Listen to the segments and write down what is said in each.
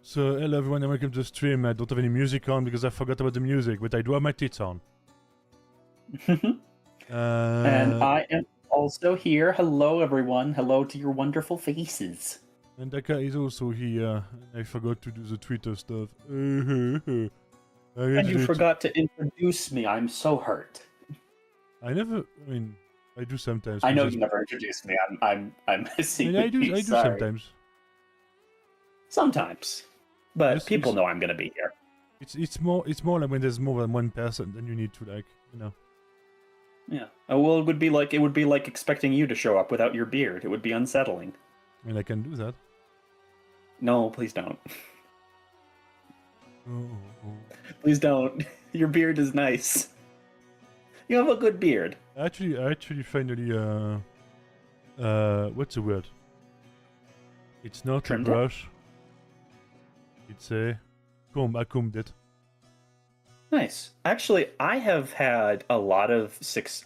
So, hello everyone and welcome to the stream. I don't have any music on because I forgot about the music, but I do have my tits on. And I am also here. Hello, everyone. Hello to your wonderful faces. And Daka is also here. I forgot to do the Twitter stuff. And you forgot to introduce me. I'm so hurt. I mean, I do sometimes. I know you never introduced me. I'm missing. I do sometimes. Sometimes. But people know I'm gonna be here. It's more like when there's more than one person, then you need to Yeah. Well, it would be like expecting you to show up without your beard. It would be unsettling. I mean, I can do that. No, please don't. Oh. Please don't. Your beard is nice. You have a good beard. I actually finally what's the word? It's not Trimmed a brush. It's a comb. I combed it. Nice. Actually, I have had a lot of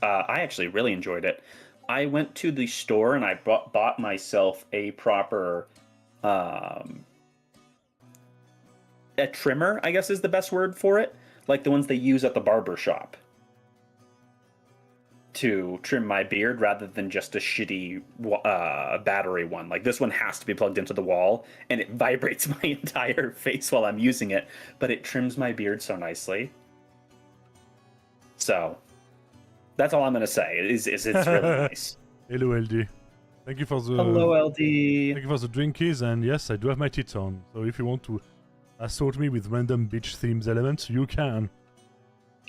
I actually really enjoyed it. I went to the store and I bought myself a proper a trimmer, I guess is the best word for it. Like the ones they use at the barber shop to trim my beard rather than just a shitty battery one. Like this one has to be plugged into the wall and it vibrates my entire face while I'm using it, but it trims my beard so nicely. So that's all I'm going to say is it's really nice. Hello, LD. Thank you for the... Hello, LD. Thank you for the drinkies, and yes, I do have my tits on. So if you want to assault me with random bitch themes elements, you can.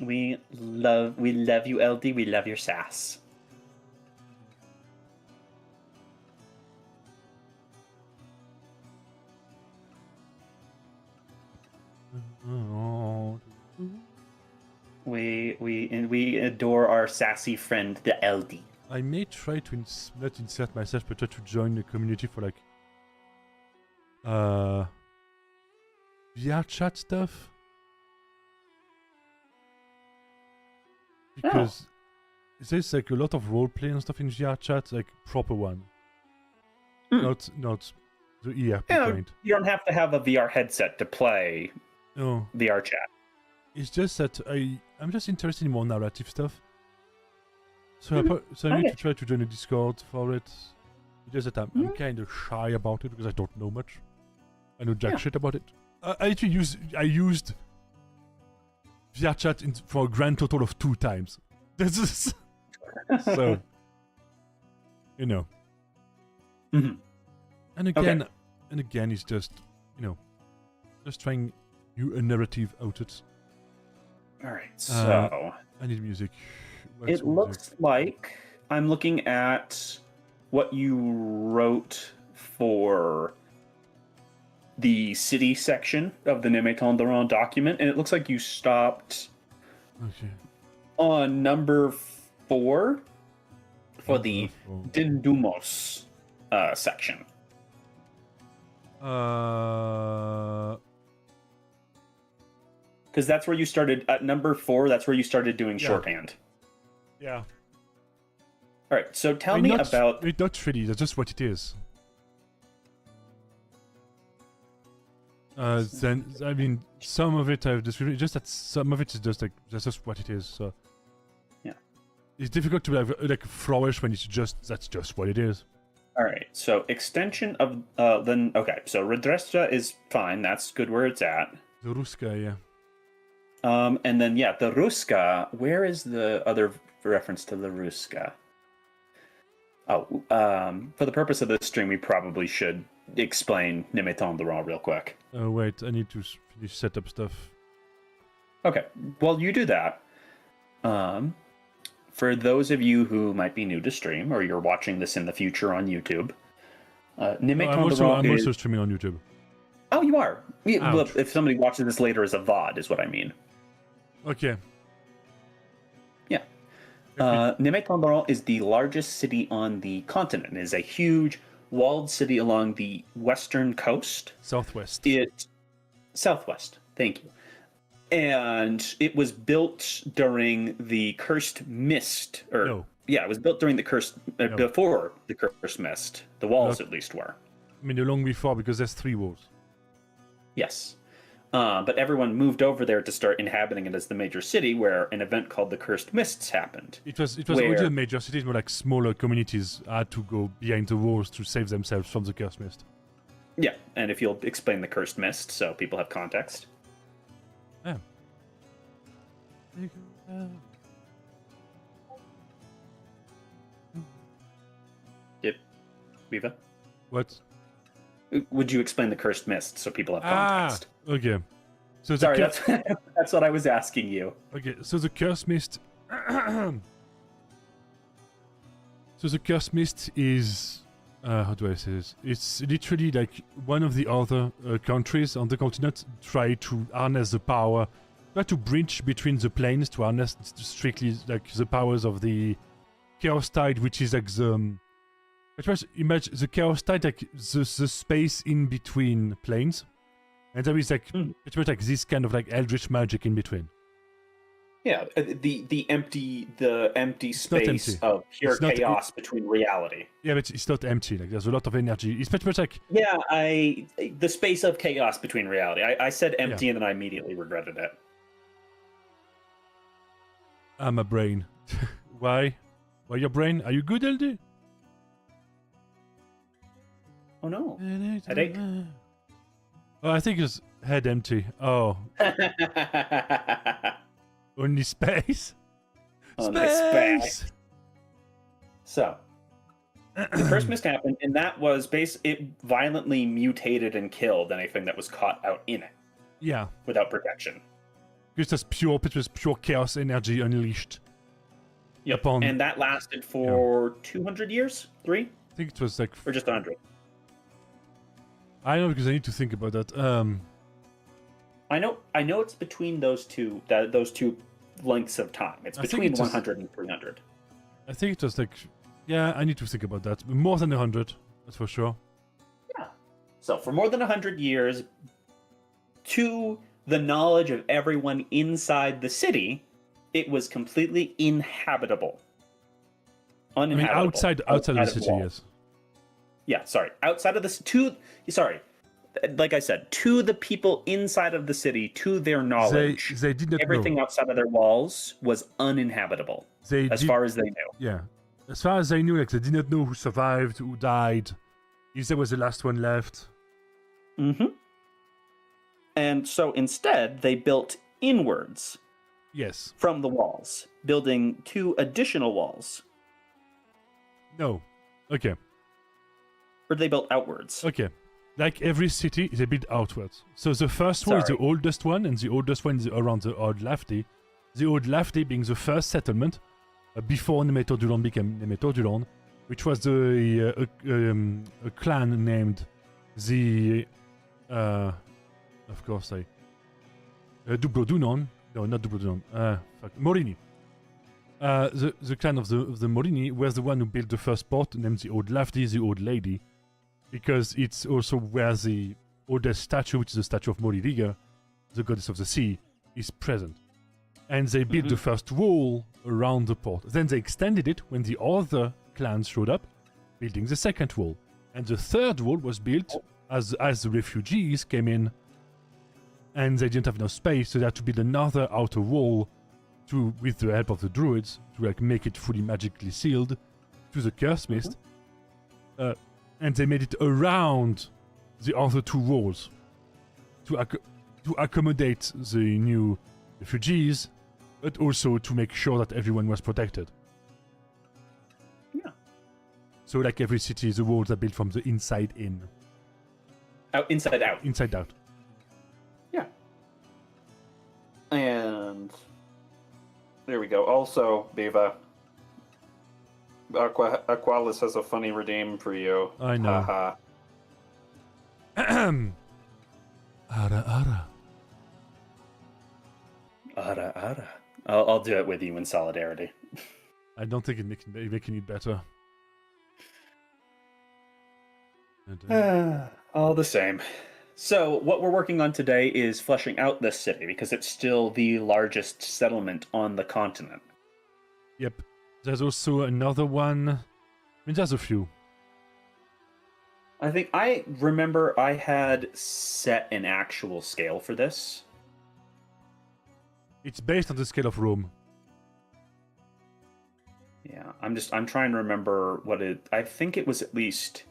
We love you, LD. We love your sass. We adore our sassy friend, the LD. I may try to not insert myself, but try to join the community for like VR chat stuff. Because there's like a lot of roleplay and stuff in VR chat, like proper one. Not the ERP kind. You don't have to have a VR headset to play VR chat. It's just that I'm just interested in more narrative stuff. So I need to try to join a Discord for it. It's just that I'm kind of shy about it because I don't know much. I know jack shit about it. I used VR chat for a grand total of 2 times. So, you know. Mm-hmm. And again, it's just, just trying a narrative outlet. All right, so I need music. It looks like I'm looking at what you wrote for the city section of the Nemetoduron document, and it looks like you stopped on number 4 for the Thumos section. Because that's where you started at number 4. That's where you started doing shorthand. Yeah. All right. So tell me about. It's not really. That's just what it is. Then I mean, some of it I've described. Just that some of it is just like that's just what it is. So. Yeah. It's difficult to like flourish when that's just what it is. All right. So extension of then So Redrestra is fine. That's good where it's at. The Ruska, yeah. And then the Ruska. Where is the other reference to the Ruska? Oh, for the purpose of this stream, we probably should explain Nemetoduron real quick. Oh wait, I need to finish setup stuff. Okay, well you do that. For those of you who might be new to stream, or you're watching this in the future on YouTube, Nemetoduron I'm also streaming on YouTube. Oh, you are? Yeah, well, if somebody watches this later as a VOD, is what I mean. Okay. Yeah. Nemetoduron is the largest city on the continent. It is a huge walled city along the western coast. Southwest. Southwest. Thank you. And it was built during the Cursed Mist. Yeah, it was built during the Cursed... before the Cursed Mist. The walls, at least, were. I mean, long before, because there's 3 walls. Yes. But everyone moved over there to start inhabiting it as the major city, where an event called the Cursed Mists happened. It was already a major city, more like smaller communities had to go behind the walls to save themselves from the Cursed Mist. Yeah, and if you'll explain the Cursed Mist so people have context. Yeah. Yep. Viva? What? Would you explain the Cursed Mist so people have context? Okay. So Sorry, that's what I was asking you. Okay, so the Cursed Mist... So the Cursed Mist is... how do I say this? It's literally like one of the other countries on the continent try to harness the power, try to bridge between the planes to harness strictly like the powers of the Chaos Tide, which is like the... Imagine the Chaos Tide, like the space in between planes. And there is like pretty much like this kind of like eldritch magic in between. Yeah, the empty space empty. of pure chaos between reality. Yeah, but it's not empty. Like there's a lot of energy. It's pretty much like the space of chaos between reality. I said empty and then I immediately regretted it. I'm a brain. Why? Why your brain? Are you good, LD? Oh no, headache. Oh, I think it's head empty. Oh. Only space? Only space! So, the Cursed Mist happened, and that was it violently mutated and killed anything that was caught out in it. Yeah. Without protection. It was pure chaos energy unleashed. Yep, and that lasted for 200 years? 3? I think it was like... Or just 100? I don't know, because I need to think about that. I know it's between those two lengths of time. It's between 100 and 300. I think it was like, yeah, I need to think about that. More than 100, that's for sure. Yeah. So for more than 100 years, to the knowledge of everyone inside the city, it was completely inhabitable. Uninhabitable. I mean, outside of the city, yes. Yeah, sorry. Outside of the like I said, to the people inside of the city, to their knowledge, they did not everything know. outside of their walls was uninhabitable. As far as they knew. Yeah. As far as they knew, like they did not know who survived, who died. Isa was the last one left. Mm-hmm. And so instead, they built inwards. Yes. From the walls, building 2 additional walls. No. Okay. Or they built outwards. Okay. Like every city, they build outwards. So the first one is the oldest one, and the oldest one is around the Old Lafty. The Old Lafty being the first settlement before Nemetoduron became Nemetoduron, which was a clan named the... of course, Dubrodunon. No, not Dubrodunon. Morini. The clan of the Morini were the one who built the first port, named the Old Lafty, the Old Lady. Because it's also where the oldest statue, which is the statue of Moririga, the goddess of the sea, is present. And they built the first wall around the port. Then they extended it when the other clans showed up, building the second wall. And the third wall was built as the refugees came in, and they didn't have enough space, so they had to build another outer wall with the help of the druids, to like make it fully magically sealed to the Cursed Mist. And they made it around the other 2 walls to accommodate the new refugees, but also to make sure that everyone was protected. Yeah. So like every city, the walls are built from the inside in. Inside out. Inside out. Yeah. And there we go. Also, Biva, Aqualis has a funny redeem for you. I know. Haha. Ara. Ara. I'll do it with you in solidarity. I don't think it's making it better. All the same. So, what we're working on today is fleshing out this city, because it's still the largest settlement on the continent. Yep. There's also another one. I mean, there's a few. I think I remember I had set an actual scale for this. It's based on the scale of Rome. Yeah, I'm trying to remember what it. I think it was at least.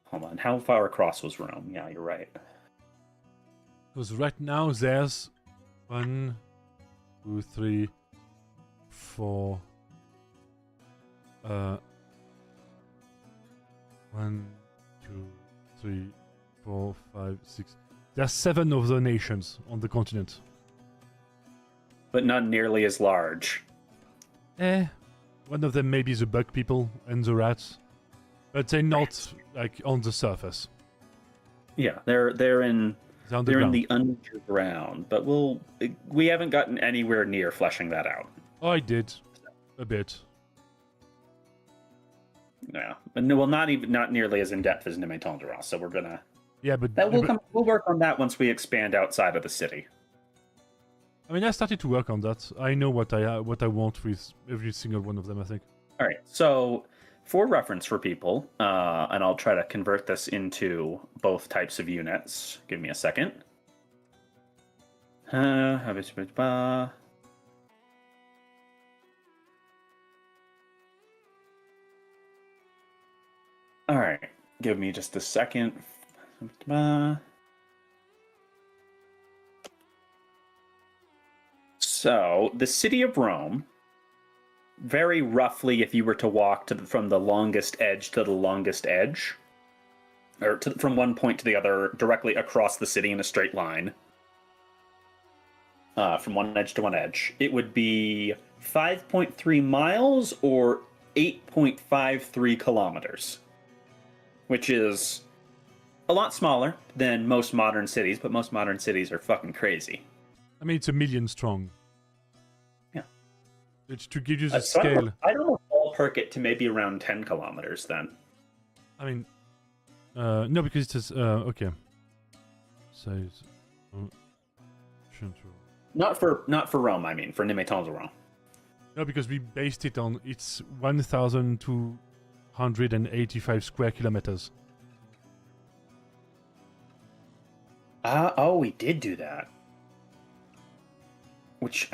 Hold on, how far across was Rome? Yeah, you're right. Because right now there's 1, 2, 3, 4. 1, 2, 3, 4, 5, 6. There's 7 of the nations on the continent. But not nearly as large. One of them may be the bug people and the rats, but they're not like on the surface. Yeah, they're in the underground, but we haven't gotten anywhere near fleshing that out. Oh, I did a bit. Yeah, but no, well, not nearly as in depth as Nemetoduron. So we're gonna. Yeah, but we'll work on that once we expand outside of the city. I mean, I started to work on that. I know what I want with every single one of them, I think. All right. So, for reference for people, and I'll try to convert this into both types of units. Give me a second. All right. Give me just a second. So, the city of Rome, very roughly, if you were to walk from the longest edge to the longest edge, or from one point to the other, directly across the city in a straight line, from one edge to one edge, it would be 5.3 miles or 8.53 kilometers, which is a lot smaller than most modern cities, but most modern cities are fucking crazy. I mean, it's 1 million strong. It's to give you the So scale. I don't ballpark it to maybe around 10 kilometers then. I mean, no, because it says, okay. Size. Not for Rome, I mean, for Nemetoduron. No, because we based it on, it's 1,285 square kilometers. Oh, we did do that. Which...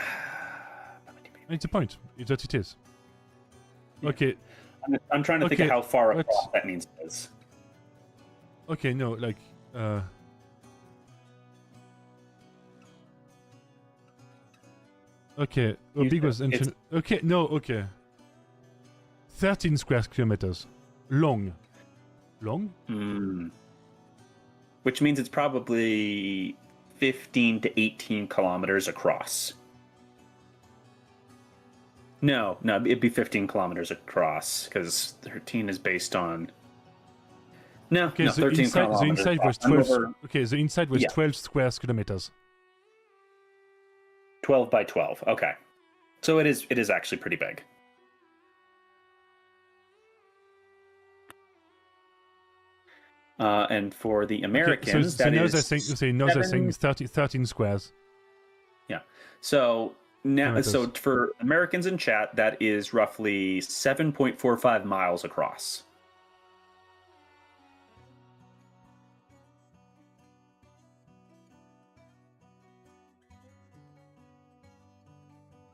It's a point. It's what it is. Yeah. Okay. I'm trying to think of how far across that means it is. Okay, no, like... Okay, how big was ancient... Okay, no, okay. 13 square kilometers. Long. Long? Which means it's probably 15 to 18 kilometers across. No, it'd be 15 kilometers across, because 13 is based on... No, 13 kilometers. The inside was 12... Okay, the inside was 12 square kilometers. 12 by 12, okay. So it is actually pretty big. And for the Americans, so now they're saying 13 squares. Yeah. So now, for Americans in chat, that is roughly 7.45 miles across.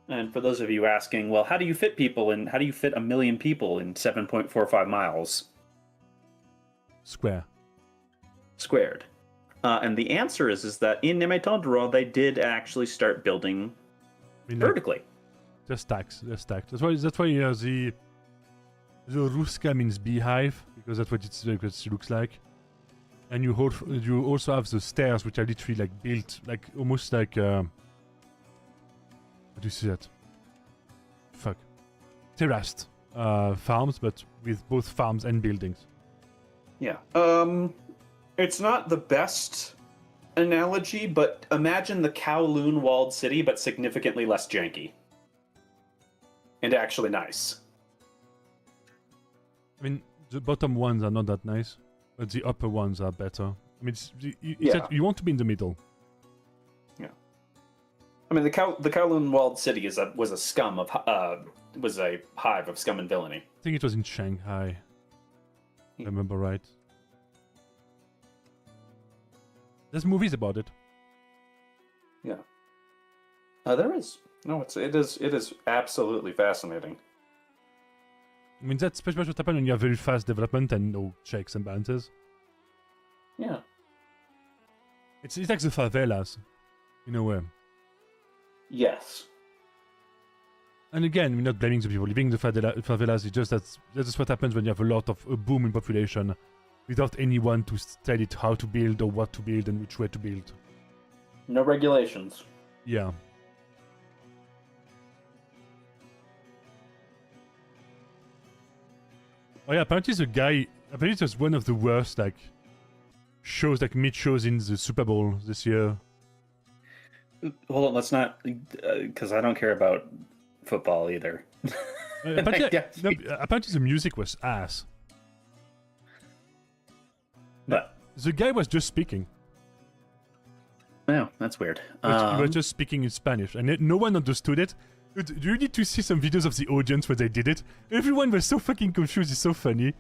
And for those of you asking, well, how do you fit 1 million people in 7.45 miles? Squared. And the answer is that in Nemetoduron, they did actually start building vertically. They're stacked. That's why the Ruska means beehive, because that's what it looks like. And you also have the stairs, which are literally like built, like almost like how do you see that? Fuck. Terraced farms, but with both farms and buildings. Yeah. It's not the best analogy, but imagine the Kowloon walled city, but significantly less janky. And actually nice. I mean, the bottom ones are not that nice, but the upper ones are better. I mean, you want to be in the middle. Yeah. I mean, the Kowloon walled city was a hive of scum and villainy. I think it was in Shanghai. I remember right. There's movies about it. Yeah. There is. No, it is absolutely fascinating. I mean, that's pretty much what happens when you have very fast development and no checks and balances. Yeah. It's like the favelas, in a way. Yes. And again, we're not blaming the people living in the favelas. It's just that's what happens when you have a boom in population, without anyone to tell it how to build or what to build and which way to build. No regulations. Yeah. Oh yeah, apparently it was one of the worst shows, mid shows in the Super Bowl this year. Hold on, let's not, because I don't care about football either. Apparently the music was ass. But the guy was just speaking. Oh, that's weird. He was just speaking in Spanish, and no one understood it. Dude, you need to see some videos of the audience where they did it. Everyone was so fucking confused. It's so funny.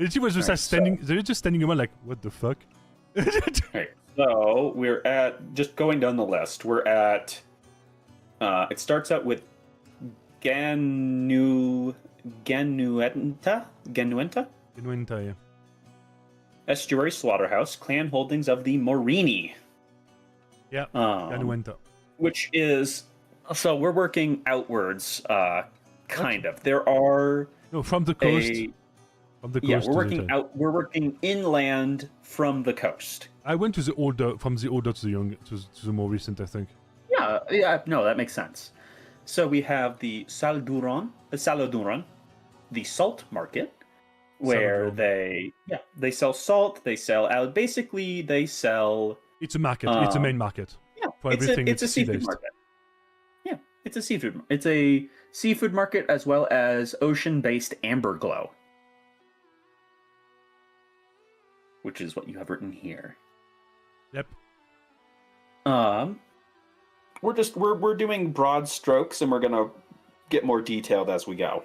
And he was just they're just standing around like, what the fuck? Right. So we're at, just going down the list, we're at, it starts out with Genuenta, yeah. Estuary Slaughterhouse, clan holdings of the Morini. Yeah, Genuenta. Which is, so we're working outwards, kind of. There are... No, from the coast. From the coast. Yeah, we're working inland from the coast. I went to the older, from the older to the young, to the more recent, I think. Yeah, no, that makes sense. So we have the Saladuron, the salt market, where they sell salt, they sell, basically they sell... It's a market, it's a main market. Yeah, for everything. It's a seafood market. Yeah, it's a seafood market as well as ocean-based amber glow. Which is what you have written here. Yep. We're doing broad strokes, and we're gonna get more detailed as we go.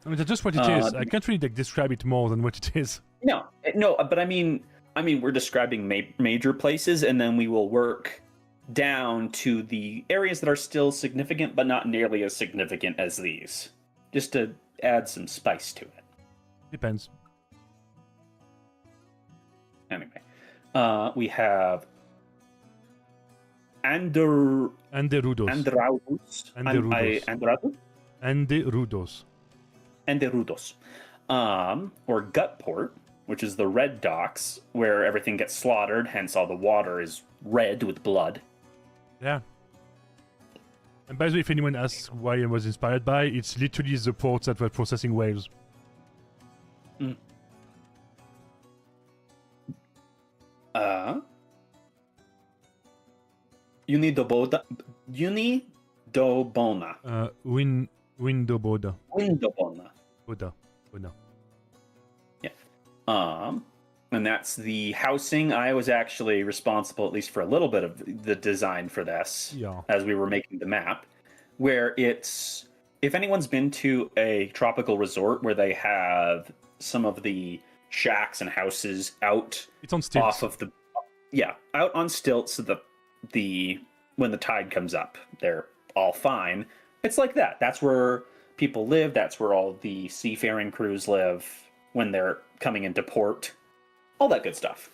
I mean, that's just what it is. I can't really describe it more than what it is. No, but I mean, we're describing major places, and then we will work down to the areas that are still significant, but not nearly as significant as these, just to add some spice to it. Depends. Anyway, we have Anderudos. Or Gutport, which is the red docks where everything gets slaughtered, hence all the water is red with blood. Yeah. And by the way, if anyone asks why I was inspired by, it's literally the ports that were processing whales. Mm. Unidobona. Windobona. Boda. Yeah. And that's the housing. I was actually responsible, at least for a little bit of the design for this, as we were making the map, where it's, if anyone's been to a tropical resort where they have some of the shacks and houses out, it's on stilts. Off of the, out on stilts, so the when the tide comes up, they're all fine. It's like that. That's where people live. That's where all the seafaring crews live when they're coming into port. All that good stuff.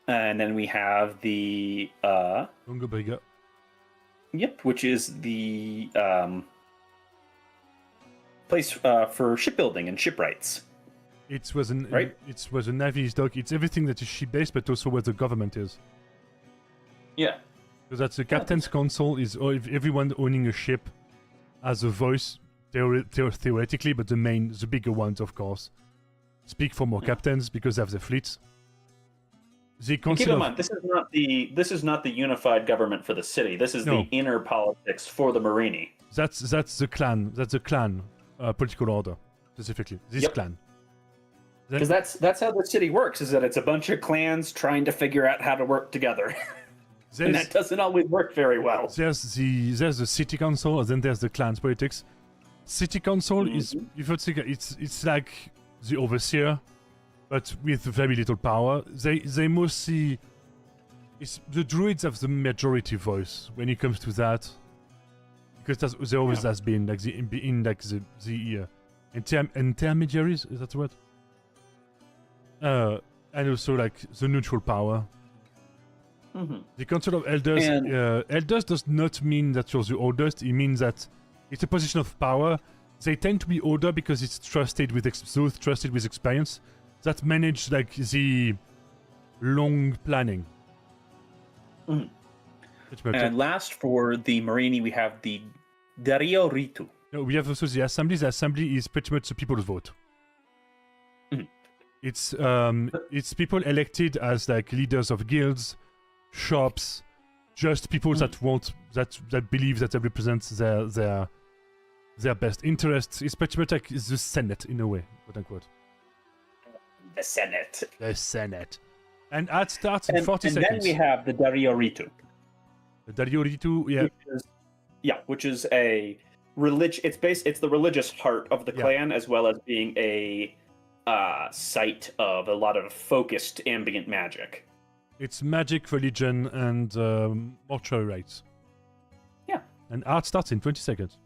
And then we have the Lungabriga. Yep, which is the place for shipbuilding and shipwrights. It was a Navy's dock. It's everything that is ship-based, but also where the government is. Yeah. Because that's the captain's council, is everyone owning a ship has a voice, theoretically, but the bigger ones, of course, speak for more captains because they have the fleets. Keep in mind, this is not the unified government for the city. This is the inner politics for the Morini. That's the clan. That's the clan political order, specifically. This clan. Because that's how the city works, is that it's a bunch of clans trying to figure out how to work together. And that doesn't always work very well. There's the city council, and then there's the clans politics. City council is, if you think, it's like the overseer, but with very little power. They mostly... the druids have the majority voice when it comes to that. Because there always has been, like, the intermediaries, is that the word? And also, like, the neutral power. The concept of elders... elders does not mean that you're the oldest, it means that it's a position of power. They tend to be older because it's trusted with those trusted with experience that manage, like, the long planning. And last for the Marini, we have the Dario Ritu. No, we have also the assembly. The assembly is pretty much the people's vote. It's people elected as, like, leaders of guilds, shops, just people that believe that they represent their best interests. It's pretty much like the Senate in a way, quote unquote. The Senate. The Senate. And ad starts in 40 seconds. And then we have the Dario Ritu. The Dario Ritu, yeah. Which is a it's the religious heart of the clan, as well as being a site of a lot of focused ambient magic. It's magic, religion, and mortuary rites. Yeah. And art starts in 20 seconds.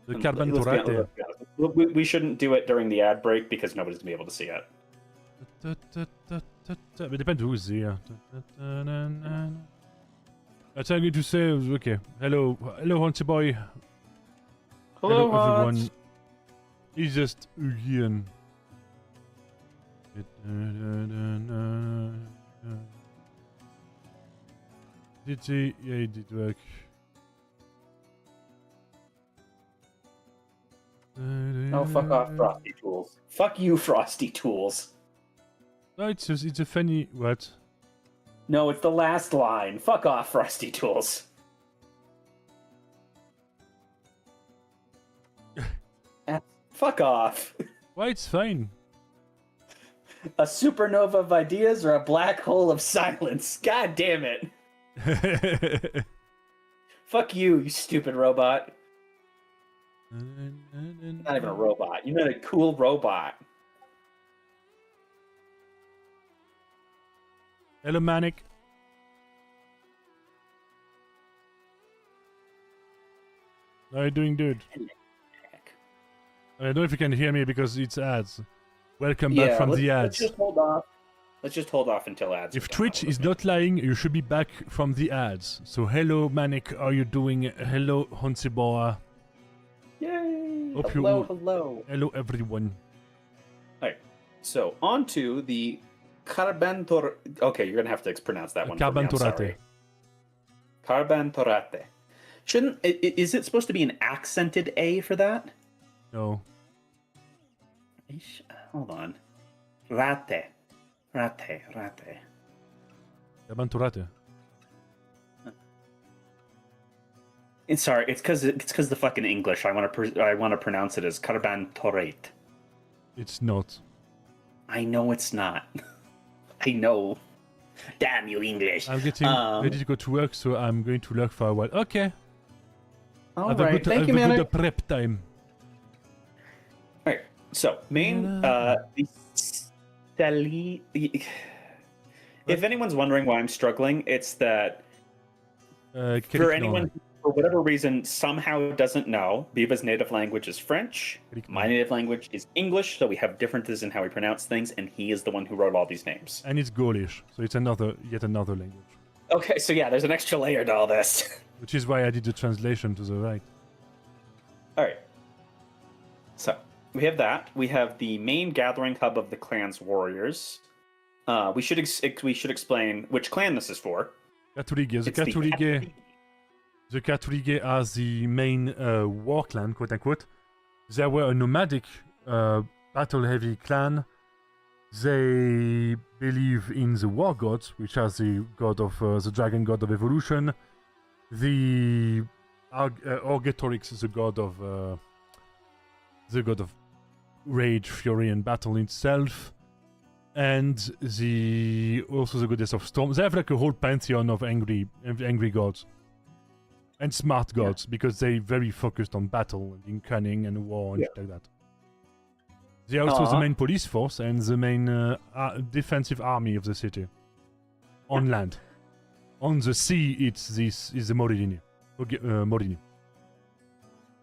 The Carbantorate. We shouldn't do it during the ad break because nobody's going to be able to see it. It depends who's here. That's all I'm going to say. Okay. Hello, Hunty Boy. Hello everyone. He's just Ian. Did he? Yeah, he did work. Oh, fuck off, Frosty Tools. Fuck you, Frosty Tools. No, it's a funny... What? No, it's the last line. Fuck off, Frosty Tools. Fuck off. Why, it's fine. A supernova of ideas or a black hole of silence? God damn it. Fuck you, you stupid robot. Not even a robot. You meant a cool robot. Hello, Manic. How are you doing, dude? I don't know if you can hear me because it's ads. Welcome back from the ads. Let's just hold off. Let's just hold off until ads. If Twitch is not lying, you should be back from the ads. So hello, Manic. How are you doing? Hello, Honsiboa. Yay! Hello. Hello, everyone. Alright, so on to the Carbantor... Okay, you're gonna have to pronounce that one. Carbantorate. Carbantorate. Shouldn't... Is it supposed to be an accented A for that? No. Hold on. Rate. Carbantorate. Sorry, it's because the fucking English. I want to pronounce it as Carbantorate. It's not. I know it's not. I know. Damn you, English. I'm getting ready to go to work, so I'm going to lurk for a while. Okay. All right. Thank you, man. Have a good prep time. All right. So main if anyone's wondering why I'm struggling, it's that for anyone who, for whatever reason, somehow doesn't know, Biva's native language is French. My native language is English, so we have differences in how we pronounce things, and he is the one who wrote all these names. And it's Gaulish, so it's yet another language. Okay, so yeah, there's an extra layer to all this. Which is why I did the translation to the right. All right. So we have that. We have the main gathering hub of the clan's warriors. We should explain which clan this is for. The Catholique are the main war clan, quote unquote. They were a nomadic, battle-heavy clan. They believe in the war gods, which are the god of the dragon god of evolution, the Orgetorix, the god of rage, fury, and battle itself, and also the goddess of storm. They have like a whole pantheon of angry gods. And smart gods, because they very focused on battle and being cunning and war and shit like that. They are also the main police force and the main defensive army of the city. On land. On the sea, this is the Morini. Morini.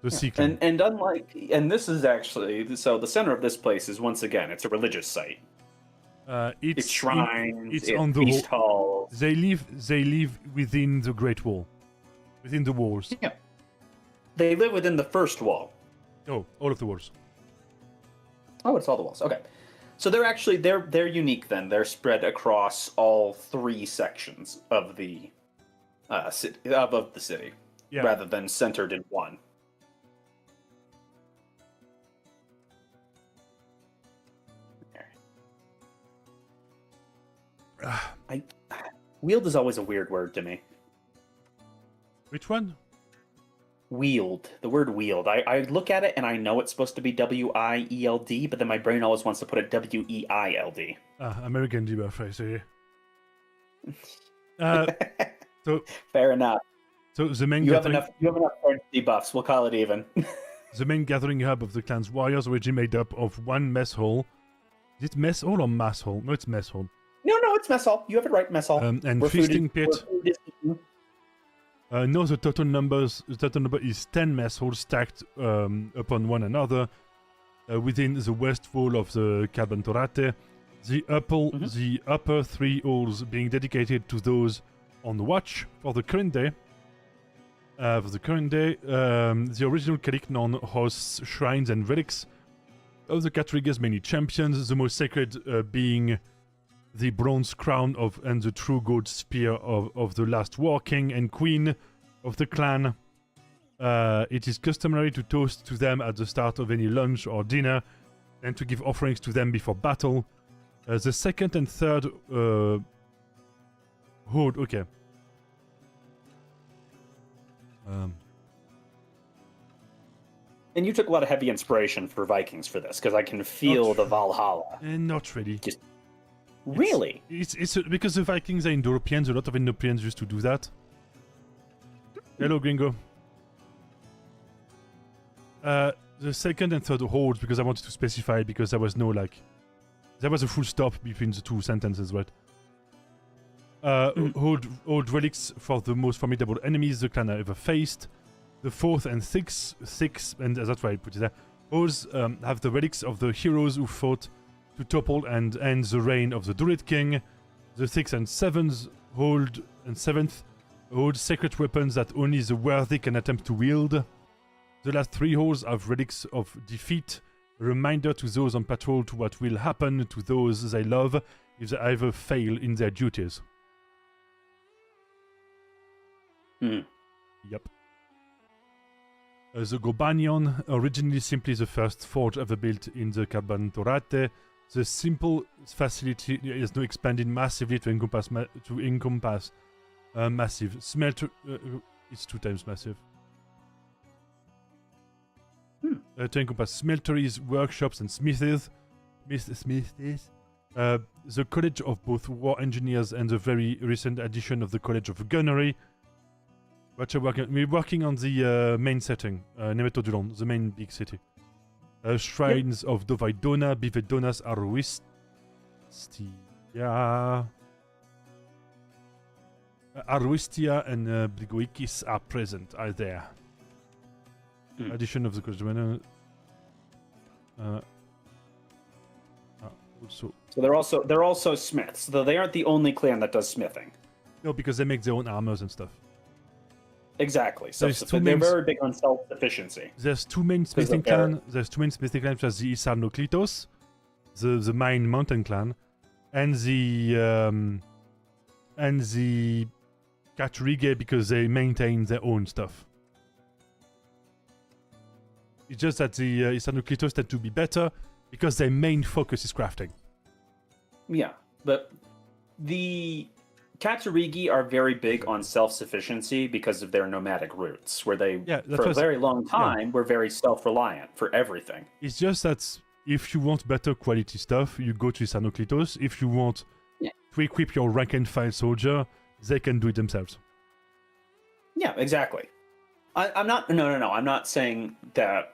The sea clan. And and this is actually, so the center of this place is, once again, it's a religious site. It's shrines, it's on the feast halls. They live within the Great Wall. Within the walls. Yeah. They live within the first wall. Oh, all of the walls. Oh, it's all the walls. Okay. So they're unique then. They're spread across all 3 sections of the city, rather than centered in one. Wield is always a weird word to me. Which one? Wield. The word wield. I look at it and I know it's supposed to be W-I-E-L-D, but then my brain always wants to put it W-E-I-L-D. American debuff, so fair enough. So the main you have enough French debuffs. We'll call it even. The main gathering hub of the clan's warriors, originally made up of 1 mess hall. Is it mess hall or mass hall? No, it's mess hall. No, it's mess hall. You have it right, mess hall. And feasting pit. No, the total number is 10 mess halls stacked upon one another within the west wall of the Carbantorate. The upper 3 halls being dedicated to those on watch for the current day. The original Calicnon hosts shrines and relics of the Catriga's many champions, the most sacred being the bronze crown and the true gold spear of the last war king and queen of the clan. It is customary to toast to them at the start of any lunch or dinner, and to give offerings to them before battle. The second and third hold. Okay. And you took a lot of heavy inspiration for Vikings for this, because I can feel the Valhalla. Not really. Really? It's because the Vikings are Indo-Europeans. A lot of Indo-Europeans used to do that. Hello, Gringo. The second and third holds, because I wanted to specify, because there was no, there was a full stop between the 2 sentences, right? Hold relics for the most formidable enemies the clan ever faced. The 4th and 6th, and that's why I put it there, holds have the relics of the heroes who fought to topple and end the reign of the Druid King. The 6th and 7th hold sacred weapons that only the worthy can attempt to wield. The last 3 halls have relics of defeat, a reminder to those on patrol to what will happen to those they love if they ever fail in their duties. Yep. The Gobanion, originally simply the first forge ever built in the Carbantorate, the simple facility is now expanded massively to encompass massive smelter. It's 2 times massive. To encompass smelteries, workshops, and smithies. The College of both War Engineers and the very recent addition of the College of Gunnery. We're working on the main setting, Nemetoduron, the main big city. Shrines of Bivaidonas, Arwistia, and Brigoikis are present, are there. Addition of the College. So they're also smiths, though they aren't the only clan that does smithing. No, because they make their own armors and stuff. Exactly. So they're very big on self-sufficiency. There's 2 main smithing clans. There's 2 main smithing clans, such as the Isarnoklitos, the main mountain clan, and the Katrige, because they maintain their own stuff. It's just that the Isarnoklitos tend to be better because their main focus is crafting. Yeah, but the Katarigi are very big on self-sufficiency because of their nomadic roots, where they, for a very long time, were very self-reliant for everything. It's just that if you want better quality stuff, you go to Isarnoklitos. If you want to equip your rank-and-file soldier, they can do it themselves. Yeah, exactly. I'm not. No. I'm not saying that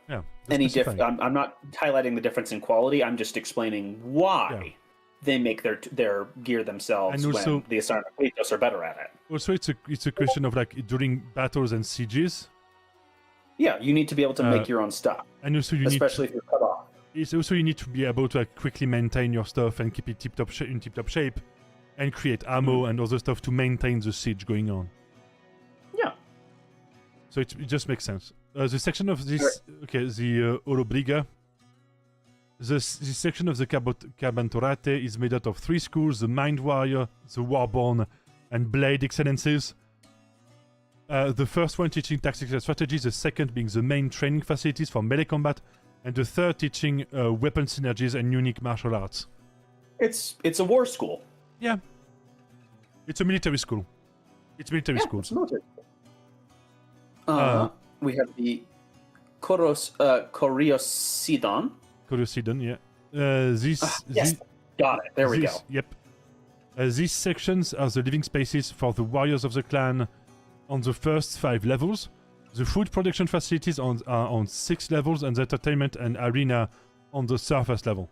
any different. I'm not highlighting the difference in quality. I'm just explaining why they make their gear themselves, and also, when the Asarnaquetos are better at it. Also, it's a question of like during battles and sieges. Yeah, you need to be able to make your own stuff, and also especially if you're cut off. It's also you need to be able to like, quickly maintain your stuff and keep it in tip-top shape, and create ammo and other stuff to maintain the siege going on. Yeah. So it just makes sense. The section of this, the Orobriga. This section of the Cabantorate is made out of 3 schools: the Mind Warrior, the Warborn, and Blade Excellences. The first one teaching tactical strategies, the second being the main training facilities for melee combat, and the third teaching weapon synergies and unique martial arts. It's a war school. Yeah. It's a military school. It's military school. It's military school. We have the Koriosidon. Koriosidon, yeah. Got it. There we go. Yep. These sections are the living spaces for the warriors of the clan on the first 5 levels. The food production facilities are on 6 levels, and the entertainment and arena on the surface level.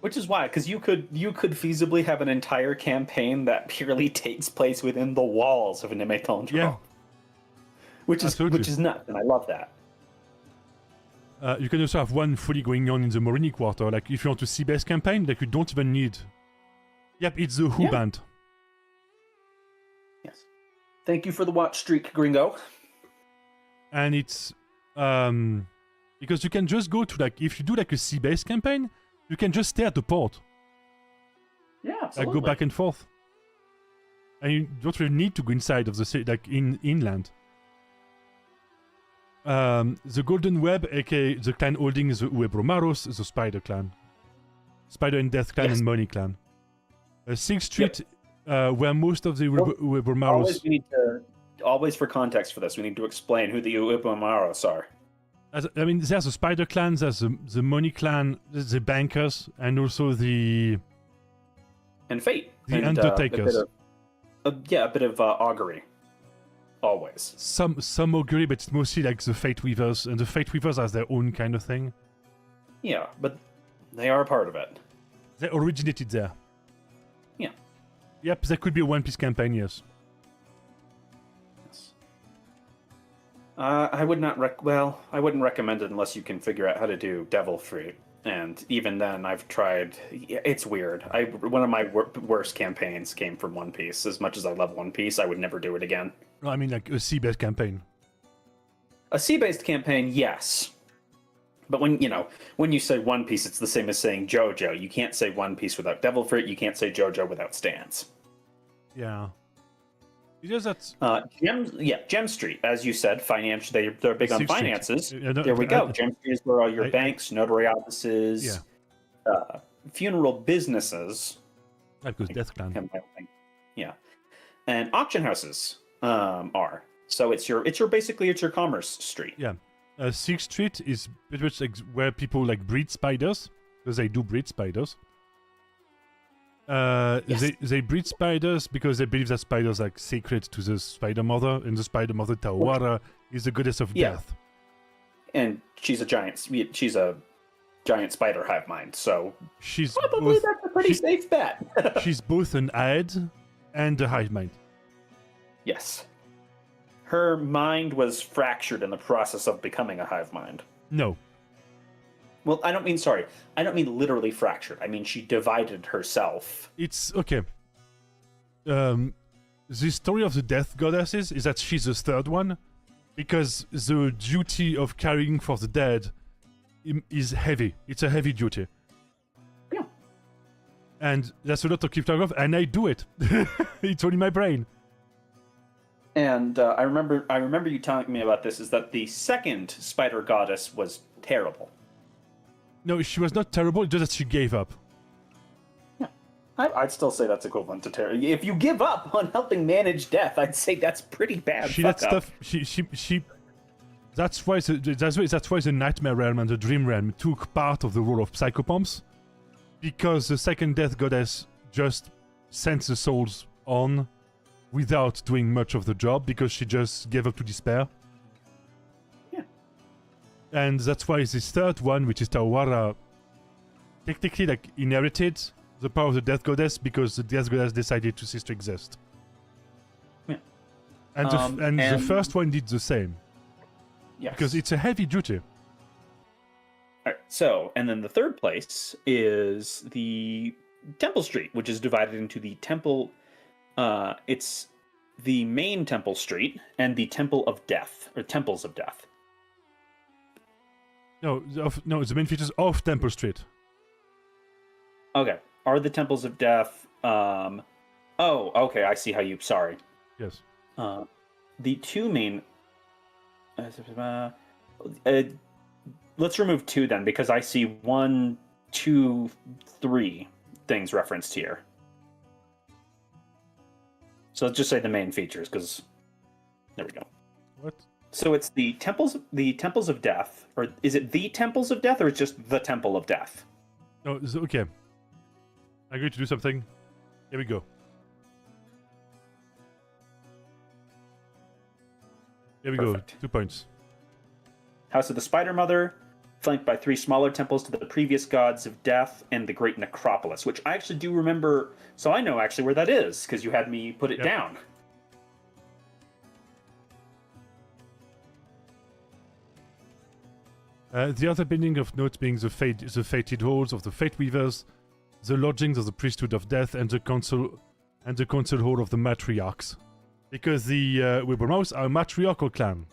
Which is why, because you could feasibly have an entire campaign that purely takes place within the walls of a Nemetoduron. Yeah. Which is nuts, and I love that. You can also have one fully going on in the Morini Quarter. Like, if you want to sea-based campaign, like, you don't even need... Yep, it's the Who band. Yes. Thank you for the watch streak, Gringo. And it's... because you can just go to, like... If you do, like, a sea-based campaign, you can just stay at the port. Yeah, absolutely. Like, go back and forth. And you don't really need to go inside of the city, like, inland. The Golden Web, aka the clan holding the Uebromaros, the Spider clan. Spider and Death clan and Money clan. 6th Street, where most of the Uebromaros... Always for context for this, we need to explain who the Uebromaros are. There's the Spider clan, there's the Money clan, the Bankers, and also the... And Fate. The Undertakers. A bit of augury. Always. Some augury, but it's mostly like the Fate Weavers, and the Fate Weavers are their own kind of thing. Yeah, but they are a part of it. They originated there. Yeah. Yep, there could be a One Piece campaign, yes. I would not I wouldn't recommend it unless you can figure out how to do Devil Fruit. And even then, I've tried. It's weird. One of my worst campaigns came from One Piece. As much as I love One Piece, I would never do it again. No, I mean like a sea-based campaign. A sea-based campaign, yes. But when you say One Piece, it's the same as saying JoJo. You can't say One Piece without Devil Fruit. You can't say JoJo without Stance. Yeah. Because that's Gem Street, as you said, they're big on finances. There we go. Gem Street is where all your banks, notary offices, funeral businesses. Because Death Clan. Yeah, and auction houses are. So it's your commerce street. Yeah, 6th Street is pretty much like where people like breed spiders, because they do breed spiders. They breed spiders because they believe that spiders are like sacred to the Spider Mother, and the Spider Mother Tawara is the goddess of death. And she's a giant spider hive mind, so that's a pretty safe bet. She's both an Aed and a hive mind. Yes. Her mind was fractured in the process of becoming a hive mind. No. Well, I don't mean literally fractured. I mean, she divided herself. It's okay. The story of the death goddesses is that she's the third one, because the duty of caring for the dead is heavy. It's a heavy duty. Yeah. And there's a lot to keep track of, and I do it. It's all in my brain. And I remember you telling me about this, is that the second spider goddess was terrible. No, she was not terrible, just that she gave up. Yeah. I'd still say that's equivalent to terrible. If you give up on helping manage death, I'd say that's pretty bad. That's why the Nightmare Realm and the Dream Realm took part of the role of psychopomps, because the second death goddess just sent the souls on without doing much of the job because she just gave up to despair. Yeah. And that's why this third one, which is Tawara, technically like inherited the power of the Death Goddess because the Death Goddess decided to cease to exist. Yeah. And the first one did the same. Yes. Because it's a heavy duty. All right, so, and then the third place is the Temple Street, which is divided into the Temple. It's the main Temple Street and the Temple of Death, or Temples of Death. No, the main features of Temple Street. Okay, are the Temples of Death? Oh, okay, I see how you. Sorry. Yes. The two main. Let's remove two then, because I see 1, 2, 3 things referenced here. So let's just say the main features, because there we go. What? So it's the temples of death, or is it the Temples of Death, or it's just the Temple of Death? No, okay. I'm going to do something. Here we go. Here we Perfect. go. 2 points. House of the Spider Mother, flanked by 3 smaller temples to the previous gods of death and the Great Necropolis, which I actually do remember. So I know actually where that is, because you had me put it down. The other building of note being the fated halls of the Fate Weavers, the lodgings of the Priesthood of Death, and the council hall of the Matriarchs. Because the Wibbermouse are a matriarchal clan.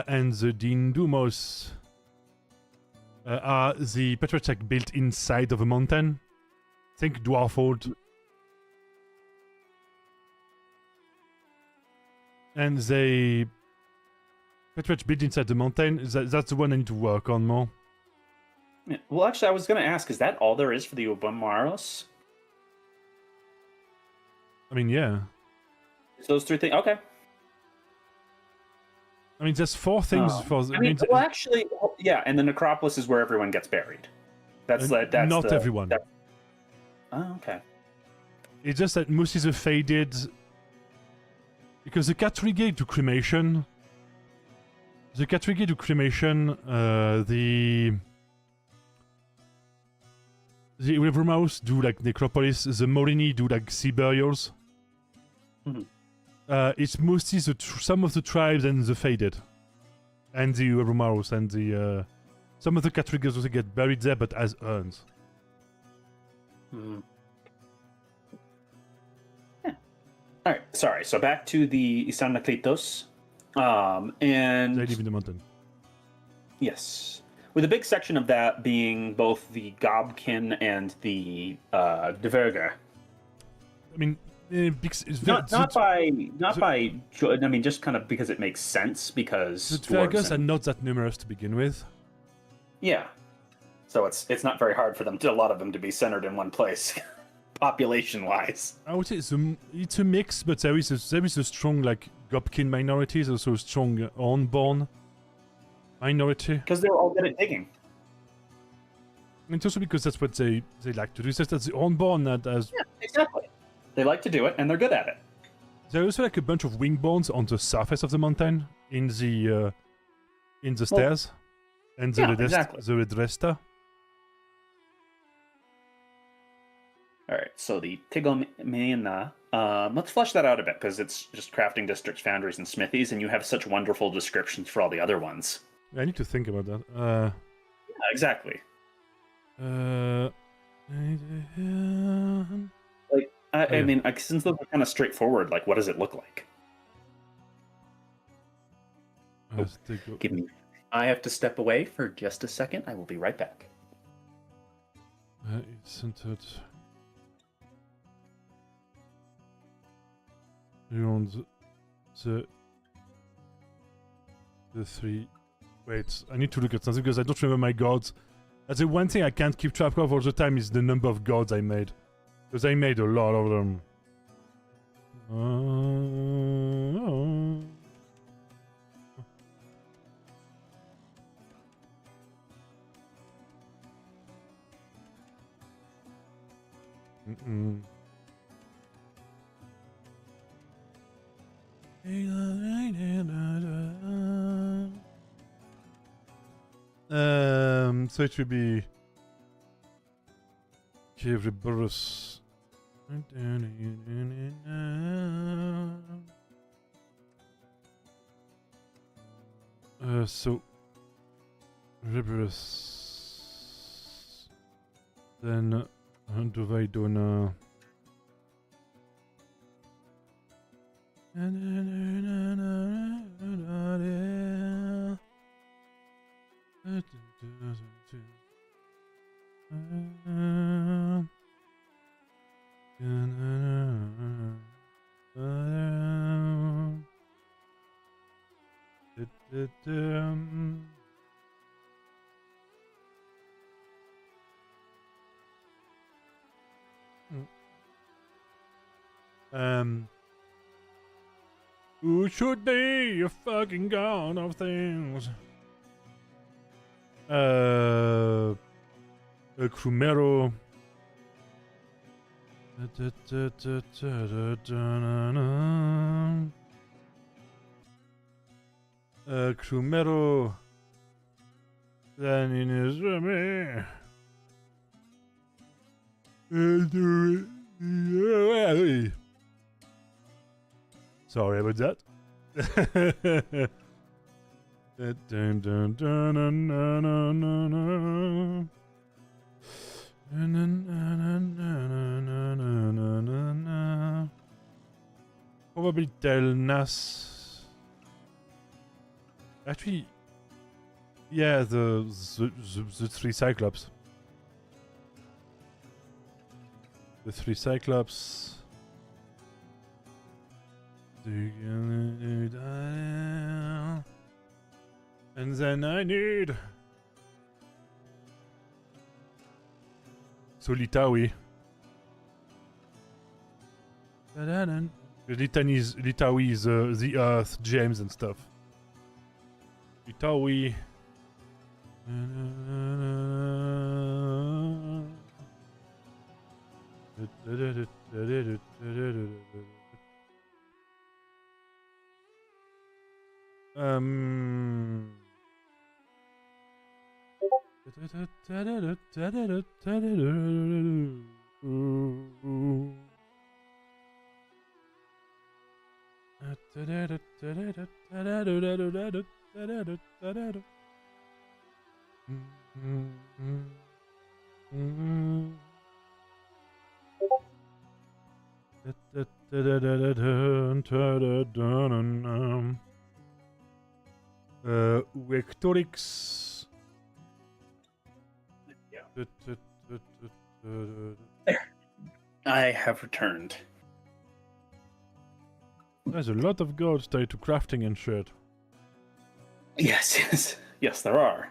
And the Thumos are the Petrotech built inside of a mountain. Think Dwarford. And they Petrotech built inside the mountain. That's the one I need to work on more. Yeah. Well, actually, I was going to ask, is that all there is for the Ubamaros? I mean, yeah. It's those 3 things? Okay. I mean, there's 4 things for... well, actually, yeah, and the necropolis is where everyone gets buried. That's not everyone. Oh, okay. It's just that most is faded... Because the Catrigate to cremation... The Catrigate to cremation, the Rivermouse do like necropolis, the Morini do like sea burials. Mm-hmm. It's mostly some of the tribes and the faded, and the Rivermouse and the some of the Catriggers also get buried there, but as urns. Mm-hmm. Yeah. All right. Sorry. So back to the Isanaklitos, and They live in the mountain. Yes. With a big section of that being both the Gobkin and the Diverger. I mean, it's not by. I mean, just kind of because it makes sense. Because the Dvergers are not that numerous to begin with. Yeah. So it's not very hard for them. A lot of them to be centered in one place, population-wise. I would say it's a mix, but there is a strong like Gobkin minority. There's also a strong Hornborn minority. Because they're all good at digging. And also because that's what they like to do. It's just that the Hornborn has... Yeah, exactly. They like to do it, and they're good at it. There's also like a bunch of wingborns on the surface of the mountain, in the stairs. And the Redresta. Alright, so the Tigomena... let's flesh that out a bit, because it's just crafting districts, foundries, and smithies, and you have such wonderful descriptions for all the other ones. I need to think about that. Yeah, exactly. I mean, since those are kind of straightforward, like, what does it look like? Give me... I have to step away for just a second. I will be right back. It's centered... around the 3... Wait, I need to look at something because I don't remember my gods. That's the one thing I can't keep track of all the time is the number of gods I made. Because I made a lot of them. So it will be Kivriburus. So Riberus, then Bivaidonas. Who should be a fucking god of things? A Crumero. Crumero. Then in his sorry about that. Probably Delnas. Actually, yeah, the three Cyclops. The three Cyclops. And then I need Solitawi. Litawi is the Earth, James and stuff. Litawi. Vectorix. Yeah. I have returned. There's a lot of gods tied to crafting and shit. Yes, there are.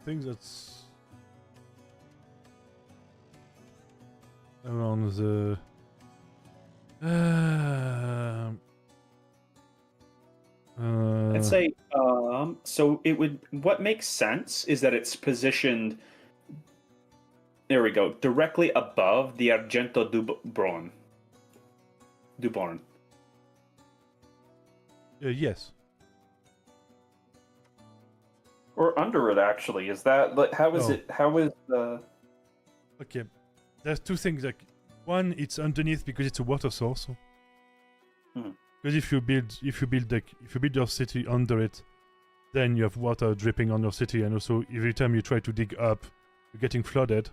I think that's around the I'd say so it would what makes sense is that it's positioned, there we go, directly above the Argento Duborn. Yes. Or under it, actually. Is that how is it? How is the? Okay, there's two things. Like, one, it's underneath because it's a water source. Because if you build your city under it, then you have water dripping on your city, and also every time you try to dig up, you're getting flooded.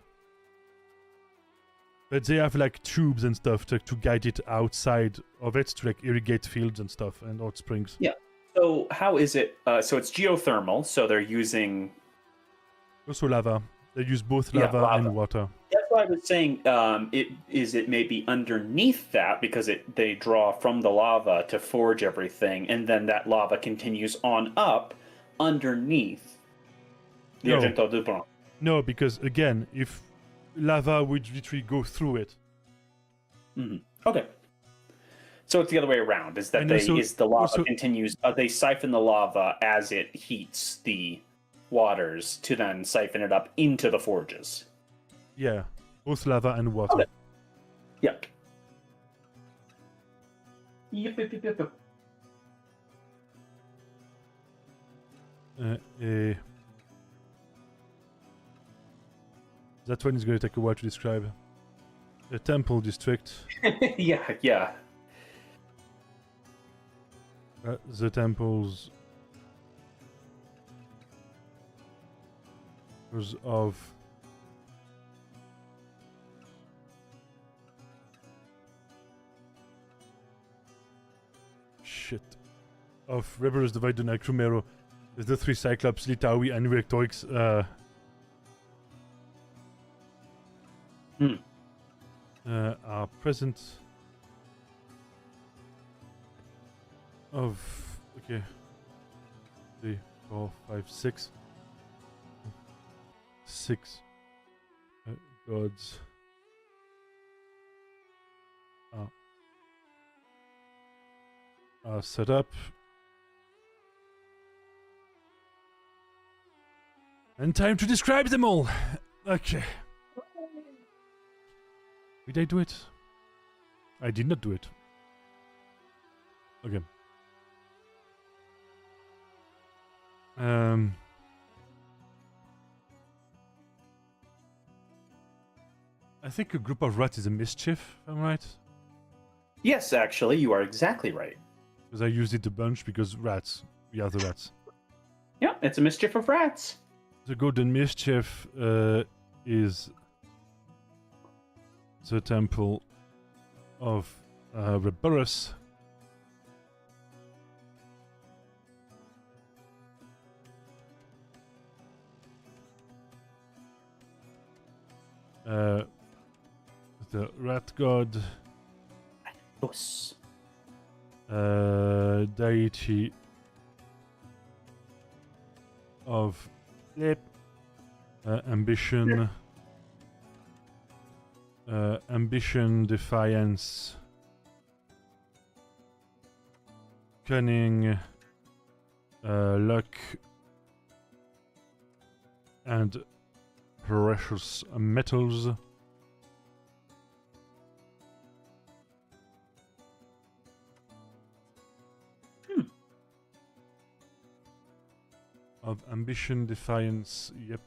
But they have like tubes and stuff to guide it outside of it to like irrigate fields and stuff and hot springs. Yeah. So how is it? So it's geothermal. So they're using also lava. They use both lava and water. Yep. that's why I was saying it may be underneath that because they draw from the lava to forge everything, and then that lava continues on up underneath the Nemetoduron. No, because again, if lava would literally go through it. Mm-hmm. Okay. So it's the other way around. Is that the lava continues? They siphon the lava as it heats the waters to then siphon it up into the forges. Yeah, both lava and water. Okay. Yep. Yep. That one is going to take a while to describe. The temple district. Yeah. The temples of Rebels, Bivaidonas, Crumero, with the three Cyclops, Litawi, and Rectorix. Are present of 3, 4, 5, 6 gods are set up, and time to describe them all. Okay. Did I do it? I did not do it. Okay. I think a group of rats is a mischief, if I'm right? Yes, actually, you are exactly right. Because I used it a bunch because rats. We are the rats. Yeah, it's a mischief of rats. The golden mischief is the temple of Rebelus. The rat god. Yes. Deity of ambition. Ambition, defiance, cunning, luck, and precious metals. Of ambition, defiance, yep.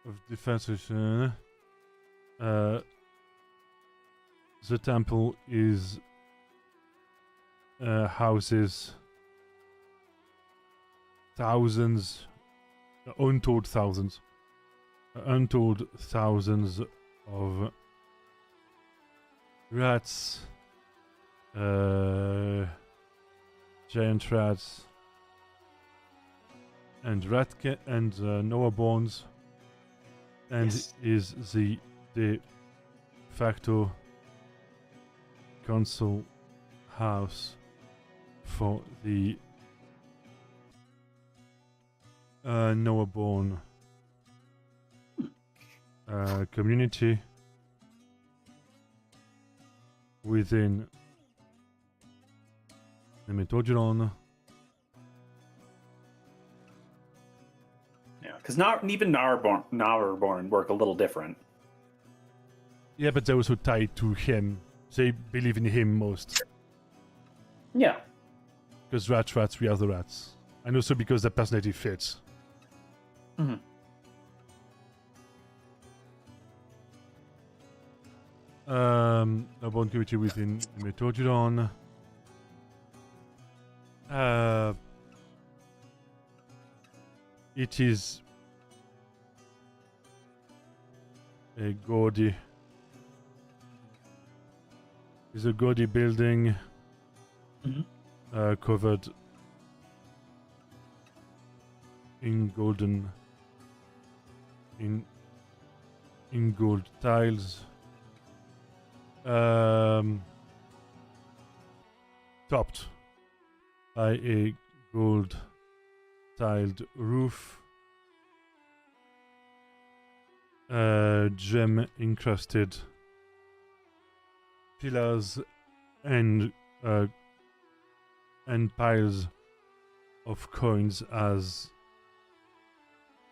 Of defense, the temple is houses thousands, untold thousands of rats, giant rats, and Noah bones. And is the de facto council house for the Noah-born community within Nemetoduron. Because even Naurborn work a little different. Yeah, but they're also tied to him. They believe in him most. Yeah. Because rats, we are the rats. And also because their personality fits. Mm-hmm. A born community within Nemetoduron. It is a gaudy building, covered in golden in gold tiles. Topped by a gold tiled roof, gem encrusted pillars, and piles of coins as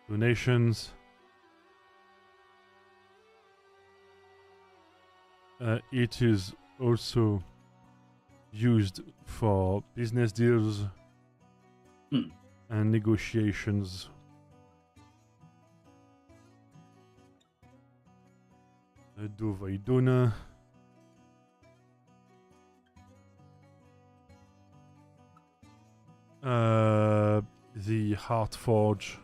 donations. It is also used for business deals and negotiations. Bivaidonas. The Heart Forge.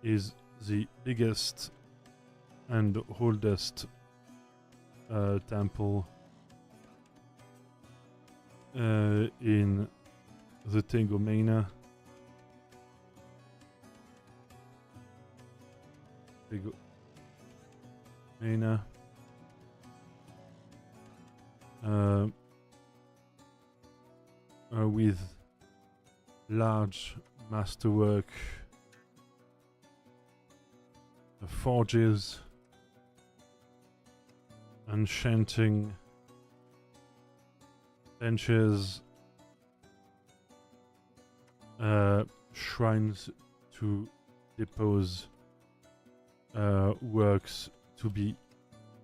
Is the biggest and oldest temple in the Tegomena. With large masterwork forges, enchanting benches, shrines to depose works to be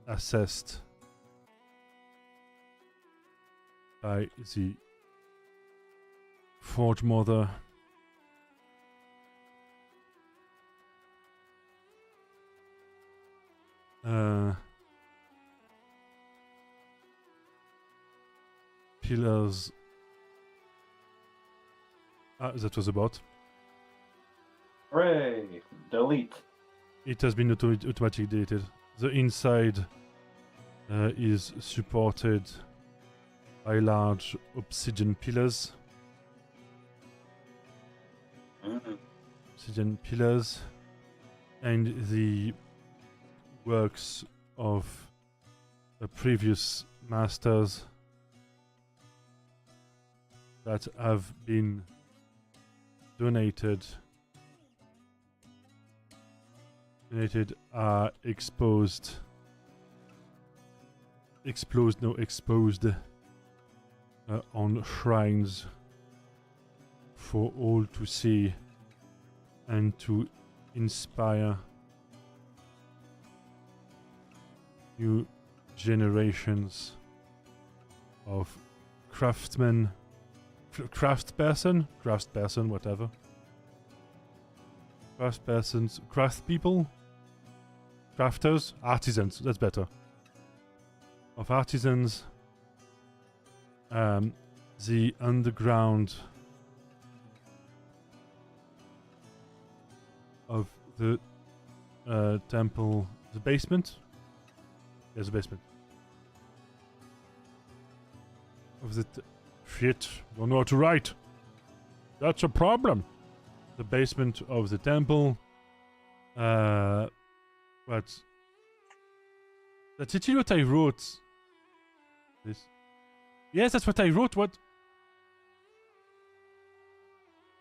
assessed by the Forge Mother. Pillars. That was about. Hooray! Delete. It has been automatically deleted. The inside is supported by large obsidian pillars. Obsidian pillars, and the works of previous masters that have been donated are exposed on shrines for all to see and to inspire new generations of craftsmen, craftsperson, whatever. Craftspersons, craftspeople, crafters, artisans, that's better. Of artisans, the underground of the temple, the basement? There's a basement. Of the shit, don't know how to write. That's a problem. The basement of the temple. But that's actually what I wrote. This. Yes, that's what I wrote. What?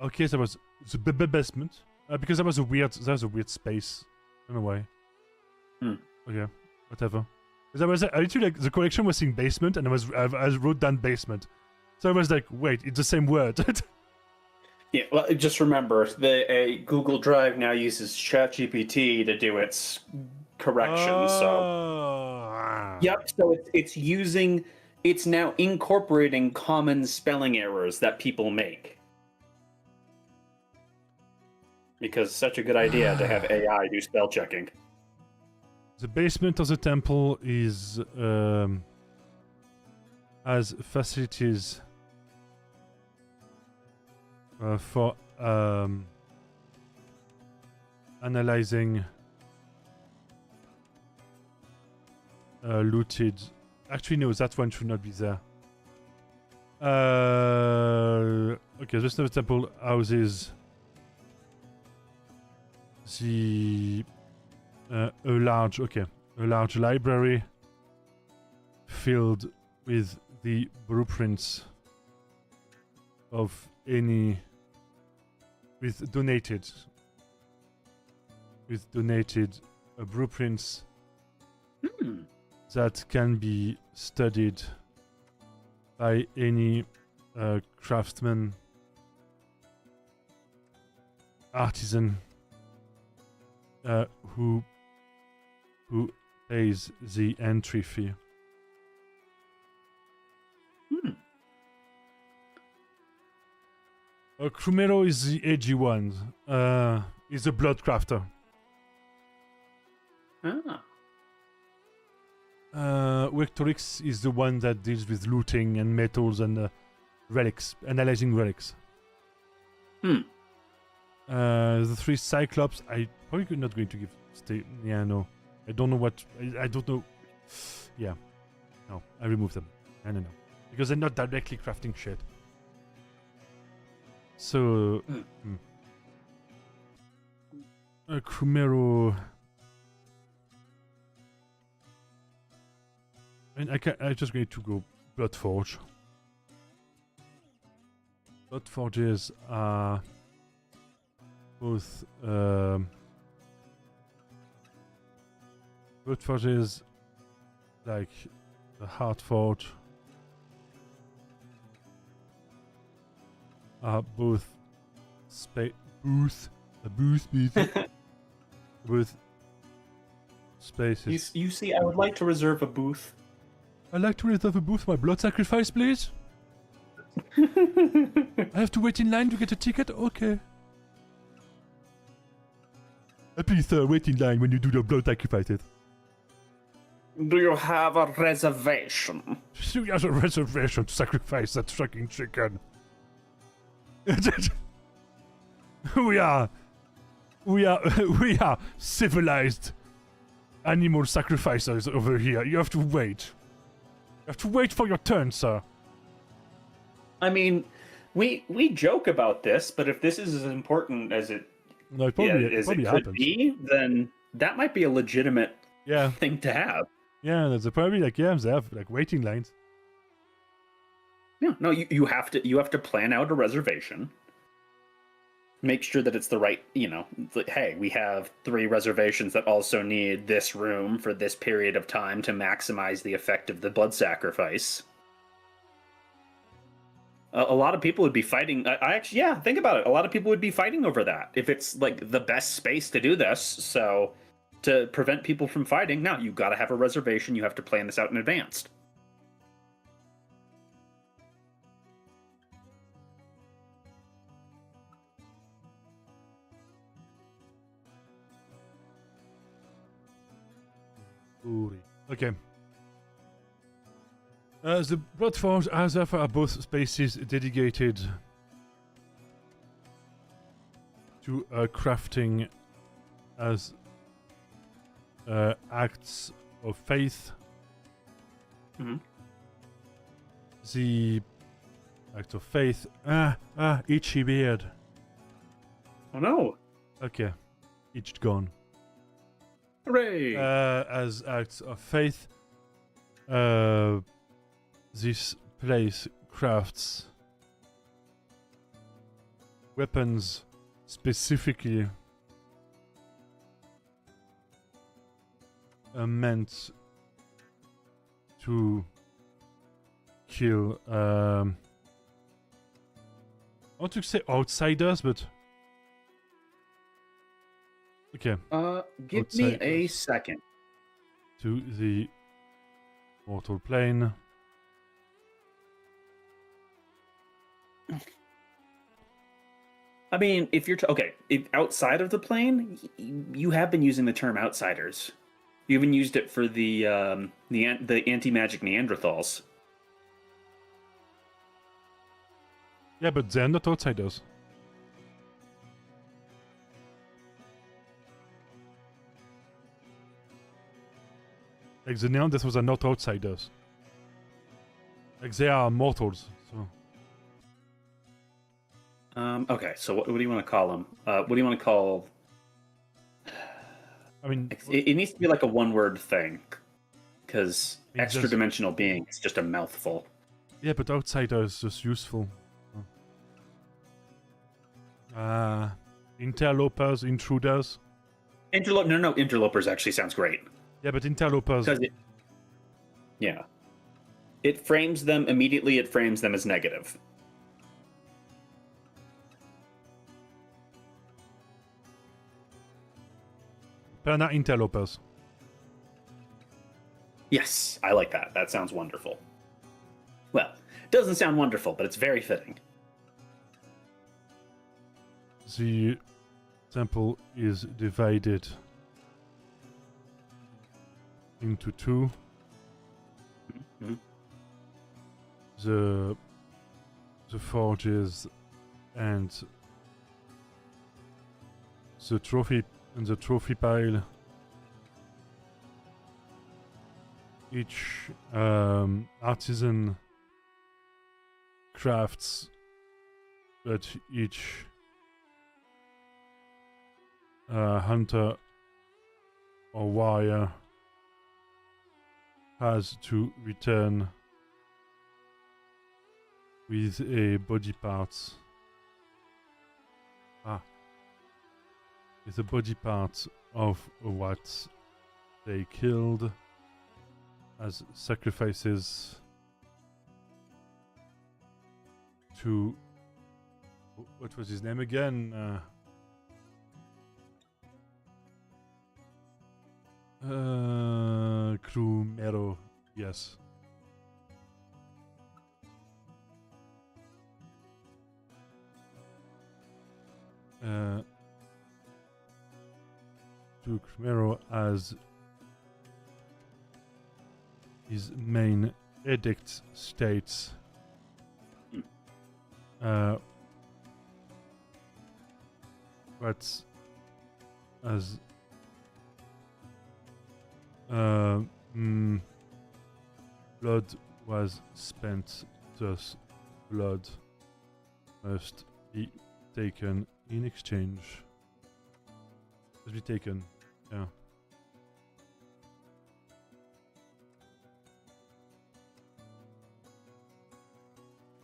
Okay, so that was the basement. Because that was a weird space. I don't know why. Okay, whatever. Because I literally, like, the collection was saying basement, and I wrote down basement. So I was like, wait, it's the same word. Yeah, well, just remember, the Google Drive now uses ChatGPT to do its corrections. So, yep. So it's now incorporating common spelling errors that people make. Because it's such a good idea to have AI do spell checking. The basement of the temple is has facilities for analyzing looted. Actually, no, that one should not be there. Okay, this temple houses the a large library filled with the blueprints of any donated blueprints that can be studied by any craftsman, artisan who pays the entry fee. Crumero is the edgy one. He's a blood crafter. Vectorix is the one that deals with looting and metals and relics, analyzing relics. The three Cyclops, I probably not going to give yeah, no. I don't know what I don't know. Yeah. No, I remove them. No. Because they're not directly crafting shit. So Crumero. And I just going to go Bloodforge. Bloodforges are both Bloodforges like the Heartforge are both booth spaces. You see, I would like to reserve a booth. I'd like to reserve a booth for my blood sacrifice, please. I have to wait in line to get a ticket? Okay. Please, sir, wait in line when you do the blood sacrifices. Do you have a reservation? She has a reservation to sacrifice that fucking chicken. We are civilized animal sacrificers over here. You have to wait. You have to wait for your turn, sir. I mean, we joke about this, but if this is as important as it could be, then that might be a legitimate thing to have. Yeah, there's probably they have like waiting lines. Yeah, no, you have to plan out a reservation. Make sure that it's the right, hey, we have 3 reservations that also need this room for this period of time to maximize the effect of the blood sacrifice. A lot of people would be fighting. Think about it. A lot of people would be fighting over that if it's like the best space to do this. So to prevent people from fighting, now you got to have a reservation. You have to plan this out in advance. Okay. The Bloodforge as ever are both spaces dedicated to crafting as acts of faith. The act of faith. Itchy beard. Oh no. Okay. Itched gone. Hooray! As acts of faith, this place crafts weapons specifically meant to kill, I want to say outsiders, but okay. Give outsiders. Me a second. To the mortal plane. I mean, if you're if outside of the plane, you have been using the term outsiders. You even used it for the anti-magic Neanderthals. Yeah, but they're not outsiders. Like the Neanderthals are not outsiders. Like they are mortals. So Okay, so what do you want to call him? What do you want to call? I mean, It needs to be like a one-word thing, because just extra-dimensional being is just a mouthful. yeah, but outsider is just useful. Interlopers, intruders. No, interlopers actually sounds great. Yeah, but interlopers. Yeah, it frames them immediately. It frames them as negative. Perna interlopers. Yes, I like that. That sounds wonderful. Well, it doesn't sound wonderful, but it's very fitting. The temple is divided into two. Mm-hmm. The forges and the trophy pile. Each artisan crafts, but each hunter or warrior has to return with a body part. With a body part of what they killed as sacrifices to... What was his name again? Crumero, yes. To Crumero as his main edict states but as blood was spent, thus blood must be taken in exchange. Must be taken, yeah.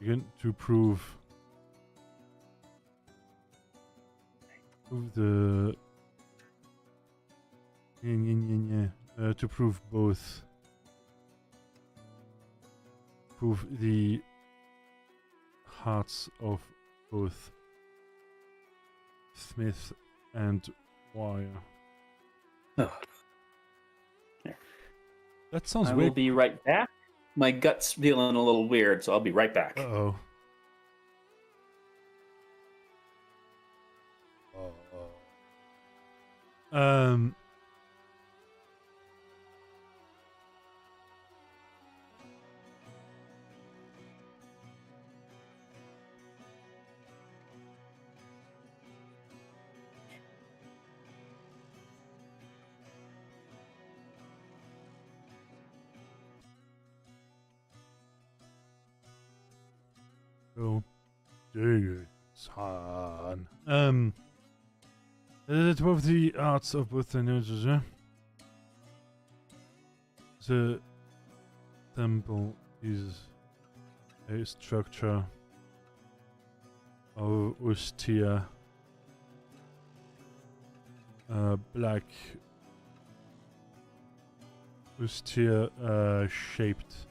Again, to prove the to prove both, prove the hearts of both Smith and Wire. Oh. That sounds I weird. will be right back. My gut's feeling a little weird, so I'll be right back. Uh-oh. Oh, son. It was the arts of both the noses, yeah? The temple is a structure of austere austere shaped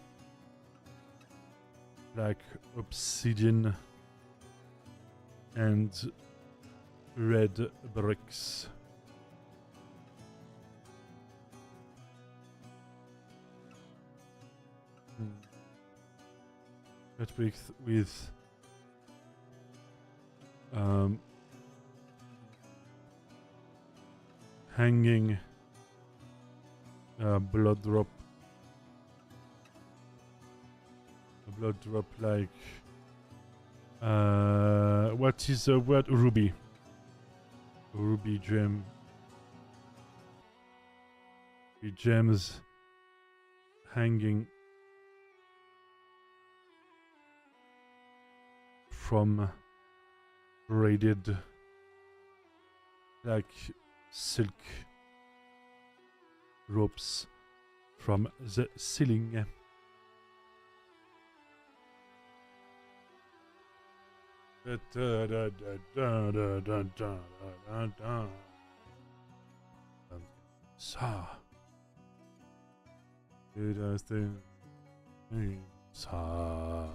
black obsidian and red bricks. Red bricks with hanging blood drop. A blood drop like what is the word? Ruby. Ruby gem. The gems hanging from braided like silk ropes from the ceiling. Sa. Sa.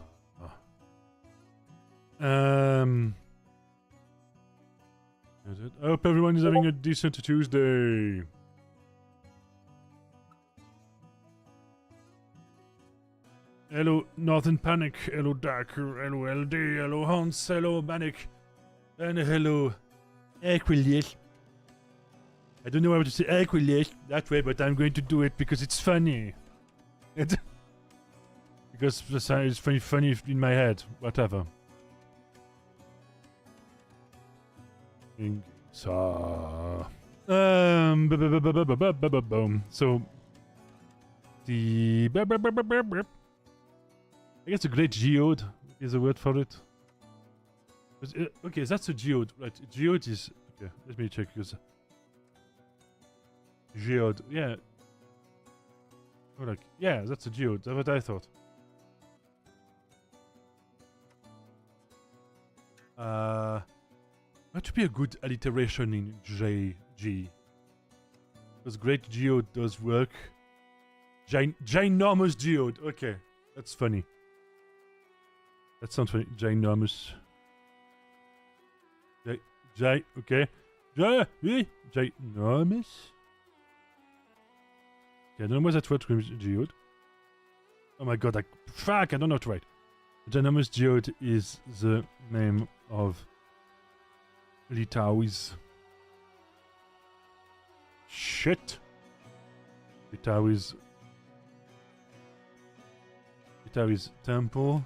I hope everyone is having a decent Tuesday. Hello, Northern Panic. Hello, Darker. Hello, LD. Hello, Hans. Hello, Manic. And hello, Aquilius. I don't know how to say Aquilius that way, but I'm going to do it because it's funny. Because it's funny in my head. Whatever. So, the I guess a great geode is a word for it. Okay, that's a geode, right? Geode is okay. Let me check because geode, yeah. Oh, like yeah, that's a geode. That's what I thought. That should be a good alliteration in JG. Because great geode does work. Ginormous geode. Okay, that's funny. That sounds funny. Ginormous. Okay. Ginormous. Okay, I don't know what that word screams geode. Oh my god, fuck, I don't know what to write. Ginormous geode is the name of Litauis. Shit. Litauis temple.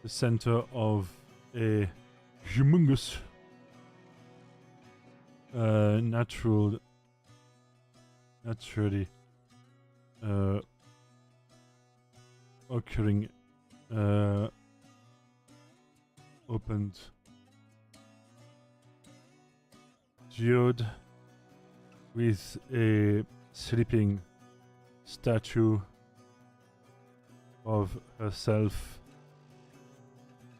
The center of a humongous naturally occurring opened geode with a sleeping statue of herself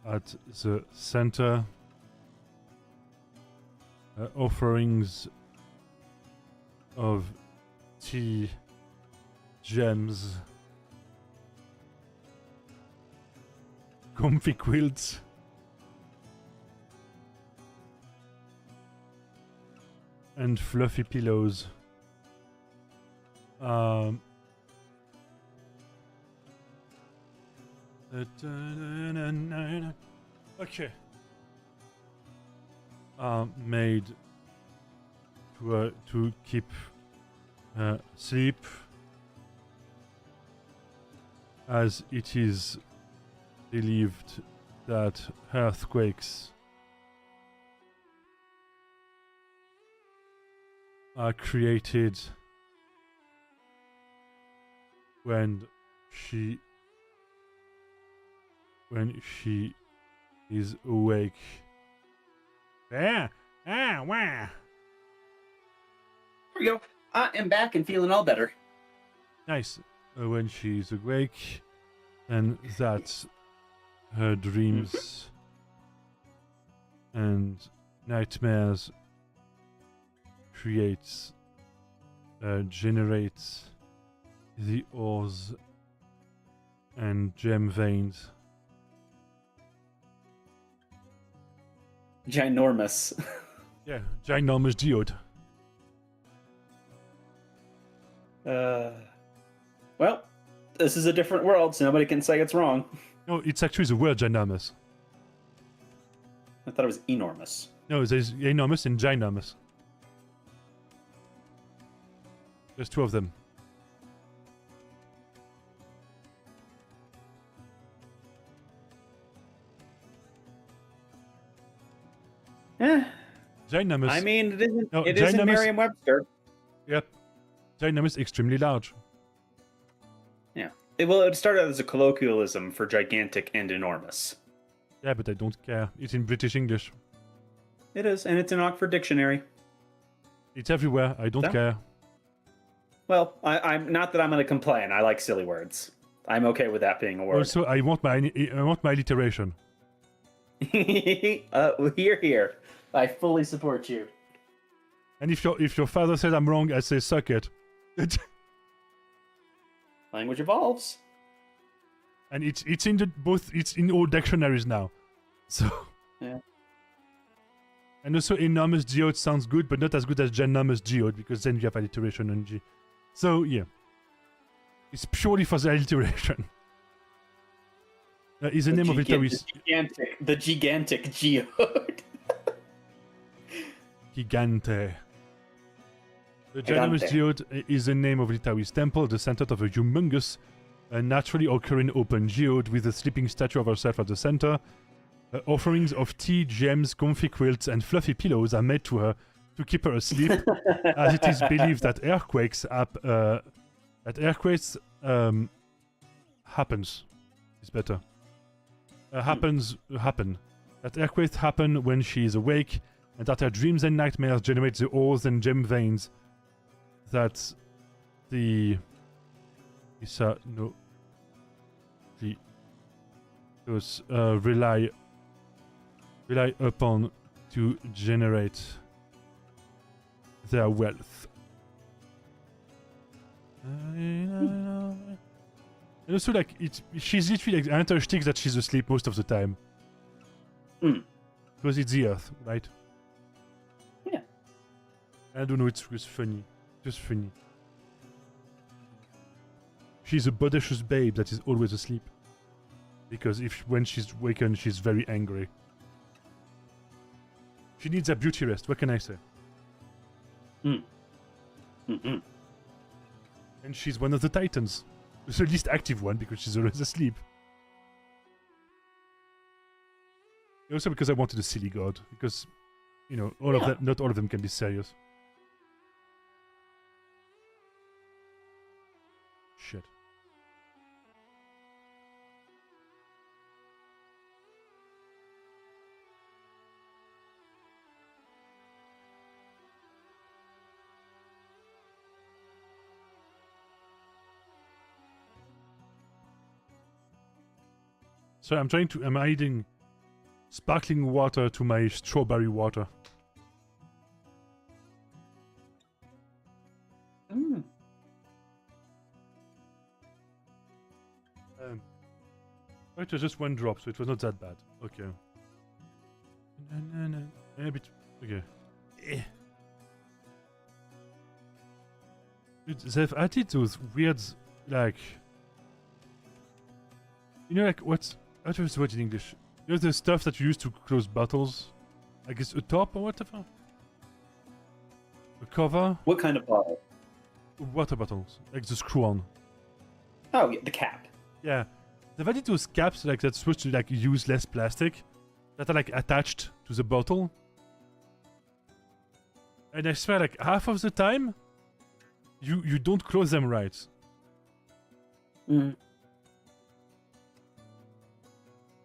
at the center. Offerings of tea, gems, comfy quilts, and fluffy pillows. Okay. Made to keep sleep, as it is believed that earthquakes are created when she is awake. Wow. There we go. I am back and feeling all better. Nice. When she's awake, and that her dreams and nightmares generates the ores and gem veins. Ginormous. Yeah, ginormous geode. Well, this is a different world, so nobody can say it's wrong. No, it's actually the word ginormous. I thought it was enormous. No, there's enormous and ginormous. There's two of them. Ginormous. I mean, it isn't Merriam-Webster. Yep. Ginormous, extremely large. Yeah. It started as a colloquialism for gigantic and enormous. Yeah, but I don't care. It's in British English. It is, and it's in Oxford Dictionary. It's everywhere. I don't care. Well, I'm not that I'm going to complain. I like silly words. I'm okay with that being a word. Also, I want my alliteration. Here. I fully support you. And if your father said I'm wrong, I say suck it. Language evolves. And it's in it's in all dictionaries now. So yeah. And also enormous geode sounds good, but not as good as ginormous geode, because then you have alliteration on G. So yeah. It's purely for the alliteration. Is the name of it the gigantic geode. Gigante. The ginormous geode is the name of Litawi's temple, the center of a humongous, naturally occurring open geode with a sleeping statue of herself at the center. Offerings of tea, gems, comfy quilts, and fluffy pillows are made to her to keep her asleep, as it is believed that earthquakes happens. It's better. Happen. That earthquakes happen when she is awake, and that her dreams and nightmares generate the ores and gem veins that rely upon to generate their wealth. And also, like, she's literally like understands that she's asleep most of the time. Because it's the Earth, right? Yeah. I don't know, it's just funny. Just funny. She's a bodacious babe that is always asleep. Because when she's wakened, she's very angry. She needs a beauty rest, what can I say? And she's one of the Titans. The least active one, because she's always asleep. Also because I wanted a silly god, because, you know, not all of them can be serious. Shit. So I'm adding sparkling water to my strawberry water. It was just one drop, so it was not that bad. Okay. A bit. Okay. Dude, they've added those weird, like, you know, like what's the word in English? You know the stuff that you use to close bottles? I guess a top or whatever? A cover? What kind of bottle? Water bottles. Like the screw-on. Oh, yeah, the cap. Yeah. They've added those caps like that's supposed to like use less plastic that are like attached to the bottle. And I swear like half of the time you don't close them right.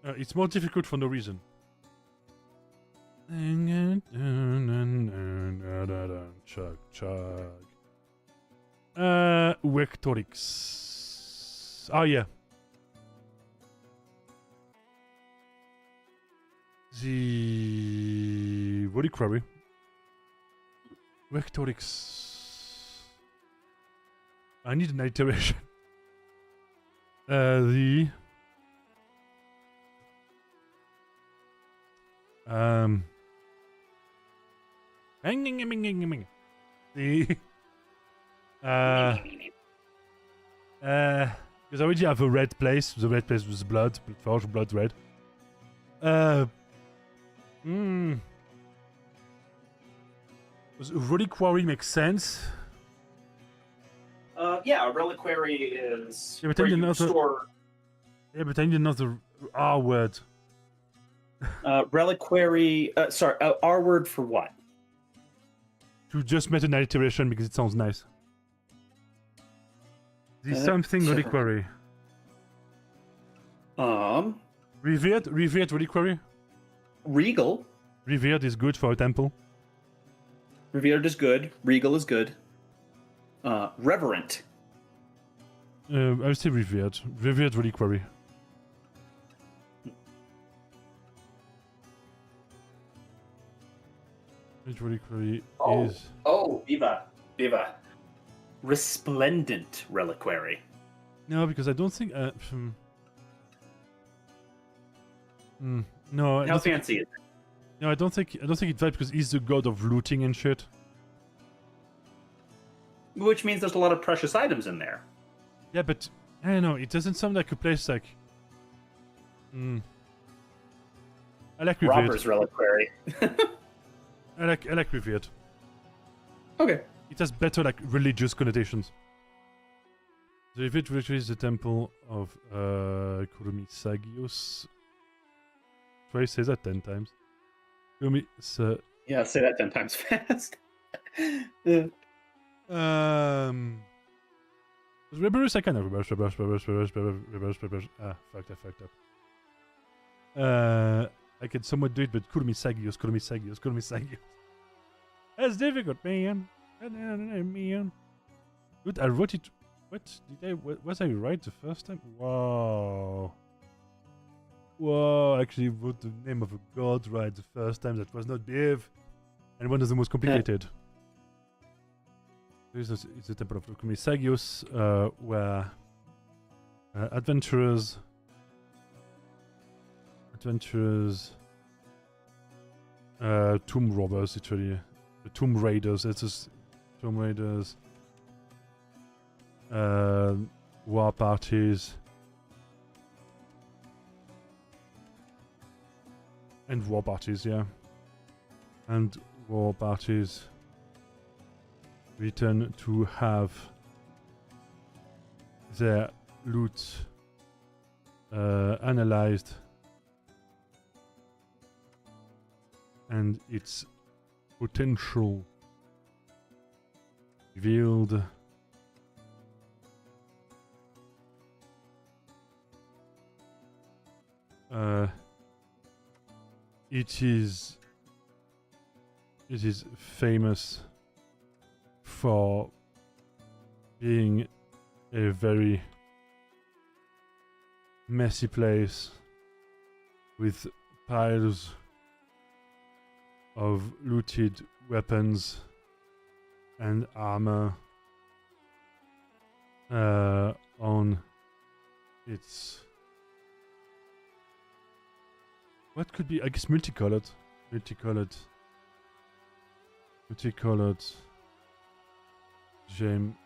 It's more difficult for no reason. Chug, chug. Vectorix. Oh, yeah. The reliquary. Vectorix. I need an iteration. The because I already have a red place. The red place was blood red. Reliquary makes sense. Yeah, a reliquary is Yeah, but where I need you another. store Yeah, but I need another R word. reliquary. Sorry, R word for what? To just make an alliteration because it sounds nice. The something reliquary. Revered reliquary. Regal. Revered is good for a temple. Revered is good. Regal is good. Reverent. I would say revered. Revered reliquary. Which reliquary is... Oh, Viva. Resplendent reliquary. No, because I don't think... No, How fancy is it? No, I don't think it vibes because he's the god of looting and shit. Which means there's a lot of precious items in there. Yeah, but I don't know. It doesn't sound like a place like. I like revered. Robber's reliquary. I like revered. Okay. It has better like religious connotations. The revered reliquary is the temple of Kurumisagios. Try say that 10 times. Yeah, say that 10 times fast. Reverse, I can reverse. Ah, fucked up. I can somewhat do it, but Kurumisagios. That's difficult, man. Man. Good, I wrote it. Was I right the first time? Wow. Whoa, I actually wrote the name of a god right the first time. That was not Biv. And one of the most complicated. This is the temple of Kurumisagios, where adventurers, tomb robbers, literally, the tomb raiders. It's just tomb raiders, war parties. And war parties, yeah. And war parties return to have their loot analyzed and its potential revealed. It is famous for being a very messy place with piles of looted weapons and armor on its... What could be, I guess, multicolored. Gem.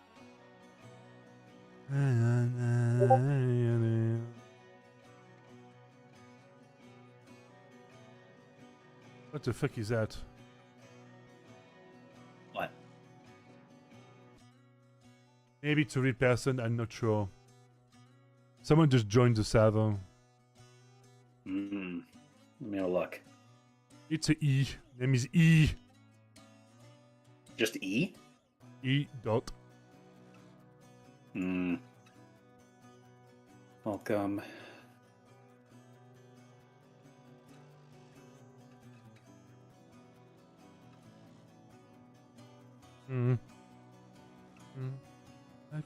What the fuck is that? What? Maybe it's a real person, I'm not sure. Someone just joined the server. Let me have a look. It's a E. Name is E. Just E? E. Dot. Welcome. I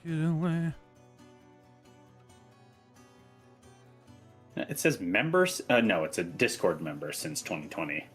get away. It says members? No, it's a Discord member since 2020.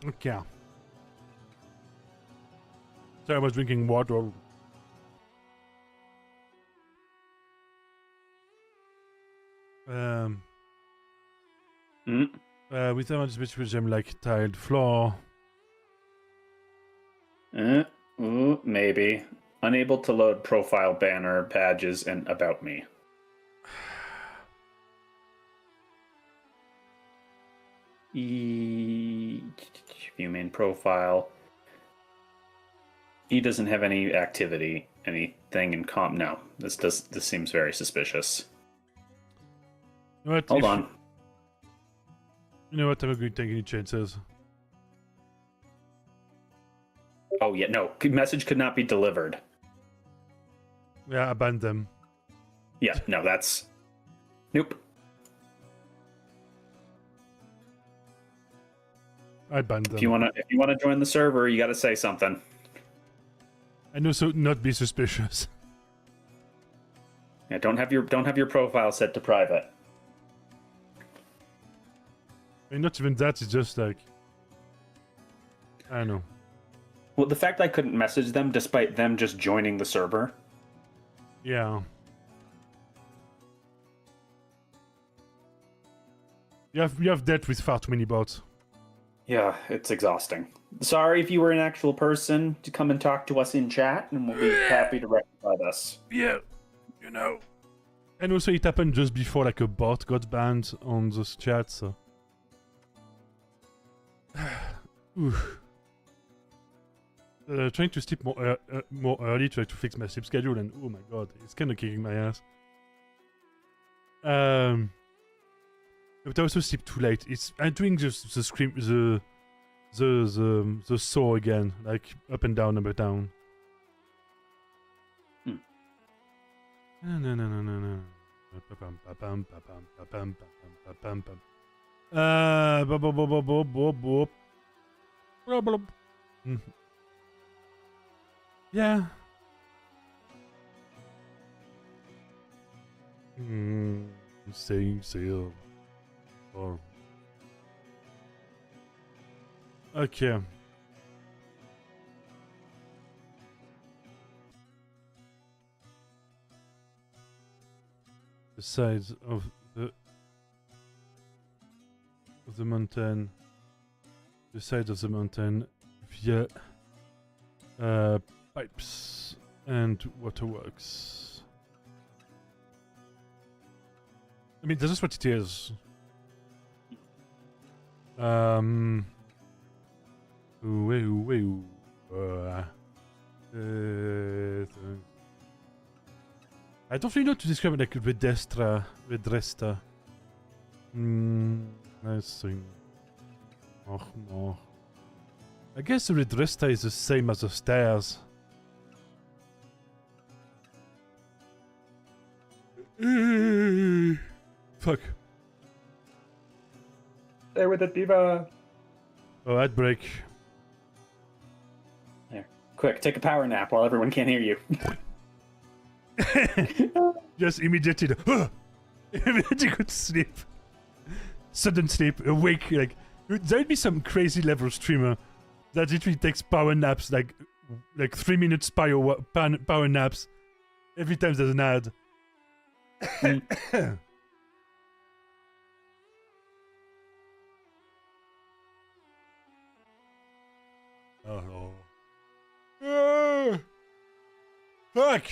Okay. Sorry, I was drinking water. With that much which gem like tiled floor. Maybe. Unable to load profile banner, badges, and about me. View main profile. He doesn't have any activity, anything in comp. No, this seems very suspicious. You know what? Hold on. You know what? I'm not going to take any chances. Oh yeah, no. Message could not be delivered. Yeah, I banned them. Yeah, no, that's... Nope. I banned them. If you wanna join the server, you gotta say something. And also not be suspicious. Yeah, don't have your profile set to private. I mean, not even that, it's just like... I don't know. Well, the fact I couldn't message them despite them just joining the server. Yeah. You have dealt with far too many bots. Yeah, it's exhausting. Sorry if you were an actual person to come and talk to us in chat, and we'll be happy to rectify this. Yeah, you know. And also it happened just before like a bot got banned on those chats, so... trying to sleep more early, try to fix my sleep schedule, and oh my god, it's kind of kicking my ass. But I also sleep too late. I'm doing just the scream, the saw again, like up and down, down. No. Yeah. Staying still. Or... Okay. The sides of the mountain. The side of the mountain via pipes and waterworks. I mean, this is what it is. I don't really know how to describe it, like redresta. Nice thing. Oh. I guess the redresta is the same as the stairs. Fuck. There with it, Diva. Oh, I'd break. There. Quick, take a power nap while everyone can't hear you. Just immediately go to sleep. Sudden sleep, awake, like... There'd be some crazy level streamer that literally takes power naps, like 3 minutes power naps every time there's an ad. Oh no. Fuck!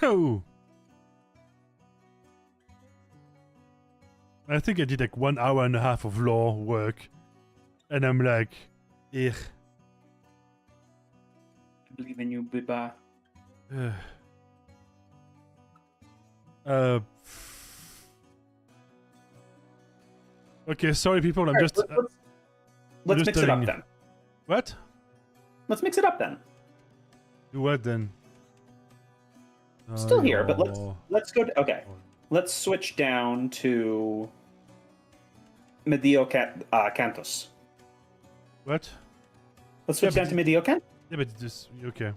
Oh. I think I did like 1 hour and a half of lore work, and I'm like, I believe in you, Biba. Okay, sorry people, I'm just... Let's mix it up then. What? Let's mix it up then. Do what then? Still here, but let's go to... Okay. Let's switch down to... Medio Cantos. What? Let's switch down to Medio Cantos. Yeah, but this... Okay.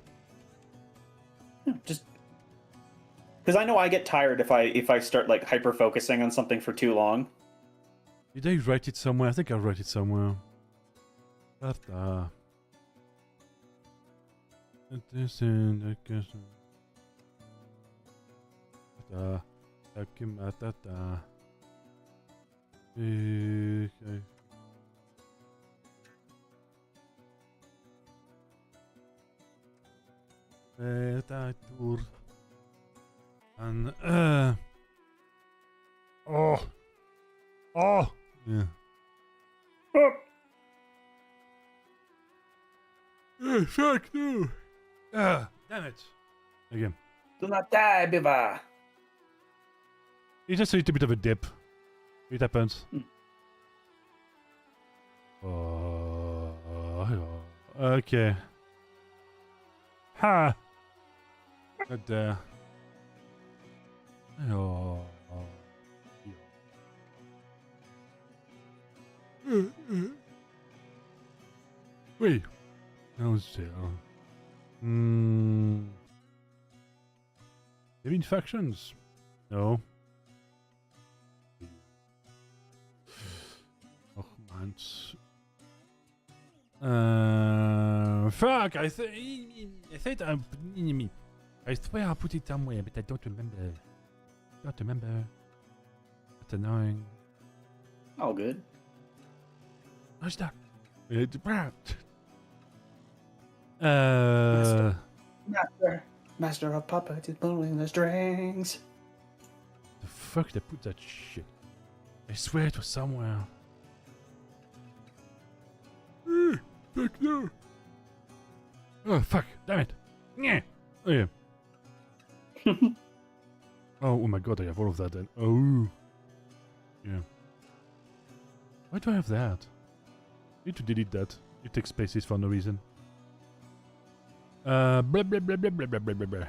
Yeah, just... Because I know I get tired if I start like hyper focusing on something for too long. Did I write it somewhere? I think I wrote it somewhere. Tour. And yeah. Fuck no. Damn it. Again. Do not die, Biva. It's just a little bit of a dip. It happens. Okay. Ha! Not there. Wait. No, still. Maybe infections? No. Oh, man. Fuck! I said I swear I put it somewhere, but I don't remember. That's annoying. All good. What's that? Master of puppets is pulling the strings. The fuck did I put that shit? I swear it was somewhere. Fuck no! Oh fuck! Damn it! Yeah. Oh yeah. Oh my god! I have all of that then. Oh. Yeah. Why do I have that? Need to delete that. It takes spaces for no reason. Blah blah blah blah blah blah blah blah blah.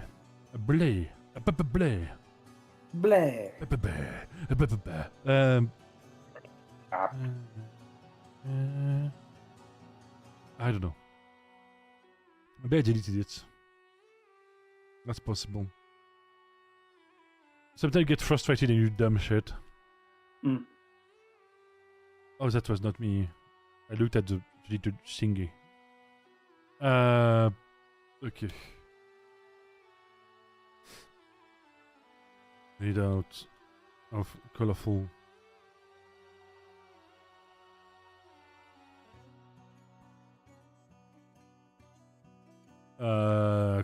Blay. Blay. Blay. I don't know. Maybe I deleted it. That's possible. Sometimes you get frustrated and you do dumb shit. Oh, that was not me. I looked at the deleted thingy. Okay. Made out of colorful.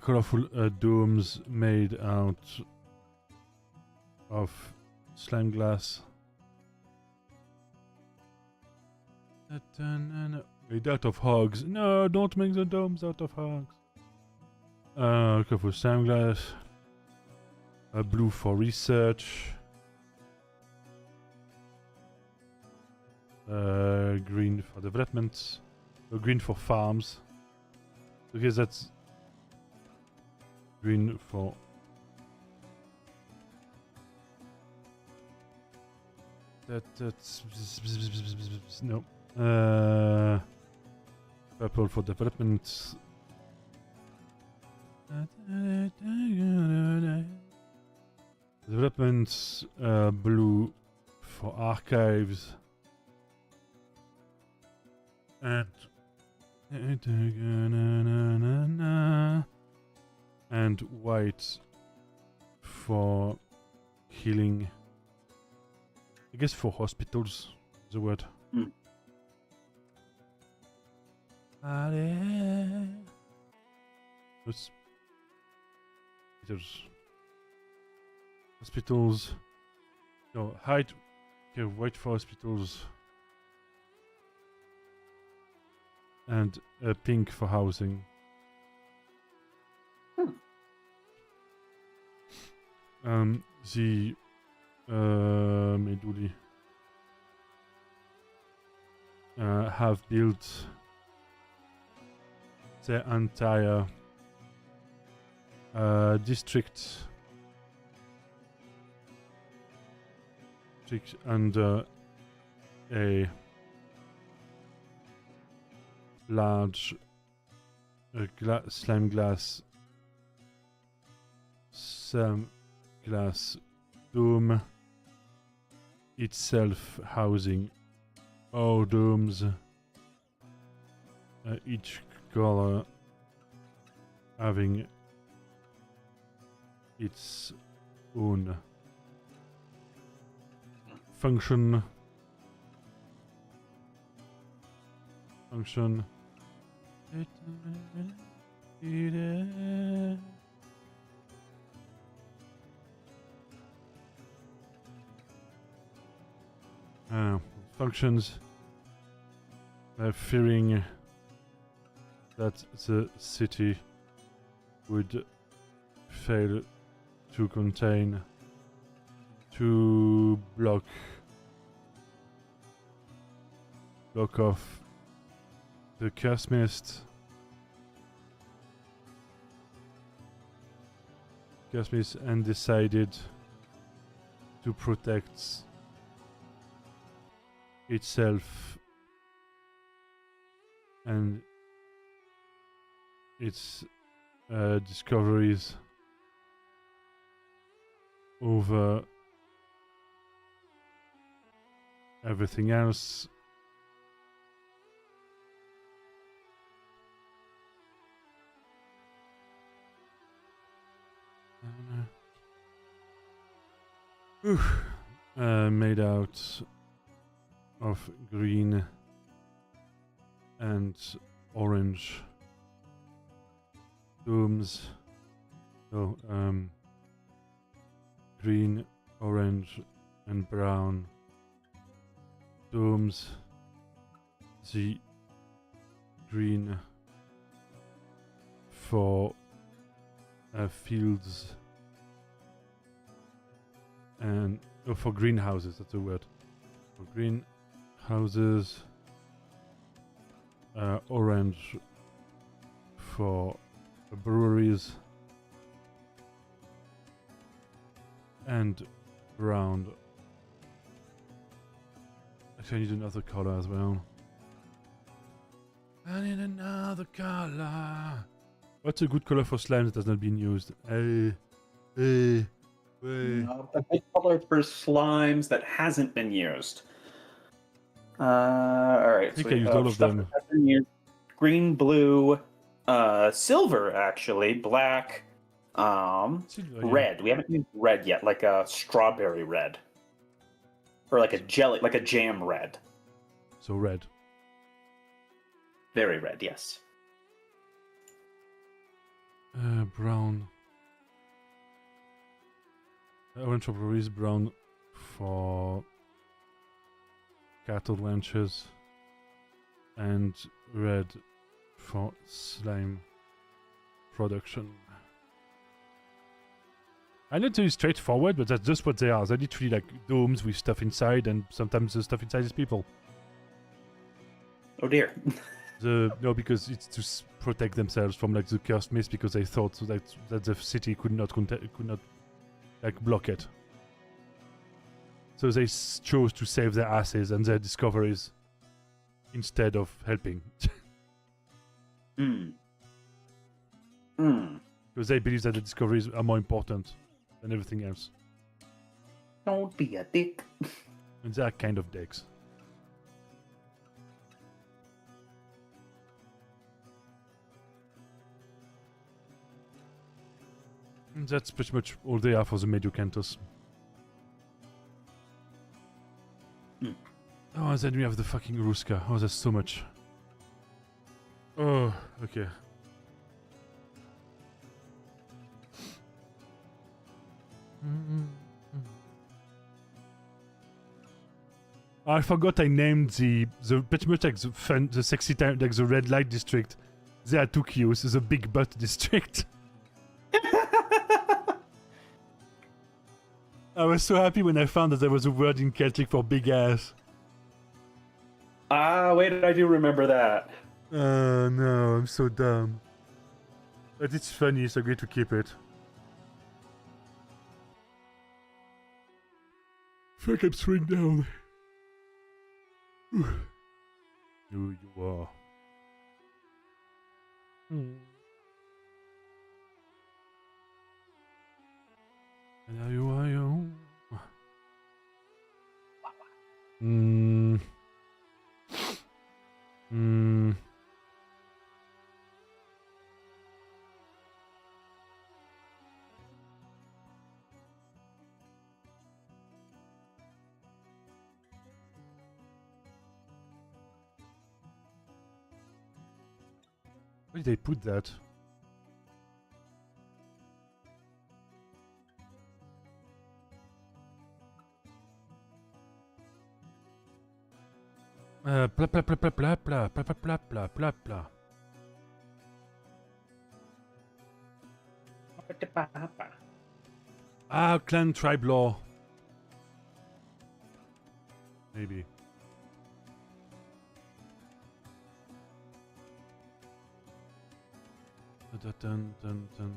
Colorful domes made out of slime glass. Made out of hogs. No, don't make the domes out of hogs. Colorful slime glass. Blue for research. Green for development. Green for farms. Okay, that's green for that's no. Purple for development. Development. Blue for archives. And white for healing. I guess for hospitals, the word. Hospitals. No, hide. Okay, white for hospitals. And pink for housing. The Meduli have built the entire district under a large slime glass dome, itself housing all domes, each color having its own function. functions, fearing that the city would fail to contain, to block off the curse mist. And decided to protect itself and its discoveries over everything else. Made out of green and orange domes. So, green, orange, and brown domes. The green for fields and for greenhouses, that's a word. For greenhouses, orange for breweries, and brown. Actually, I need another color as well. I need another color. What's a good color for slime that has not been used? A color for slimes that hasn't been used. Alright. I think I used all of them. Green, blue, silver, actually, black, red. We haven't used red yet, like a strawberry red. Or like a jelly, like a jam red. So red. Very red, yes. Brown. Orange for breweries, brown for cattle ranches, and red for slime production. I know to be straightforward, but that's just what they are. They're literally like domes with stuff inside, and sometimes the stuff inside is people. Oh dear. No, because it's to protect themselves from like the cursed mist, because they thought that the city could not like block it. So they chose to save their asses and their discoveries instead of helping. Because they believe that the discoveries are more important than everything else. Don't be a dick. And they are kind of dicks. And that's pretty much all they are for the Mediocanthus. Oh, and then we have the fucking Ruska. Oh, there's so much. Oh, okay. I forgot I named the pretty much like the sexy time, like the red light district. They are too cute. The big butt district. I was so happy when I found that there was a word in Celtic for big ass. Ah, wait, I do remember that. No, I'm so dumb. But it's funny, so great to keep it. Fuck, I'm slowing down. Who you are. And now you are you. Where did they put that? Blah blah blah blah blah blah blah blah blah blah blah blah. Ah, clan tribe law. Maybe. Dun, dun, dun, dun.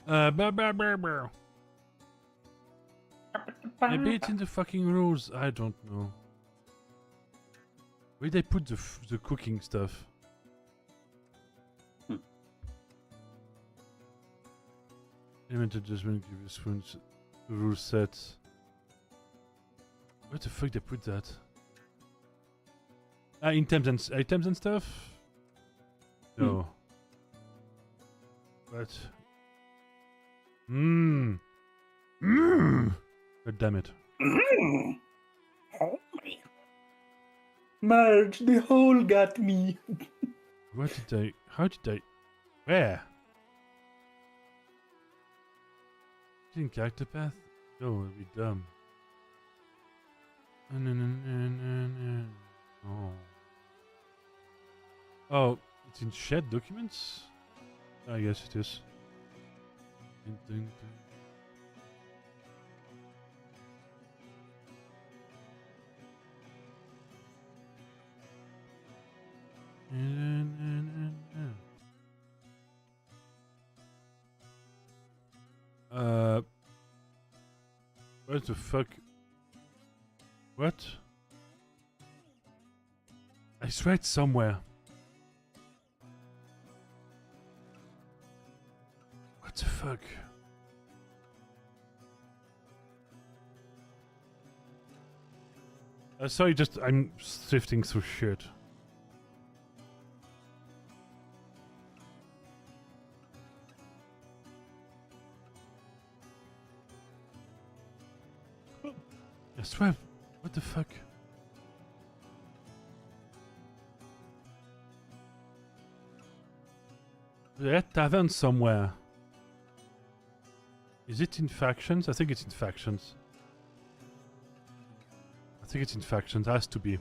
Blah, blah, blah, blah. Maybe it's in the fucking rules. I don't know. Where they put the cooking stuff? Limited judgment give you spoons. Rule set. Where the fuck they put that? Ah, items and stuff? No. What? God damn it. Marge, the hole got me. What did I... How did I... Where? In character path? No, it'd be dumb. Oh. Oh, it's in shared documents? I guess it is. What the fuck? What? I swear it's somewhere. What the fuck? Sorry, just I'm sifting through shit. I swear, what the fuck? There's a tavern somewhere. Is it in factions? I think it's in factions. I think it's in factions. It has to be.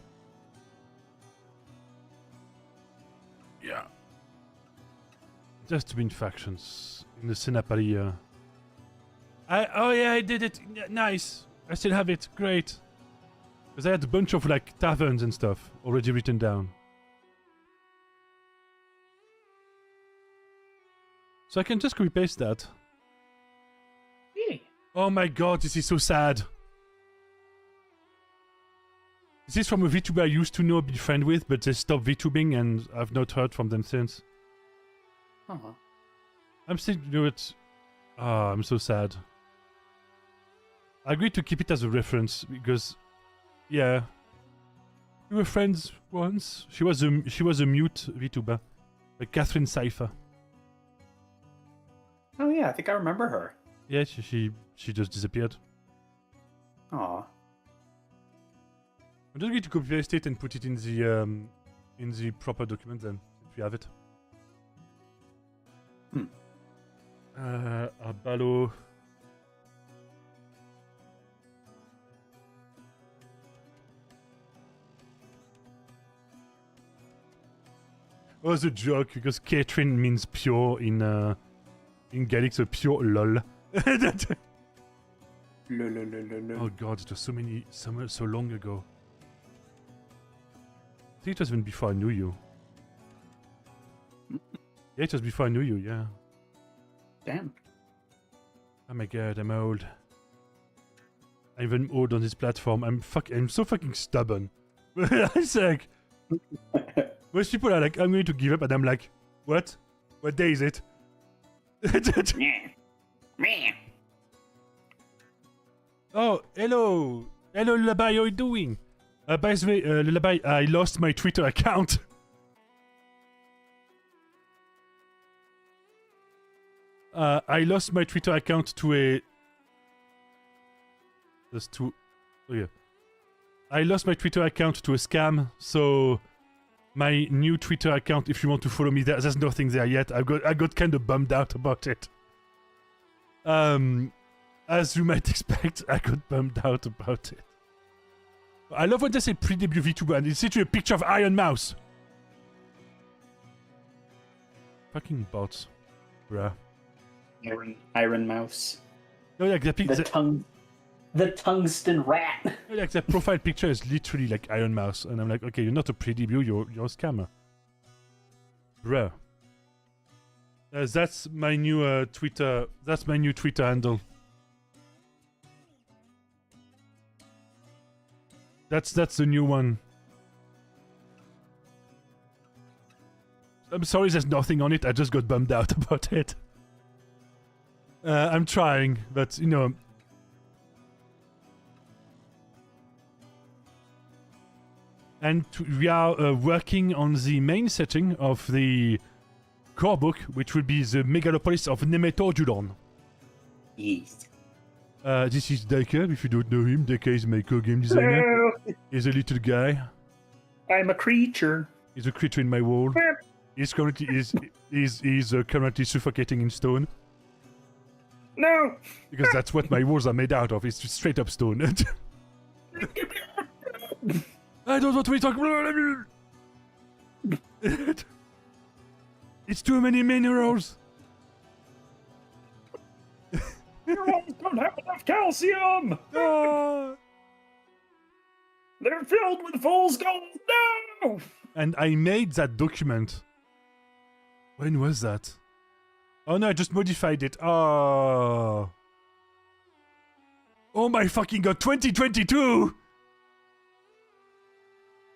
Yeah. It has to be in factions. In the Senapalia. Oh yeah, I did it. Nice. I still have it. Great. Because I had a bunch of like taverns and stuff already written down. So I can just copy paste that. Really? Oh my god, this is so sad. This is from a VTuber I used to know, be friend with, but they stopped VTubing and I've not heard from them since. I'm still, you know, it's... Ah, I'm so sad. I agreed to keep it as a reference because, yeah, we were friends once. She was a mute VTuber, like Catherine Cypher. Oh yeah, I think I remember her. Yeah, she just disappeared. Aw. I'm just going to copy paste it and put it in the proper document then, if you have it. Abalo. Oh, the joke, because Catherine means pure in Gaelic, so pure lol. Oh god, it was so long ago. I think it was even before I knew you. Yeah, it was before I knew you, yeah. Damn. Oh my god, I'm old. I'm even old on this platform. I'm so fucking stubborn. It's like... Most people are like, I'm going to give up, and I'm like, what? What day is it? Oh, hello! Hello, Lullaby, how are you doing? By the way, Lullaby, I lost my Twitter account. I lost my Twitter account to a... That's too... Oh yeah. I lost my Twitter account to a scam, so... My new Twitter account, if you want to follow me, there's nothing there yet. I got kind of bummed out about it. I as you might expect, I got bummed out about it. I love when they say pre-debut VTuber and it's literally a picture of Iron Mouse. Fucking bots. Bruh. Iron Mouse. No, like the tungsten rat. Like their profile picture is literally like Iron Mouse, and I'm like, okay, you're not a pre-debut, you're a scammer. Bruh. That's my new Twitter. That's my new Twitter handle. That's the new one. I'm sorry, there's nothing on it. I just got bummed out about it. I'm trying, but you know. And we are working on the main setting of the core book, which will be the megalopolis of Nemetoduron. Yes. This is Deka, if you don't know him. Deka is my co-game designer. Hello. He's a little guy. I'm a creature. He's a creature in my world. He's currently currently suffocating in stone. No. Because that's what my walls are made out of. It's just straight up stone. I don't want to be talking. It's too many minerals. Minerals don't have enough calcium. Ah. They're filled with fool's gold. No. And I made that document. When was that? Oh no, I just modified it. Oh. Oh my fucking god, 2022!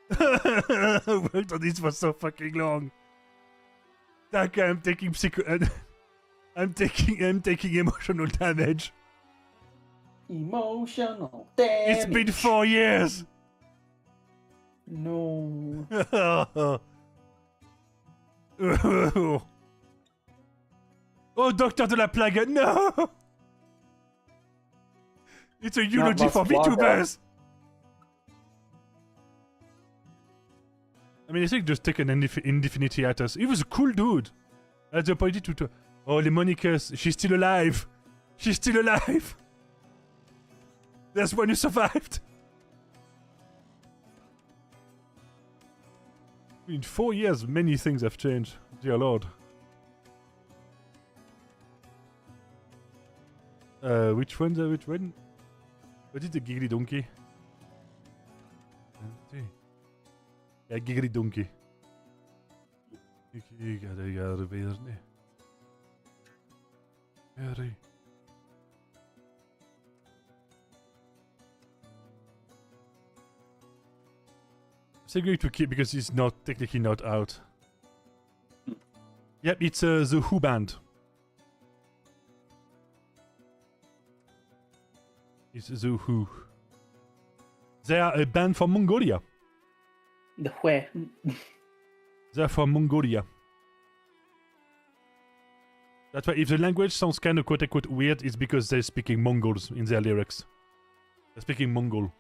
I worked on this for so fucking long. That guy, I'm taking I'm taking emotional damage. Emotional damage. It's been 4 years. No. Oh, Doctor de la Plague, no! It's a eulogy for VTubers! I mean, I think just take an indefinite hiatus. He was a cool dude. At the point to... Oh, Lemonicus, she's still alive! She's still alive! There's one who survived! In 4 years, many things have changed. Dear Lord. Which one? What is the giggly donkey? Ja, giggly donkey. Ik ga er weer niet. Harry. So going to keep because it's not technically not out. Yep, it's the Who band. It's the Who. They are a band from Mongolia. The where? They're from Mongolia. That's why if the language sounds kind of quote-unquote weird, it's because they're speaking Mongols in their lyrics. They're speaking Mongol.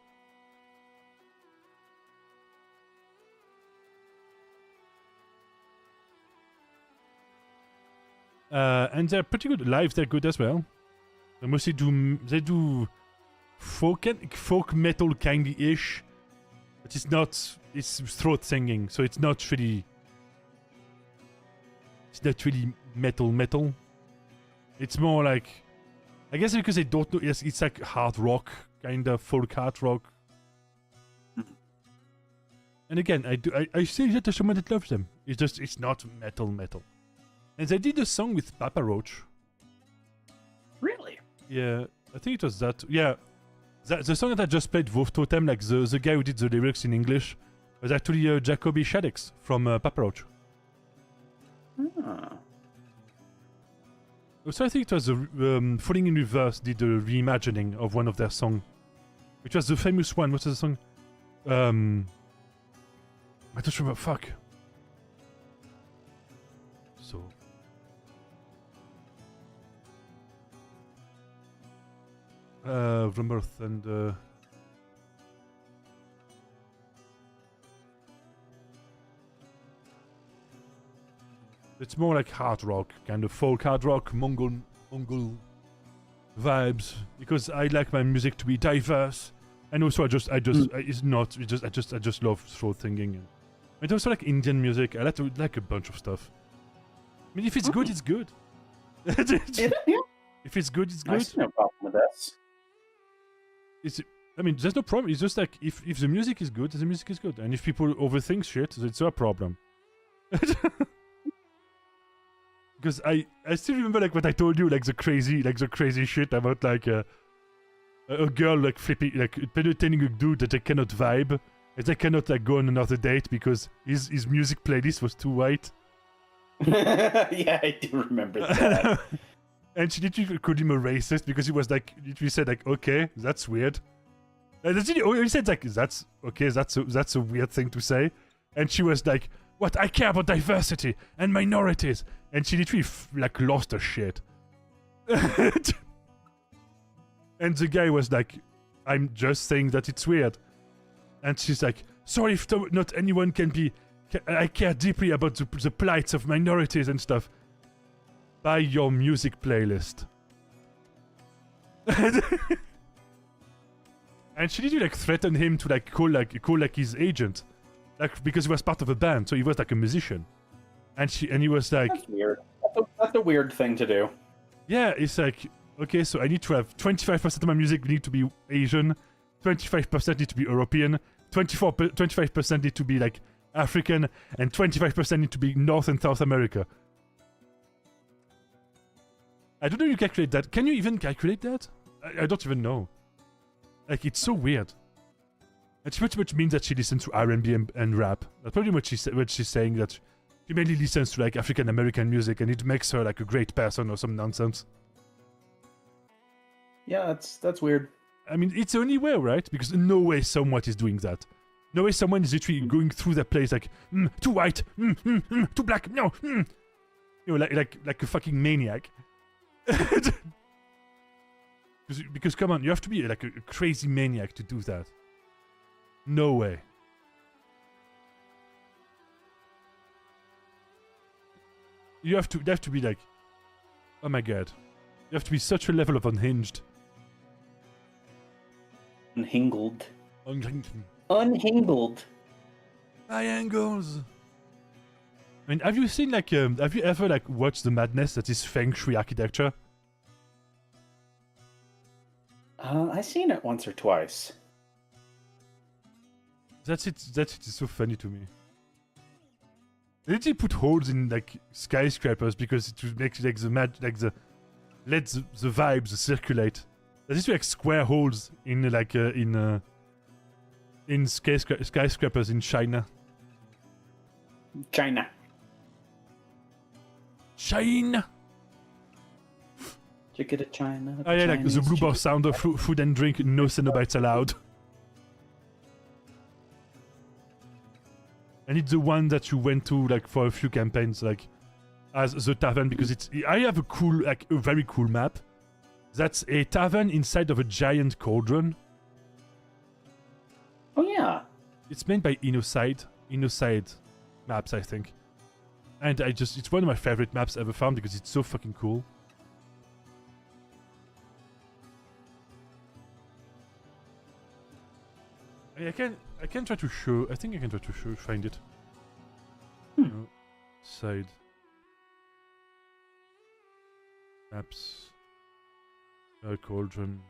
And they're pretty good live. They're good as well. They mostly do folk metal kindy-ish, but it's not. It's throat singing, so it's not really. It's not really metal. It's more like, I guess because they don't know. Yes, it's like hard rock, kind of folk hard rock. And again, I say that to someone that loves them. It's not metal. And they did a song with Papa Roach. Really? Yeah, I think it was that. Yeah, the song that I just played, Wolf Totem, like the guy who did the lyrics in English, was actually Jacoby Shaddix from Papa Roach. Ah. So I think it was Falling in Reverse did a reimagining of one of their songs, which was the famous one. What's the song? I don't remember. Fuck. So. Rebirth and it's more like hard rock, kind of folk hard rock, Mongol vibes because I like my music to be diverse, and also I just love throat singing, and also like Indian music. I like a bunch of stuff. I mean, if it's good, it's good. Yeah. If it's good, it's I good. see no problem with this. I mean, there's no problem. It's just like if the music is good, the music is good, and if people overthink shit, it's their problem. Because I still remember like what I told you, like the crazy shit about like a girl like flipping, like penetrating a dude that they cannot vibe, and they cannot like go on another date because his music playlist was too white. Yeah, I do remember that. And she literally called him a racist because he was like, literally said like, okay, that's weird. And he said like, that's okay, that's a weird thing to say. And she was like, what? I care about diversity and minorities. And she literally like lost her shit. And the guy was like, I'm just saying that it's weird. And she's like, sorry if not anyone can be. I care deeply about the plights of minorities and stuff. Buy your music playlist. And she did like threaten him to like call his agent, like because he was part of a band, so he was like a musician. And he was like, that's weird. That's a weird thing to do. Yeah, it's like, okay, so I need to have 25% of my music need to be Asian, 25% need to be European, 25% need to be like African, and 25% need to be North and South America. I don't know if you calculate that. Can you even calculate that? I don't even know. Like, it's so weird. And she pretty much means that she listens to R&B and rap. That's probably what she's saying, that she mainly listens to, like, African-American music, and it makes her, like, a great person or some nonsense. Yeah, that's weird. I mean, it's the only way, right? Because no way someone is doing that. No way someone is literally going through their place like, too white, too black, no, You know, like a fucking maniac. Because come on, you have to be like a crazy maniac to do that. No way. You have to be like, oh my god. You have to be such a level of unhinged. Unhingled. Unhingled. Triangles. I mean, have you seen like, have you ever like watched the madness that is Feng Shui architecture? I've seen it once or twice. That's it. It's so funny to me. They literally put holes in like skyscrapers because it makes like let the vibes circulate. There's just like square holes in in skyscrapers in China. China. Chicken to China. Oh yeah, like the blue bar sound of food and drink, no Cenobites allowed. And it's the one that you went to like for a few campaigns, like as the tavern, because I have a very cool map. That's a tavern inside of a giant cauldron. Oh yeah. It's made by Innocide Maps, I think. And it's one of my favorite maps ever found because it's so fucking cool. I can try to show. I think I can try to find it. Side maps. Cauldron.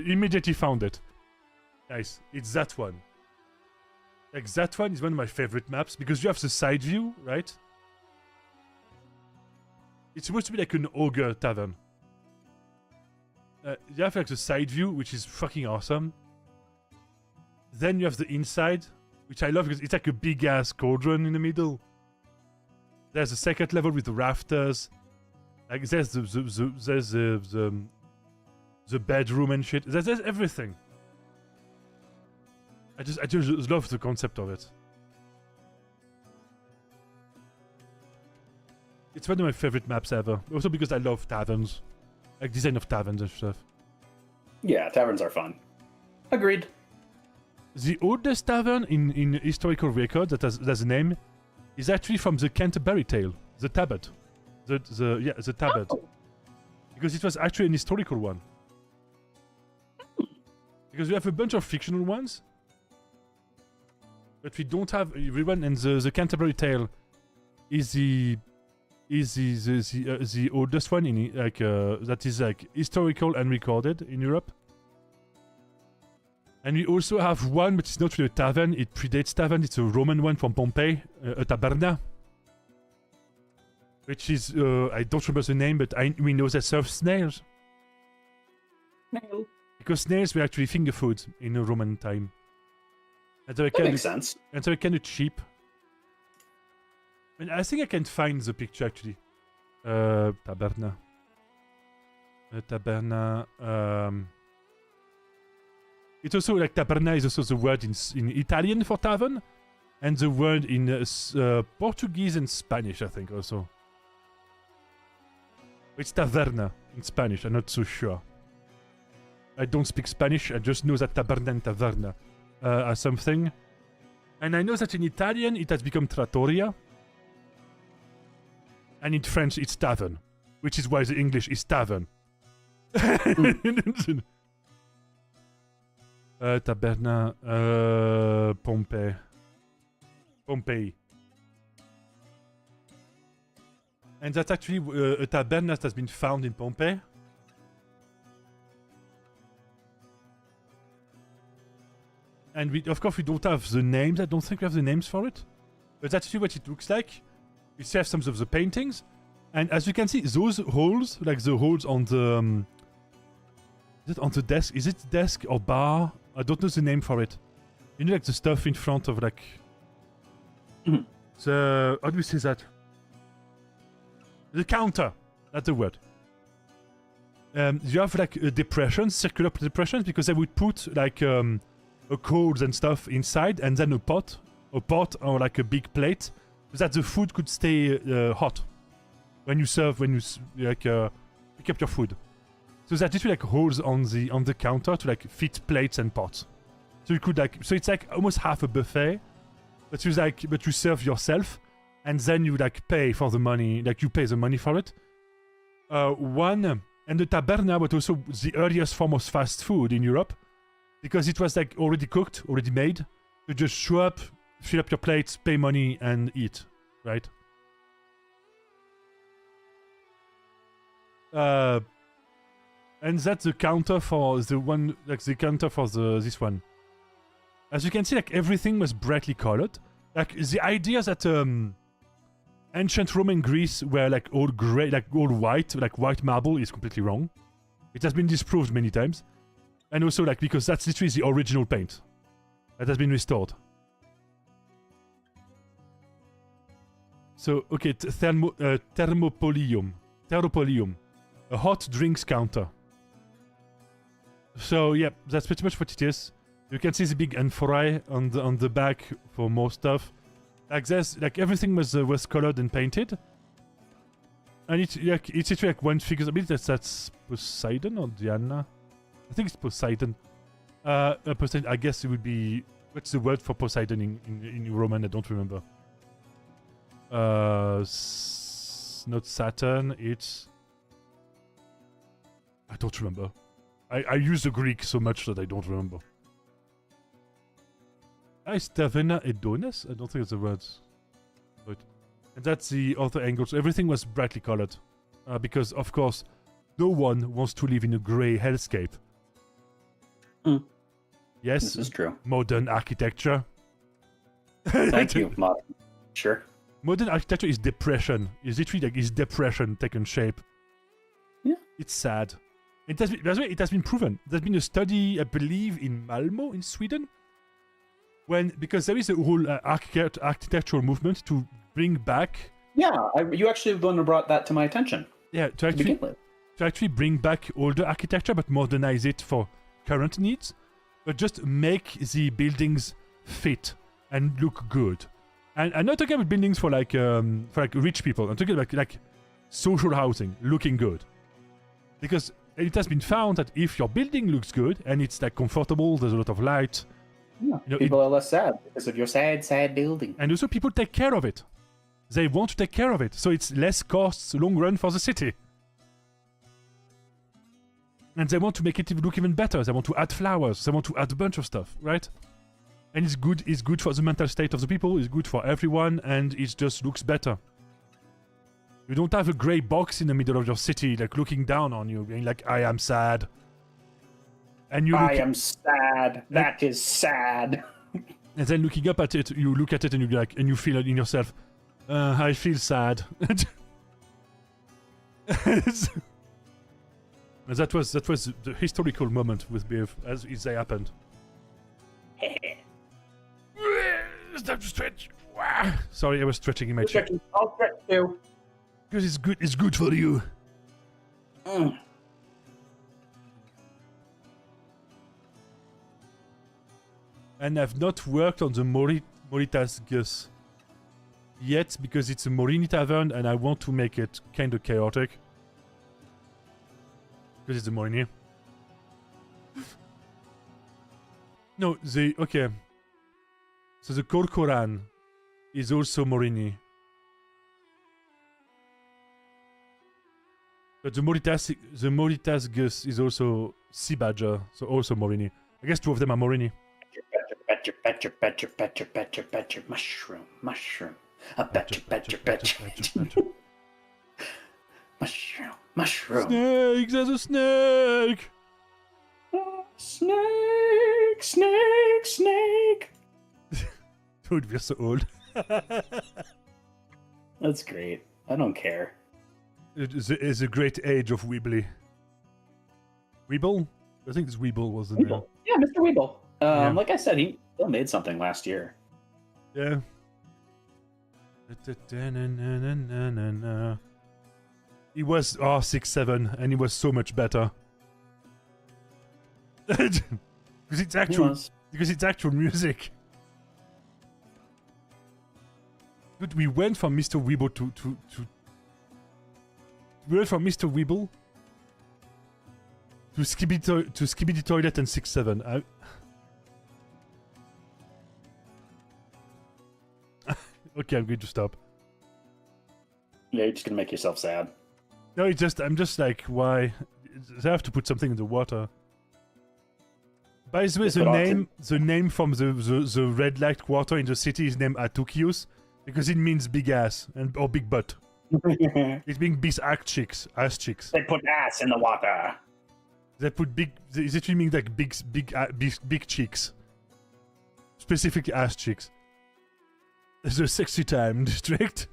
Immediately found it. Nice. It's that one. Like, that one is one of my favorite maps because you have the side view, right? It's supposed to be like an ogre tavern. You have like the side view, which is fucking awesome. Then you have the inside, which I love because it's like a big ass cauldron in the middle. There's a second level with the rafters. Like there's the bedroom and shit. There's everything. I just love the concept of it. It's one of my favorite maps ever. Also because I love taverns. Like design of taverns and stuff. Yeah, taverns are fun. Agreed. the oldest tavern in historical record that has a name is actually from the Canterbury Tale, the Tablet. The Tablet. Oh. Because it was actually an historical one. Because we have a bunch of fictional ones, but we don't have everyone. And the Canterbury Tale is the oldest one in that is like historical and recorded in Europe. And we also have one, but it's not really a tavern. It predates tavern. It's a Roman one from Pompeii, a taberna, which is I don't remember the name, but we know that serves snails. No. Because snails were actually finger food in the Roman time. And so That makes sense. And so kind of cheap. And I think I can find the picture actually. Taberna. Taberna. It's also like taberna is also the word in Italian for tavern, and the word in Portuguese and Spanish, I think also. It's taverna in Spanish. I'm not so sure. I don't speak Spanish. I just know that taberna and taverna are something, and I know that in Italian it has become trattoria, and in French it's tavern, which is why the English is tavern. Taberna, Pompeii. And that's actually a taberna that has been found in Pompeii. And of course we don't have the names. I don't think we have the names for it. But that's actually what it looks like. We still have some of the paintings. And as you can see, those holes, like the holes on the... is it on the desk? Is it desk or bar? I don't know the name for it. You know, like the stuff in front of like... the... how do we say that? The counter. That's the word. You have like depressions, circular depressions, because they would put like a coals and stuff inside, and then a pot or like a big plate, so that the food could stay hot when you pick up your food. So that it will like holes on the counter to like fit plates and pots. So you could like, so it's like almost half a buffet, but you serve yourself, and then you like pay for the money, like you pay the money for it. And the taberna was also the earliest form of fast food in Europe, because it was like already cooked, already made. You just show up, fill up your plates, pay money, and eat, right? And that's the counter for the one, like the counter for this one. As you can see, like everything was brightly colored. Like the idea that ancient Roman Greece were like all gray, like all white, like white marble is completely wrong. It has been disproved many times. And also like, because that's literally the original paint that has been restored. So, okay, thermopolium, a hot drinks counter. So yeah, that's pretty much what it is. You can see the big amphorae on the back for more stuff. Like there's like everything was colored and painted. And it's literally like one figure. I believe that's Poseidon or Diana. I think it's Poseidon. Poseidon. I guess it would be, what's the word for Poseidon in Roman? I don't remember. Not Saturn. It's, I don't remember. I use the Greek so much that I don't remember. Is Bivaidonas? I don't think it's the words. But, and that's the other angle. So everything was brightly colored. Because, of course, no one wants to live in a grey hellscape. Yes? This is true. Modern architecture. Thank you, modern. Sure. Modern architecture is depression. It's literally like is depression taken shape. Yeah. It's sad. It has been proven. There's been a study, I believe, in Malmo, in Sweden, because there is a whole architectural movement to bring back. Yeah, you actually the one who brought that to my attention. Yeah, to actually bring back older architecture, but modernize it for current needs, but just make the buildings fit and look good. And I'm not talking about buildings for like rich people. I'm talking about like social housing looking good, because it has been found that if your building looks good and it's like comfortable, there's a lot of light, Yeah. You know, People are less sad because of your sad building. and also people take care of it. They want to take care of it, so it's less costs long run for the city. And they want to make it look even better. They want to add flowers. They want to add a bunch of stuff, right? And it's good. It's good for the mental state of the people. It's good for everyone, and it just looks better. You don't have a grey box in the middle of your city, like looking down on you, being like, "I am sad." And I am sad. That is sad. And then looking up at it, you look at it and you like, and you feel it in yourself. I feel sad. That was the historical moment with Biv as they happened. Stop to stretch. Sorry, I was stretching in my chair. I'll stretch too. Because it's good. It's good for you. And I've not worked on the Moritas Gus yet because it's a Morini tavern and I want to make it kind of chaotic. Because it's a Morini. No, okay. So the Corcoran is also Morini. But the Moritas Gus is also Sea Badger, so also Morini. I guess two of them are Morini. Badger, mushroom. A badger. Mushroom. Snake, there's a snake! Snake. Dude, we're so old. That's great. I don't care. It's a great age of Weebly. Weeble? I think it's Weeble, wasn't it? Yeah, Mr. Weeble. Yeah. Like I said, he still made something last year. Yeah. He was 6-7, and he was so much better. Because it's actual music. But we went from Mr. Weeble we went from Mr. Weeble to Skibidi Toilet and 6-7. Okay, I'm going to stop. Yeah, you're just gonna make yourself sad. No, I'm just like, why? They have to put something in the water. By the way, the name from the red light water in the city is named Atukius because it means big ass or big butt. It means big ass cheeks. They put ass in the water. They put big. It literally means like big cheeks. Specific ass cheeks. There's a sexy time district.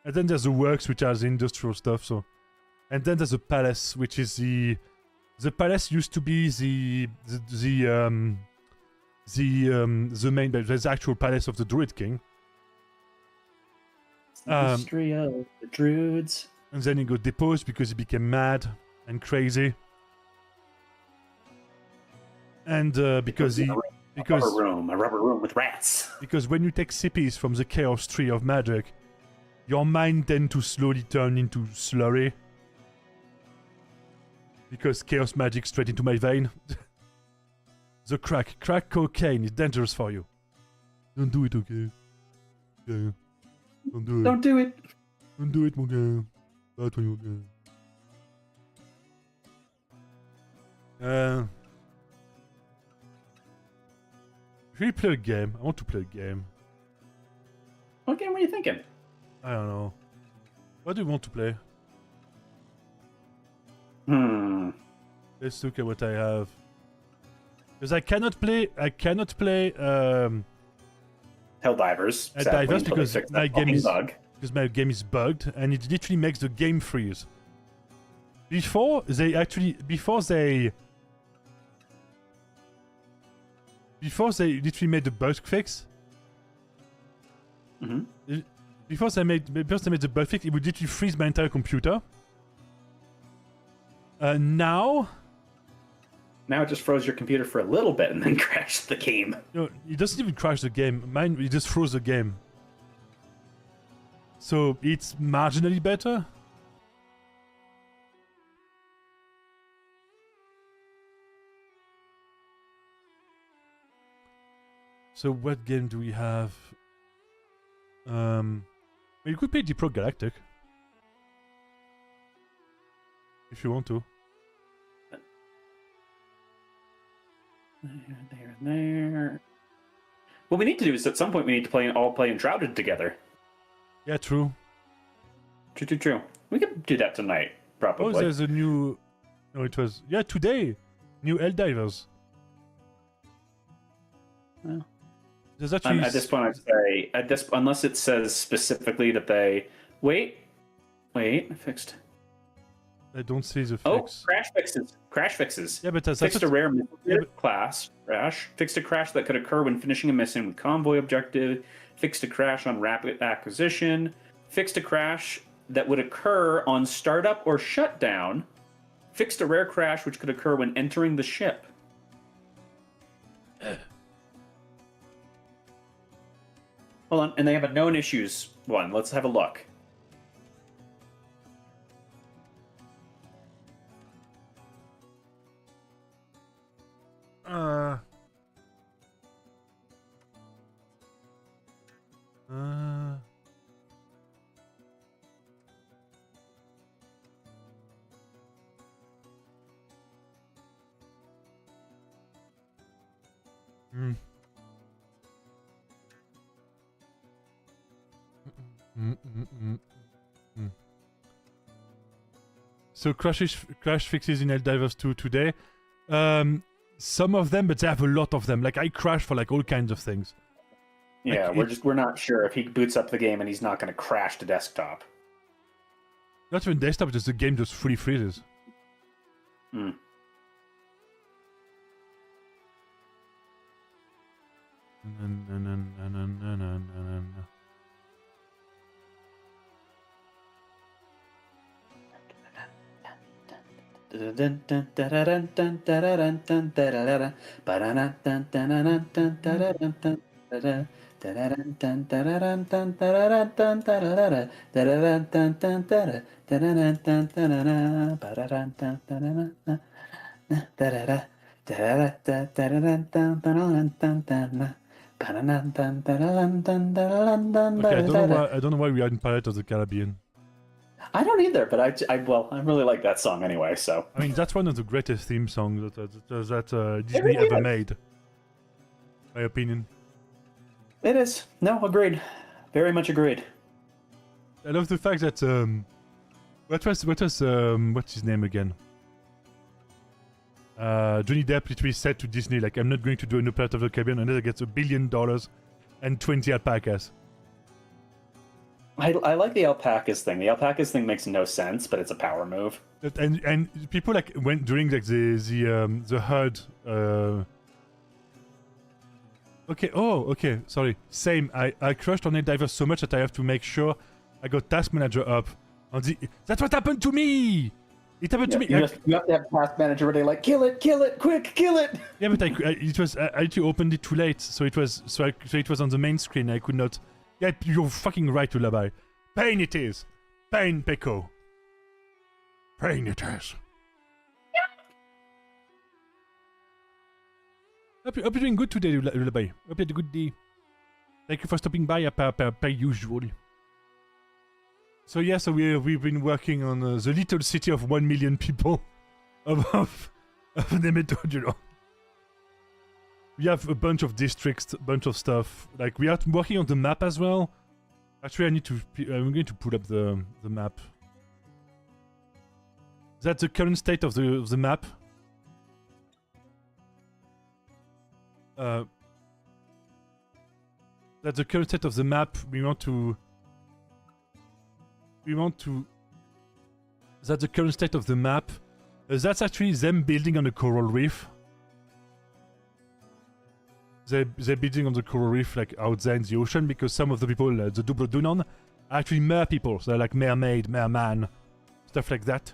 And then there's the works, which are the industrial stuff. So, and then there's a palace, which is the palace used to be the main. There's the actual palace of the Druid King. The history of the Druids. And then he got deposed because he became mad and crazy. And because a rubber room with rats. Because when you take sippies from the chaos tree of magic, your mind tends to slowly turn into slurry. Because chaos magic straight into my vein. The crack cocaine is dangerous for you. Don't do it, okay? Yeah. Don't do it. Don't do it. Don't do it, mon gars. Bad for you, okay? Should we play a game? I want to play a game. What game were you thinking? I don't know. What do you want to play? Let's look at what I have. Because I cannot play Helldivers. Helldivers because my game is bugged and it literally makes the game freeze. Before they literally made the bug fix. Before they made the bug fix, it would literally freeze my entire computer. Now it just froze your computer for a little bit and then crashed the game. No, it doesn't even crash the game. Mine, it just froze the game. So it's marginally better. So what game do we have? You could play Deep Rock Galactic. If you want to. There. What we need to do is at some point we need to all play Enshrouded together. Yeah, true. True. We could do that tonight, probably. Oh, there's a new... No, it was... Yeah, today! New Helldivers. Well, there's actually... at this point, I'd say... unless it says specifically that they... Wait, fixed. I don't see the fix. Oh, crash fixes. Yeah, but that's fixed a rare class crash. Fixed a crash that could occur when finishing a mission with convoy objective. Fixed a crash on rapid acquisition. Fixed a crash that would occur on startup or shutdown. Fixed a rare crash which could occur when entering the ship. Hold on, and they have a known issues one. Let's have a look. So crash fixes in Helldivers 2 today. Some of them, but they have a lot of them. Like I crash for like all kinds of things. Yeah, like, we're not sure if he boots up the game and he's not going to crash to desktop. Not even desktop, just the game just fully freezes. Hmm. Okay, I don't know why we are in Pirates of the Caribbean. I don't either, but I really like that song anyway. So I mean, that's one of the greatest theme songs that Disney ever made. My opinion. It is. No, agreed. Very much agreed. I love the fact that what's his name again? Johnny Depp literally said to Disney, like, I'm not going to do a new Pirates of the Caribbean unless I get $1 billion and 20 alpacas. I like the alpacas thing. The alpacas thing makes no sense, but it's a power move. And people like went during like the herd. Okay. Sorry. Same. I crushed on Helldivers so much that I have to make sure I got Task Manager up. That's what happened to me. It happened to me. You have to have Task Manager ready, like kill it, quick, kill it. Yeah, but I actually opened it too late, so it was on the main screen. I could not. Yeah, you're fucking right, Lullaby. Pain it is. Pain, Peko. Pain it is. Hope you're doing good today, Lullaby. Hope you had a good day. Thank you for stopping by, per usual. So yeah, we've been working on the little city of 1 million people of Nemetoduron. We have a bunch of districts, a bunch of stuff. Like we are working on the map as well. Actually, I'm going to pull up the map. That's the current state of the map. That's the current state of the map. That's the current state of the map. That's actually them building on a coral reef. They're building on the coral reef, like out there in the ocean, because some of the people, the Bivaidonas, are actually mer people. So they're like mermaid, merman, stuff like that.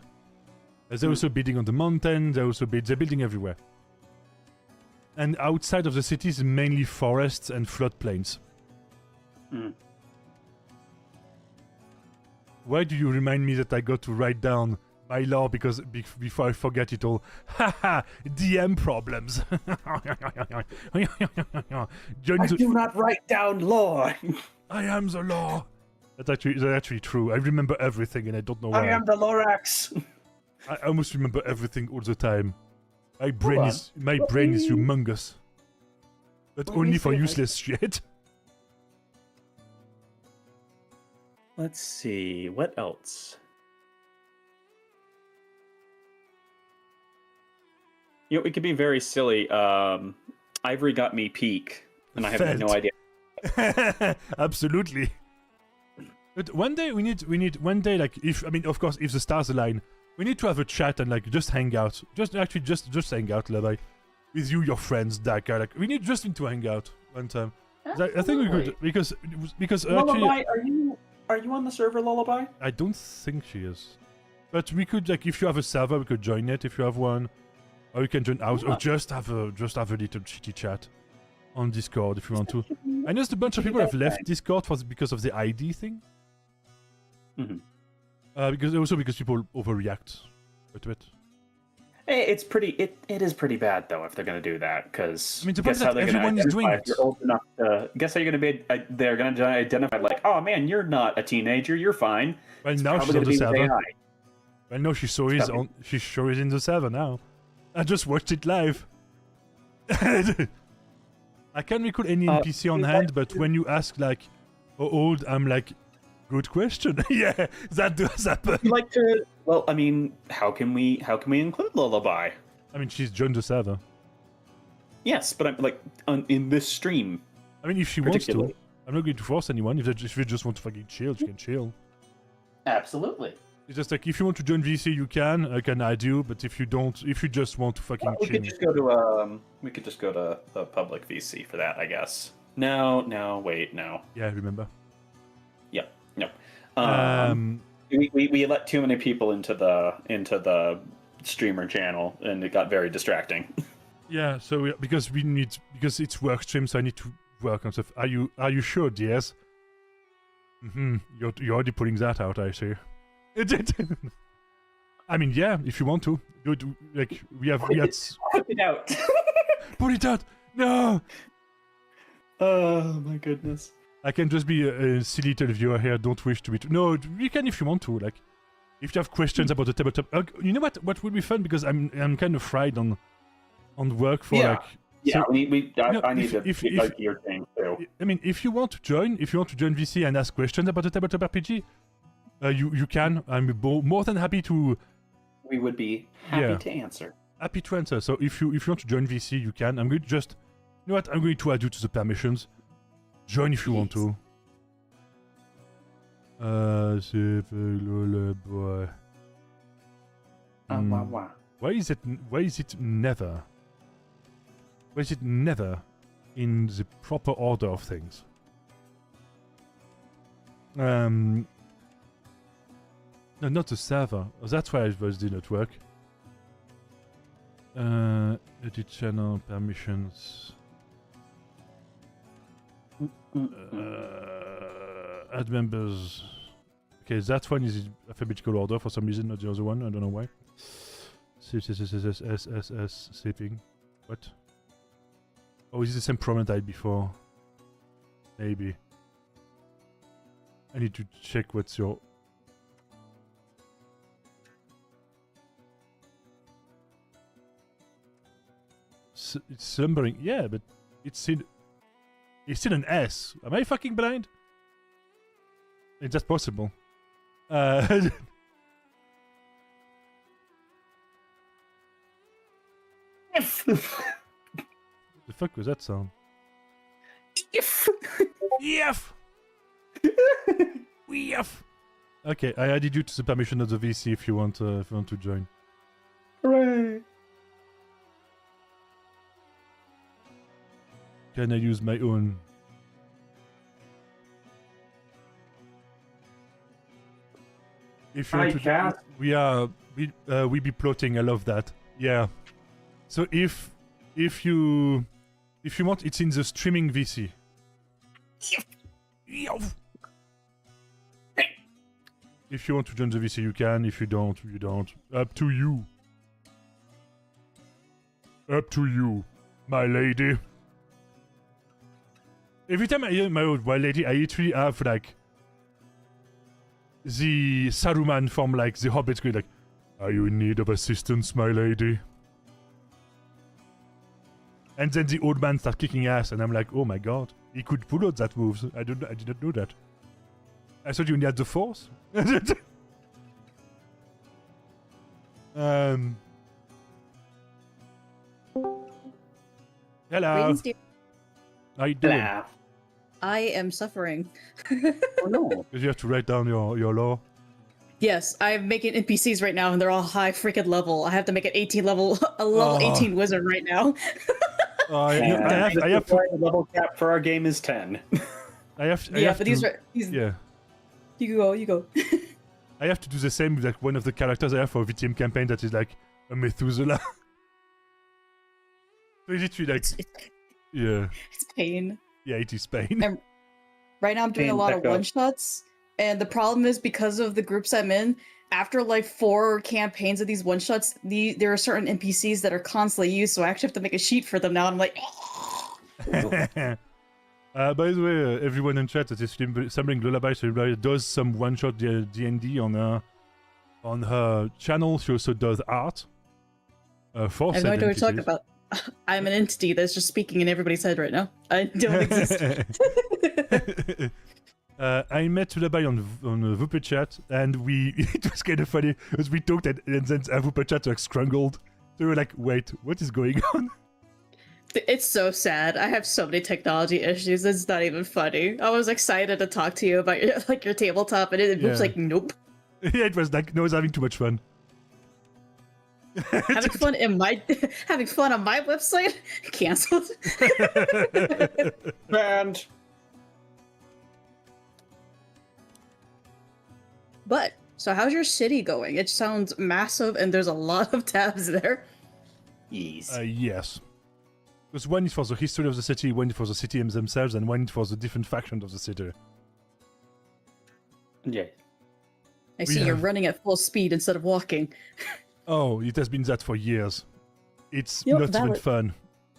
They're also building on the mountain. They're building everywhere. And outside of the cities, mainly forests and floodplains. Why do you remind me that I got to write down my law because before I forget it all. Haha, DM problems. I do not write down law. I am the law. That's actually true. I remember everything and I don't know why. I am the Lorax. I almost remember everything all the time. My brain is humongous. But only for useless shit. Let's see, what else? You know, it could be very silly. Ivory got me peak, and I have no idea. Absolutely. But one day we need one day, like, of course, if the stars align, we need to have a chat and like just hang out. Just hang out, Levi. With you, your friends, Daka. Like, we need to hang out one time. I think we could because Lullaby, are you on the server, Lullaby? I don't think she is. But we could, like, if you have a server, we could join it if you have one. Or you can join ours, or just have a little chitty chat on Discord if you want to. I know a bunch of people have left Discord because of the ID thing. Mm-hmm. Because people overreact to it. Hey, it's pretty. It is pretty bad though if they're going to do that, because guess how everyone is doing it. You're old enough to guess how you're going to be. They're going to identify like, oh man, you're not a teenager. You're fine. Well, now she's on the server. Well, no, she sure is in the server now. I just watched it live. I can't recall any NPC on hand, but when you ask like how old, I'm like, good question. Yeah, that does happen. You like to? Well, I mean, how can we include Lullaby? I mean, she's joined the server. Yes, but I'm like in this stream. I mean, if she wants to, I'm not going to force anyone. If you just want to fucking chill, she can chill. Absolutely. It's just like if you want to join VC, you can. I can add you, but if you don't, if you just want to fucking chill, we could just go to the public VC for that, I guess. No, wait, no. Yeah, remember. Yeah, no. We let too many people into the streamer channel, and it got very distracting. Yeah, so because it's work stream, so I need to work on stuff. Are you sure, DS? You're already putting that out, I see. I mean, yeah, if you want to do it, like we had. Put it out. Put it out. No. Oh my goodness. I can just be a silly little viewer here. Don't wish to be. No, you can if you want to. Like, if you have questions about the tabletop, you know what? What would be fun, because I'm kind of fried on work for like. Yeah, so, I need to your thing too. I mean, if you want to join VC and ask questions about the tabletop RPG, you can. I'm more than happy to. We would be happy to answer. Happy to answer. So if you want to join VC, you can. I'm going to just. You know what? I'm going to add you to the permissions. Join if you want to. Boy. Why is it never? Why is it never in the proper order of things? No, not the server. Oh, that's why it did not work. Edit channel permissions. Add members. Okay, that one is in alphabetical order for some reason, not the other one. I don't know why. Sleeping. What? Oh, is it the same problem I had before? Maybe. I need to check what's your. It's slumbering. Yeah, but it's still an S. Am I fucking blind? Is that possible? The fuck was that sound? Yef! Okay, I added you to the permission of the VC if you want to join. Hooray! Can I use my own? If you want to, we be plotting. I love that. Yeah. So if you want, it's in the streaming VC. If you want to join the VC, you can. If you don't, you don't. Up to you. Up to you, my lady. Every time I hear my old my lady, I literally have like the Saruman from like the Hobbit going like, "Are you in need of assistance, my lady?" And then the old man starts kicking ass, and I'm like, "Oh my god, he could pull out that moves. I did not know that. I thought you only had the force." Hello. Greetings, dear. How you doing? Hello. I am suffering. Oh no. Because you have to write down your lore. Yes, I'm making NPCs right now, and they're all high freaking level. I have to make an 18 level, a level 18 wizard right now. I have to. The level cap for our game is 10. I have But these to, are these. yeah. You go. You go. I have to do the same with like one of the characters I have for a VTM campaign that is like a Methuselah. So literally like, yeah. It's pain. Yeah, it is pain. And right now I'm doing a lot of one-shots, and the problem is because of the groups I'm in, after like 4 campaigns of these one-shots, there are certain NPCs that are constantly used, so I actually have to make a sheet for them now, and I'm like... By the way, everyone in chat that is Stumbling Lullaby does some one-shot D&D on her channel. She also does art. For I have no idea what you're talking about. I'm an entity that's just speaking in everybody's head right now. I don't exist. I met Lullaby on Vtuber chat, and it was kind of funny because we talked and then Vtuber chat like scrungled. So we were like, wait, what is going on? It's so sad. I have so many technology issues. It's not even funny. I was excited to talk to you about your tabletop, and it was like, nope. Yeah, it was like, no, I was having too much fun. having fun on my website? Cancelled. Banned. But so how's your city going? It sounds massive, and there's a lot of tabs there. Yes. Yes. Because one is for the history of the city, one is for the city themselves, and one is for the different factions of the city. Yeah. I see you're running at full speed instead of walking. Oh, it has been that for years. It's Yep, not even valid. fun.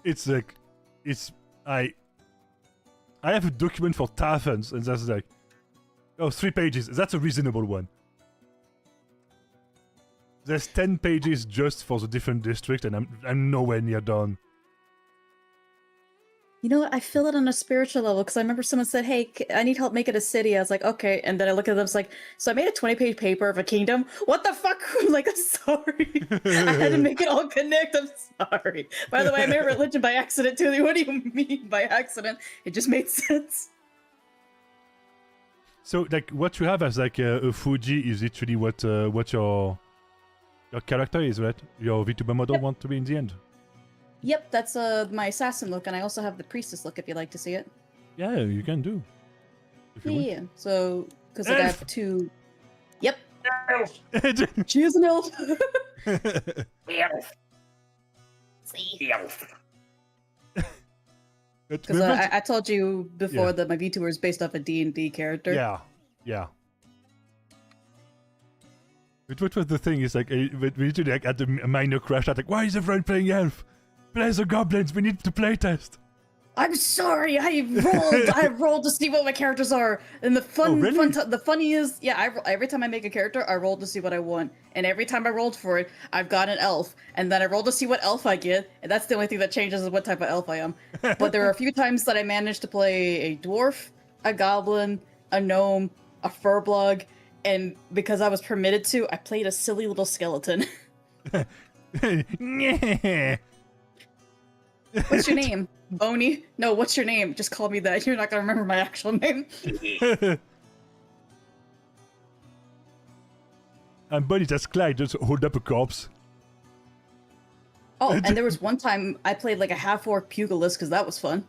It's like, I have a document for taverns, and that's like, 3 pages. That's a reasonable one. There's 10 pages just for the different districts, and I'm nowhere near done. You know what? I feel it on a spiritual level because I remember someone said, "Hey, I need help making a city." I was like, "Okay," and then I look at them, it's like, "So I made a 20-page paper of a kingdom. What the fuck?" I'm like, "I'm sorry. I had to make it all connect. I'm sorry." By the way, I made religion by accident too. What do you mean by accident? It just made sense. So, like, what you have as like a Fuji is literally what your character is, right? Your VTuber model want to be in the end. Yep, that's my assassin look, and I also have the priestess look if you'd like to see it. Yeah, you can do. If you want. Yeah, so because I have 2. Yep, Elf. she is an elf. Elf. See. Elf. Because I told you before that my VTuber is based off a D&D character. Yeah. But what was the thing is like, we literally like, had a minor crash out, like, why is everyone playing elf? Play the goblins, we need to playtest. I'm sorry, I rolled to see what my characters are, and the the funny is, every time I make a character, I roll to see what I want, and every time I rolled for it, I've got an elf, and then I roll to see what elf I get, and that's the only thing that changes is what type of elf I am. But there are a few times that I managed to play a dwarf, a goblin, a gnome, a furblug, and because I was permitted to, I played a silly little skeleton. What's your name? Boney? No, what's your name? Just call me that. You're not gonna remember my actual name. And Bonnie just Clyde just hold up a corpse. Oh, and there was one time I played like a half-orc pugilist because that was fun.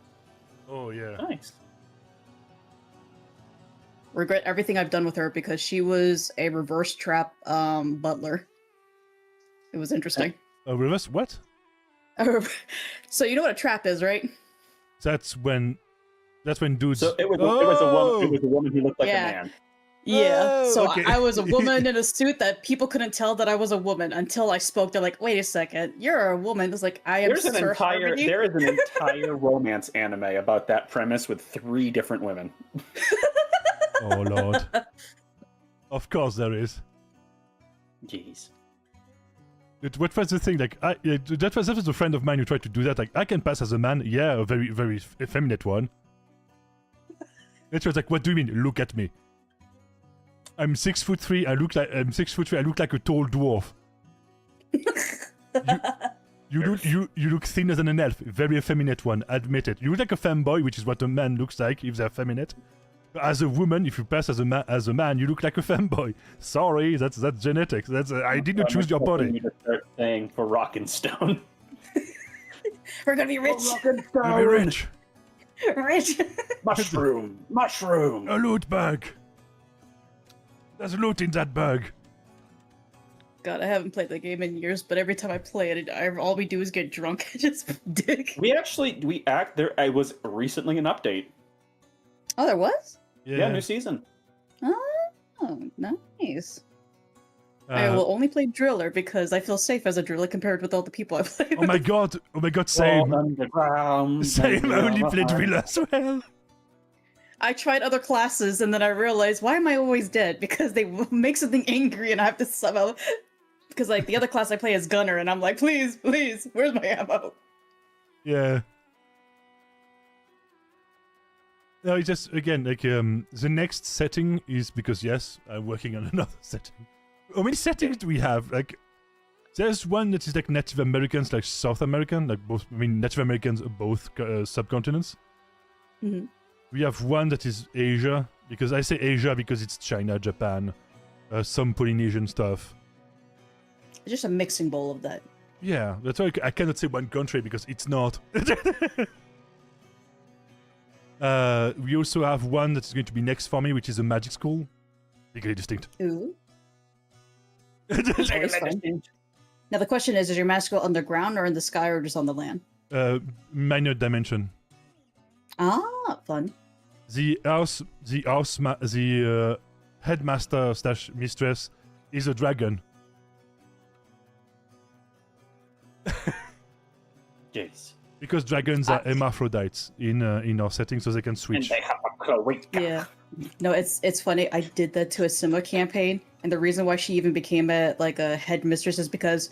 Oh, yeah. Nice. Regret everything I've done with her because she was a reverse trap butler. It was interesting. Reverse what? So you know what a trap is, right? That's when dudes... So it was a woman who looked like a man. Yeah, Oh, so okay. I was a woman in a suit that people couldn't tell that I was a woman until I spoke. They're like, "Wait a second, you're a woman." It's like I am There is Sir Harmony. an entire romance anime about that premise with 3 different women. Oh lord. Of course there is. Jeez. What was the thing? Like, that was a friend of mine who tried to do that. Like, I can pass as a man. Yeah, a very, very effeminate one. And she was like, "What do you mean? Look at me. I'm 6'3". I look like a tall dwarf. You look thinner than an elf. Very effeminate one. Admit it. You look like a femboy, which is what a man looks like if they're effeminate. As a woman, if you pass as a man, you look like a femboy. Sorry, that's genetics. I didn't choose your body. Need to start saying for Rock and Stone. We're gonna be rich. I'll be rich. Rich. Mushroom. A loot bag. There's loot in that bag. God, I haven't played the game in years, but every time I play it, all we do is get drunk and just dig. There was recently an update. Oh, there was? Yeah, new season. Oh, nice. I will only play Driller because I feel safe as a Driller compared with all the people I play with. Oh my god, same. Same, I only played Driller. Driller as well. I tried other classes and then I realized, why am I always dead? Because they make something angry and I have to somehow... Because, like, the other class I play is Gunner and I'm like, please, where's my ammo? Yeah. No, it's just, again, like, the next setting is because, yes, I'm working on another setting. How many settings do we have? Like, there's one that is, like, Native Americans, like, South American, like, both, I mean, Native Americans are both subcontinents. Mm-hmm. We have one that is Asia, because I say Asia because it's China, Japan, some Polynesian stuff. It's just a mixing bowl of that. Yeah, that's why I cannot say one country because it's not. We also have one that is going to be next for me, which is a magic school. Legally distinct. Ooh. Now the question is your magic school underground or in the sky or just on the land? Minor dimension. Ah, fun. The headmaster / mistress is a dragon. Jeez. Because dragons are hermaphrodites in our setting, so they can switch. And they have a cloaca. Yeah. No, it's funny. I did that to a similar campaign, and the reason why she even became a headmistress is because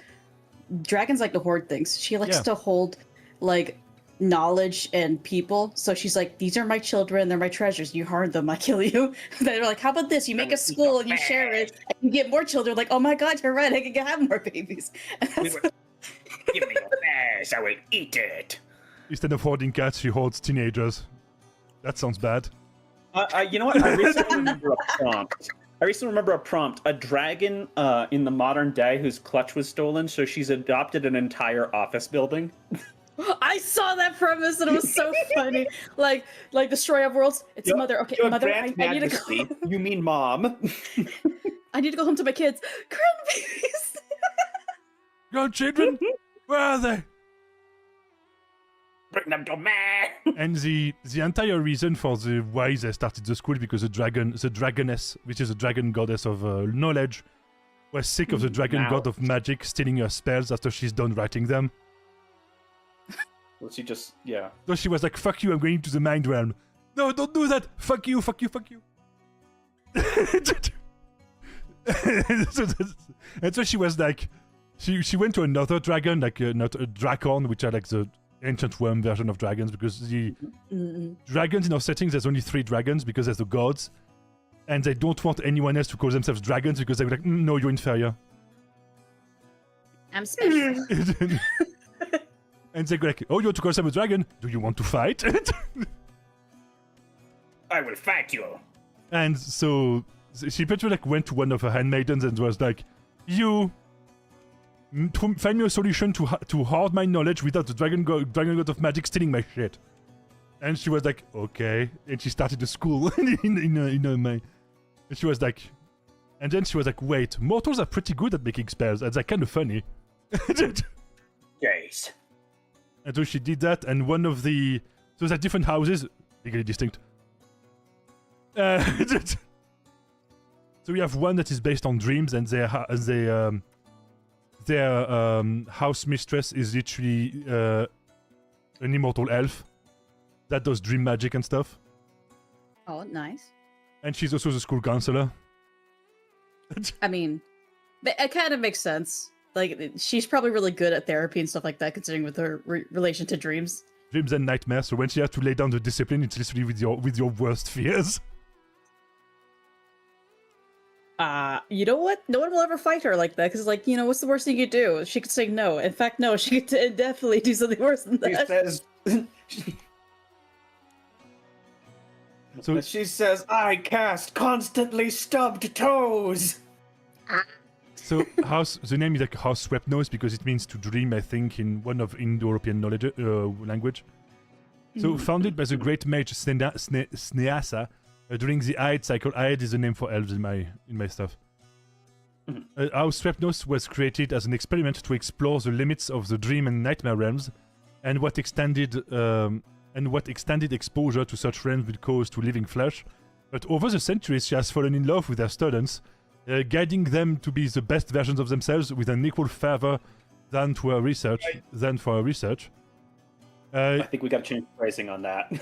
dragons like to hoard things. She likes to hold like knowledge and people. So she's like, these are my children, they're my treasures. You harm them, I kill you. They're like, how about this? You make a school and you share it, and you get more children. Like, oh my god, you're right. I can have more babies. Give me your bears, I will eat it. Instead of hoarding cats, she hoards teenagers. That sounds bad. You know what? I recently remember a prompt. A dragon in the modern day whose clutch was stolen, so she's adopted an entire office building. I saw that premise and it was so funny. Like Destroy of Worlds. It's mother. Okay, Your mother. Grand I need to Majesty, go. You mean mom? I need to go home to my kids. Grandbabies. Grandchildren? Where are they? Bring them to me. And the entire reason for why they started the school because the dragoness, which is a dragon goddess of knowledge, was sick of the dragon god of magic stealing her spells after she's done writing them. Well, she just So she was like, "Fuck you! I'm going to the mind realm." No, don't do that. Fuck you! Fuck you! Fuck you! And so she was like, she went to another dragon, like not a Drakon, which are like the ancient worm version of dragons, because the dragons in our settings, there's only 3 dragons because there's the gods, and they don't want anyone else to call themselves dragons because they're like, no, you're inferior. I'm special. And they go like, oh, you want to call yourself a dragon? Do you want to fight? I will fight you. And so she pretty much like went to one of her handmaidens and was like, you find me a solution to hoard my knowledge without the dragon god of magic stealing my shit. And she was like, okay. And she started the school in her mind. And she was like, and then she was like, wait, mortals are pretty good at making spells. And that's kind of funny. Yes. And so she did that, and one of the... So there's different houses, legally distinct. So we have one that is based on dreams, and their house mistress is literally an immortal elf that does dream magic and stuff. Oh, nice. And she's also the school counselor. I mean, it kind of makes sense. Like, she's probably really good at therapy and stuff like that, considering with her relation to dreams. Dreams and nightmares. So when she has to lay down the discipline, it's literally with your worst fears. You know what? No one will ever fight her like that, because, like, you know, what's the worst thing you could do? She could say no. In fact, no, she could definitely do something worse than that. She says, I cast constantly stubbed toes. So the name is like House Swept Nose because it means to dream, I think, in one of Indo-European language. So founded by the great mage Sneasa during the Aed cycle. Aed is the name for elves in my stuff. House Swept Nose was created as an experiment to explore the limits of the dream and nightmare realms, and what extended exposure to such realms would cause to living flesh. But over the centuries, she has fallen in love with her students, guiding them to be the best versions of themselves with an equal fervor than for her research. I think we got to change the phrasing on that.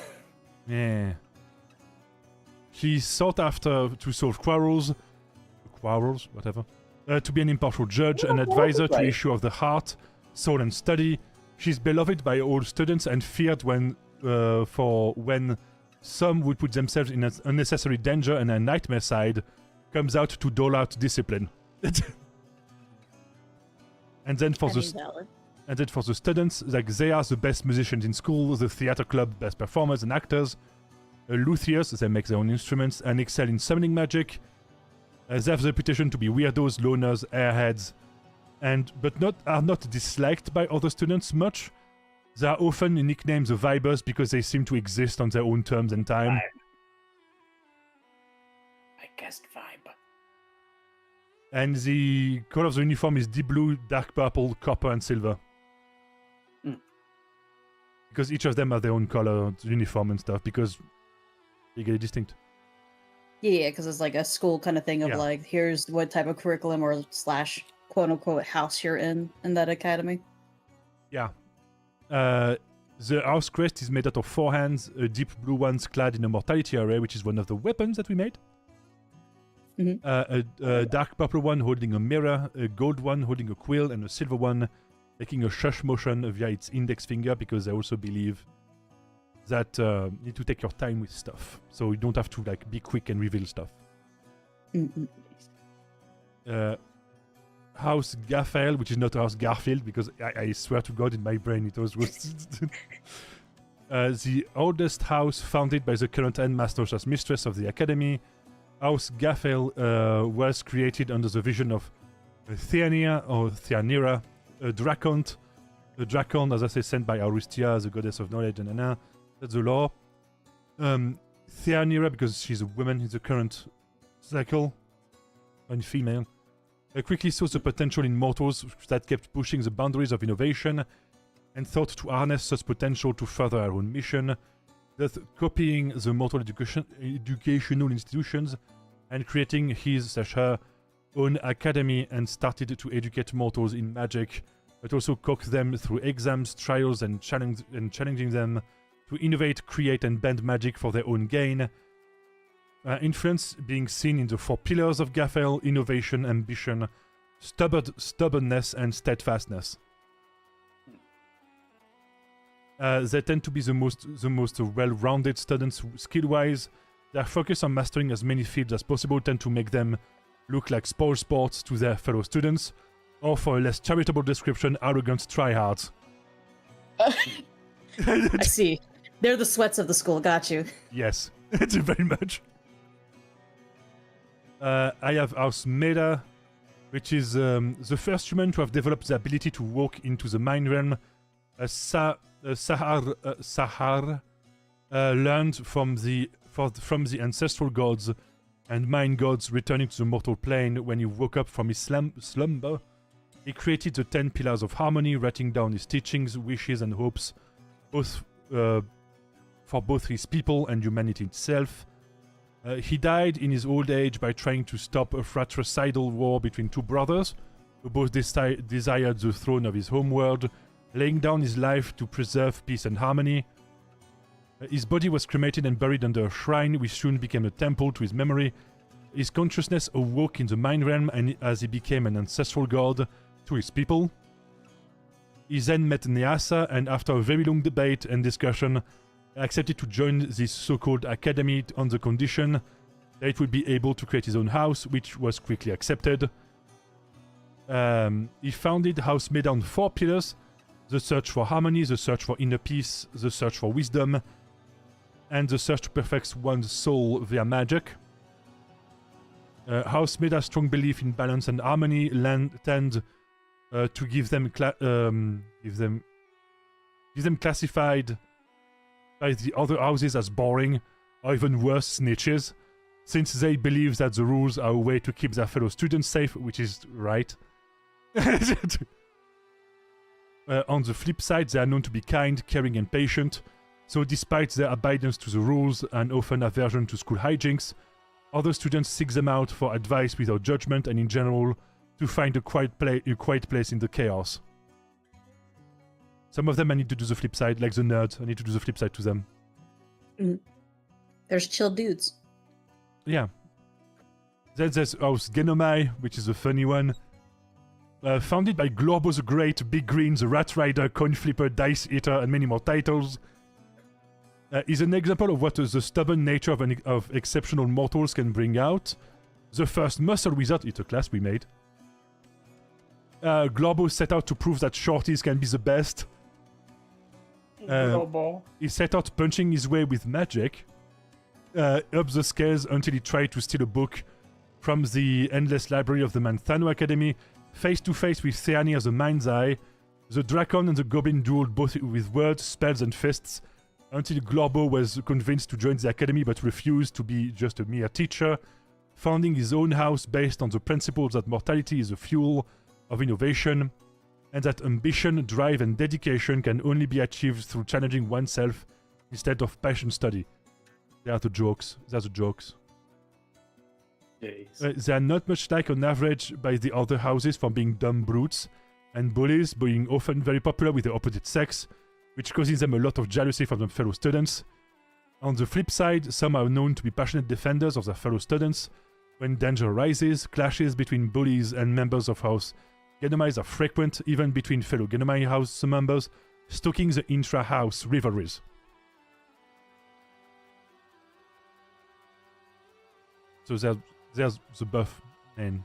Yeah. She sought after to solve quarrels, whatever, to be an impartial judge, an advisor to issue of the heart, soul, and study. She's beloved by all students and feared when some would put themselves in unnecessary danger, and her nightmare side comes out to dole out discipline. And then for the students, like, they are the best musicians in school, the theater club best performers and actors, luthiers, they make their own instruments and excel in summoning magic. They have the reputation to be weirdos, loners, airheads, but are not disliked by other students much. They are often nicknamed the Vibers because they seem to exist on their own terms and time. I guessed vibe. And the color of the uniform is deep blue, dark purple, copper, and silver. Because each of them have their own color uniform and stuff, because they get it distinct. Yeah, because it's like a school kind of thing of like, here's what type of curriculum or / quote-unquote house you're in that academy. Yeah. The house crest is made out of 4 hands, deep blue ones clad in a mortality array, which is one of the weapons that we made. A dark purple one holding a mirror, a gold one holding a quill, and a silver one making a shush motion via its index finger, because I also believe that you need to take your time with stuff, so you don't have to like be quick and reveal stuff. House Garfield, which is not House Garfield, because I swear to God in my brain it was the oldest house founded by the current headmaster as mistress of the academy. House Garfield was created under the vision of Theanira, a Dracon, as I say, sent by Aristia, the goddess of knowledge, and that's the lore. Theanira, because she's a woman in the current cycle, and female, quickly saw the potential in mortals that kept pushing the boundaries of innovation, and thought to harness such potential to further her own mission, thus copying the mortal educational institutions and creating his/her own academy, and started to educate mortals in magic, but also coax them through exams, trials, and challenging them to innovate, create, and bend magic for their own gain. Influence being seen in the 4 pillars of Garfield: innovation, ambition, stubbornness, and steadfastness. They tend to be the most well-rounded students skill-wise. Their focus on mastering as many fields as possible tend to make them look like spoil sports to their fellow students, or for a less charitable description, arrogant tryhards. I see. They're the sweats of the school, got you. Yes, it's very much. I have House Meda, which is the first human to have developed the ability to walk into the mind realm. Sahar learned from the ancestral gods and mind gods, returning to the mortal plane when he woke up from his slumber. He created the 10 pillars of harmony, writing down his teachings, wishes, and hopes, both for both his people and humanity itself. He died in his old age by trying to stop a fratricidal war between two brothers who both desired the throne of his homeworld, laying down his life to preserve peace and harmony. His body was cremated and buried under a shrine, which soon became a temple to his memory. His consciousness awoke in the mind realm and as he became an ancestral god to his people. He then met Nyasa, and after a very long debate and discussion, accepted to join this so-called academy on the condition that it would be able to create his own house, which was quickly accepted. He founded House made on 4 pillars: the search for harmony, the search for inner peace, the search for wisdom, and the search to perfect one's soul via magic. House made a strong belief in balance and harmony, tend to give them classified by the other houses as boring, or even worse, snitches, since they believe that the rules are a way to keep their fellow students safe, which is right. On the flip side, they are known to be kind, caring, and patient, so despite their abidance to the rules and often aversion to school hijinks, other students seek them out for advice without judgment and in general to find a quiet place in the chaos. Some of them I need to do the flip side, like the nerds. I need to do the flip side to them. There's chill dudes. Yeah. Then there's House Genomai, which is a funny one. Founded by Glorbo the Great, Big Green, the Rat Rider, Coin Flipper, Dice Eater, and many more titles. Is an example of what the stubborn nature of exceptional mortals can bring out. The first muscle wizard, it's a class we made. Glorbo set out to prove that shorties can be the best. He set out punching his way with magic, up the scales until he tried to steal a book from the endless library of the Manthano Academy, face to face with Theani as a mind's eye. The Dracon and the Goblin dueled both with words, spells, and fists, until Glorbo was convinced to join the academy but refused to be just a mere teacher, founding his own house based on the principles that mortality is the fuel of innovation, and that ambition, drive, and dedication can only be achieved through challenging oneself instead of passion study. They are the jokes. They're the jokes. They are not much like on average by the other houses for being dumb brutes, and bullies, being often very popular with the opposite sex, which causes them a lot of jealousy from their fellow students. On the flip side, some are known to be passionate defenders of their fellow students. When danger arises, clashes between bullies and members of House Genomai are frequent, even between fellow Genomai house members, stoking the intra-house rivalries. So there's the buff men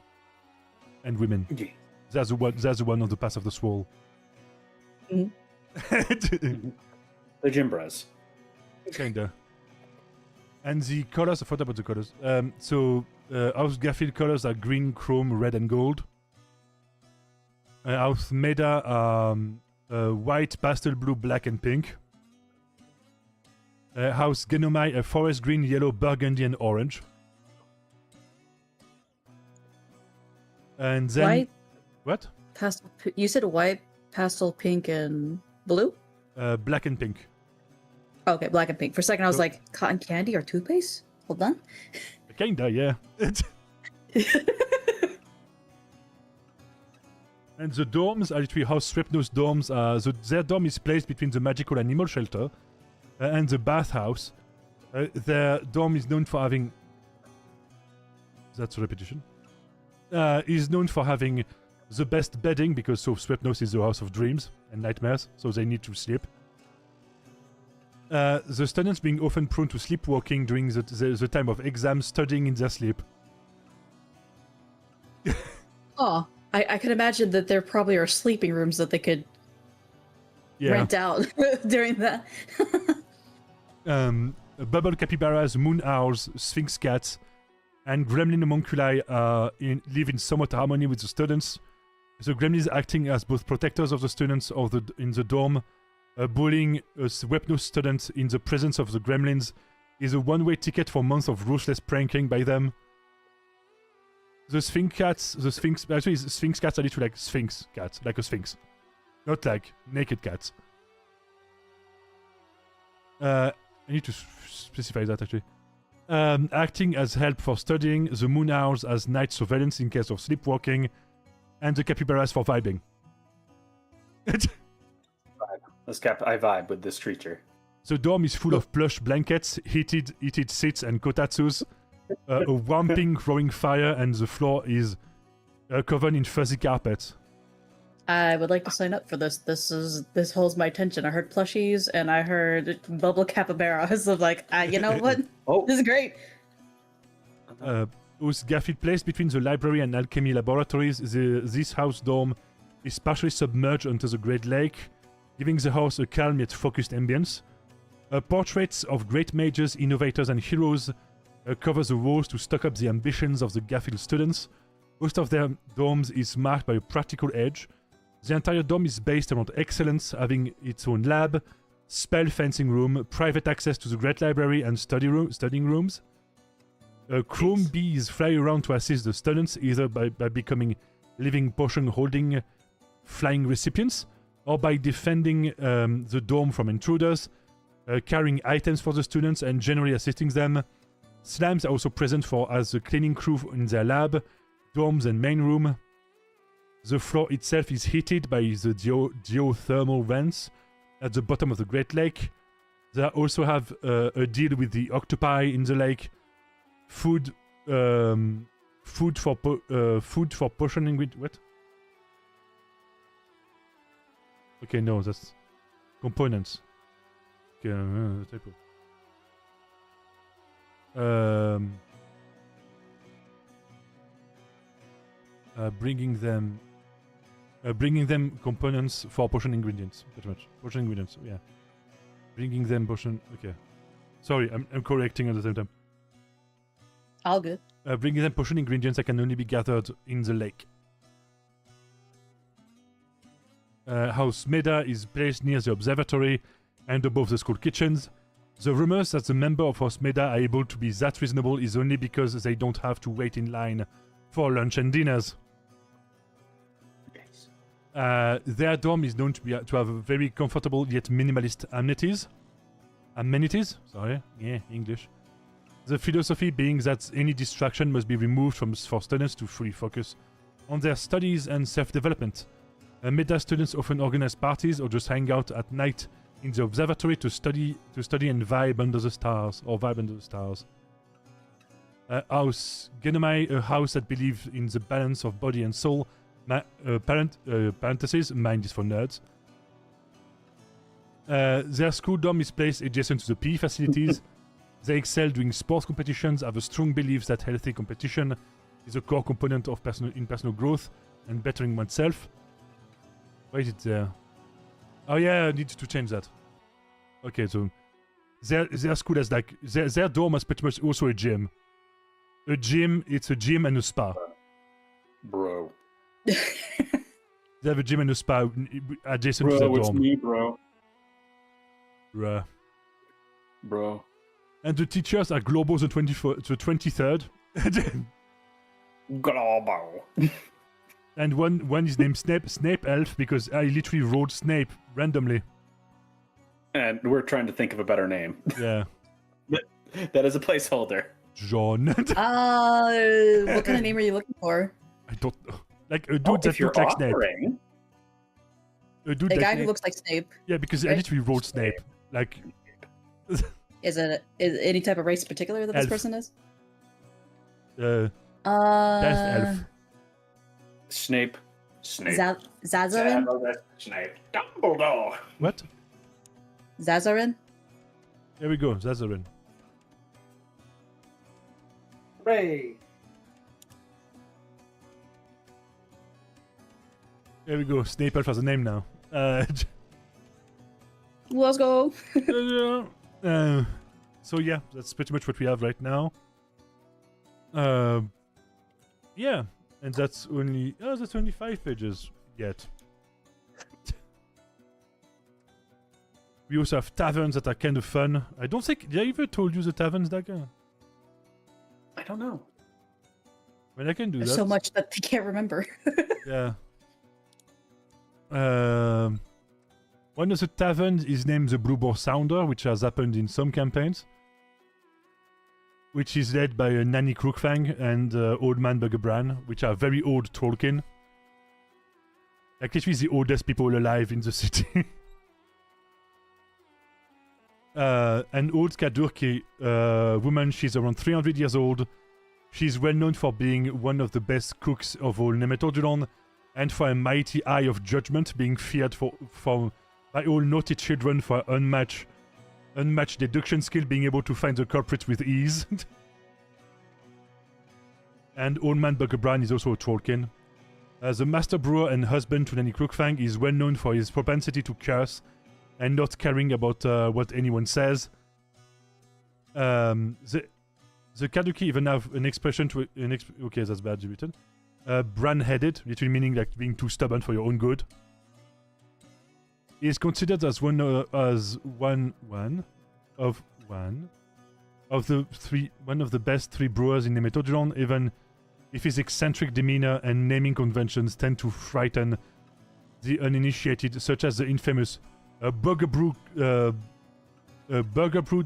and women. Yeah. There's the one on the path of the swole. Mm-hmm. The Jimbras. Kinda. And the colors, I forgot about the colors. House Garfield colors are green, chrome, red, and gold. House Meda are white, pastel blue, black, and pink. House Genomai are forest green, yellow, burgundy, and orange. And then... White? What? Pastel. You said white, pastel, pink, and blue? Black and pink. Okay, black and pink. For a second, I was like, cotton candy or toothpaste? Hold on. Kinda, yeah. And the dorms are literally House Shrepnos dorms. Their dorm is placed between the magical animal shelter and the bathhouse. Their dorm is known for having... That's a repetition. Is known for having the best bedding, because Shrepnos is the house of dreams and nightmares, so they need to sleep. The students being often prone to sleepwalking during the time of exams, studying in their sleep. Oh, I can imagine that there probably are sleeping rooms that they could rent out during that. Bubble capybaras, moon owls, sphinx cats, and gremlin homunculi live in somewhat harmony with the students. The gremlins acting as both protectors of the students in the dorm. Bullying a Wepno student in the presence of the gremlins is a one-way ticket for months of ruthless pranking by them. The sphinx cats are literally like sphinx cats, like a sphinx. Not like naked cats. I need to specify that actually. acting as help for studying, the moon owls as night surveillance in case of sleepwalking, and the capybaras for vibing. I vibe with this creature. The dorm is full of plush blankets, heated seats, and kotatsus, a whomping growing fire, and the floor is covered in fuzzy carpet. I would like to sign up for this. This holds my attention. I heard plushies and I heard bubble capybaras. I'm like, you know what? This is great. Whose gaffy placed between the library and alchemy laboratories, this house dorm is partially submerged onto the Great Lake, giving the house a calm yet focused ambience. Portraits of great mages, innovators, and heroes cover the walls to stoke up the ambitions of the Gaffield students. Most of their dorms is marked by a practical edge. The entire dorm is based around excellence, having its own lab, spell fencing room, private access to the Great Library, and studying rooms. Chrome bees fly around to assist the students, either by becoming living potion-holding flying recipients, or by defending the dorm from intruders, carrying items for the students, and generally assisting them. Slams are also present as a cleaning crew in their lab, dorms, and main room. The floor itself is heated by the geothermal vents at the bottom of the Great Lake. They also have a deal with the octopi in the lake. Food for potioning with what? Okay, no, that's components. Okay, typo. Bringing them components for potion ingredients. Pretty much. Potion ingredients, yeah. Bringing them potion... Okay. Sorry, I'm correcting at the same time. All good. Bringing them potion ingredients that can only be gathered in the lake. House Meda is placed near the observatory and above the school kitchens. The rumors that the members of House Meda are able to be that reasonable is only because they don't have to wait in line for lunch and dinners. Their dorm is known to have very comfortable yet minimalist amenities. Sorry, yeah, English. The philosophy being that any distraction must be removed for students to fully focus on their studies and self-development. Meda students often organize parties or just hang out at night in the observatory to study and vibe under the stars. House Genomai, a house that believes in the balance of body and soul. Parentheses, mind is for nerds. Their school dorm is placed adjacent to the PE facilities. They excel doing sports competitions, have a strong belief that healthy competition is a core component of personal growth and bettering oneself. Why is it there? Oh yeah, I need to change that. Okay, so their school has like their dorm has pretty much also a gym. It's a gym and a spa. Bro. They have a gym and a spa adjacent to their dorm. Bro, it's me, bro. Bro. And the teachers are Global the 23rd. Global. And one is named Snape Elf because I literally wrote Snape randomly. And we're trying to think of a better name. Yeah. That is a placeholder. John. What kind of name are you looking for? I don't know. Like a dude that looks like Snape. A guy who looks like Snape. Yeah, because I literally wrote Snape. Like... Is any type of race in particular that this person is? Death Elf. Snape. Zazarin? Snape. Dumbledore. What? Zazarin? There we go, Zazarin. Hooray. There we go, Snape Elf has a name now. Let's go. So yeah, that's pretty much what we have right now. Yeah, and that's only 5 pages yet. We also have taverns that are kind of fun. I don't think... Did I ever told you the taverns, Dagger? I don't know. I mean, I can do There's that. so much that they can't remember. Yeah. One of the taverns is named the Blue Boar Sounder, which has happened in some campaigns. which is led by Nanny Crookfang and Old Man Buggerbran, which are very old Tolkien. Like literally the oldest people alive in the city. An old Kadurki woman, she's around 300 years old. She's well known for being one of the best cooks of all Nemetoduron, and for a mighty eye of judgment, being feared by all naughty children for unmatched deduction skill, being able to find the culprit with ease. And Old Man Buggerbran is also a Trollkin. The master brewer and husband to Nanny Crookfang is well known for his propensity to curse and not caring about what anyone says. The Kaduki even have an expression to okay, that's badly written. Bran-headed, literally meaning like being too stubborn for your own good. He is considered as one of the best three brewers in Nemetoduron, even if his eccentric demeanor and naming conventions tend to frighten the uninitiated, such as the infamous Burger Brew. Burger Brew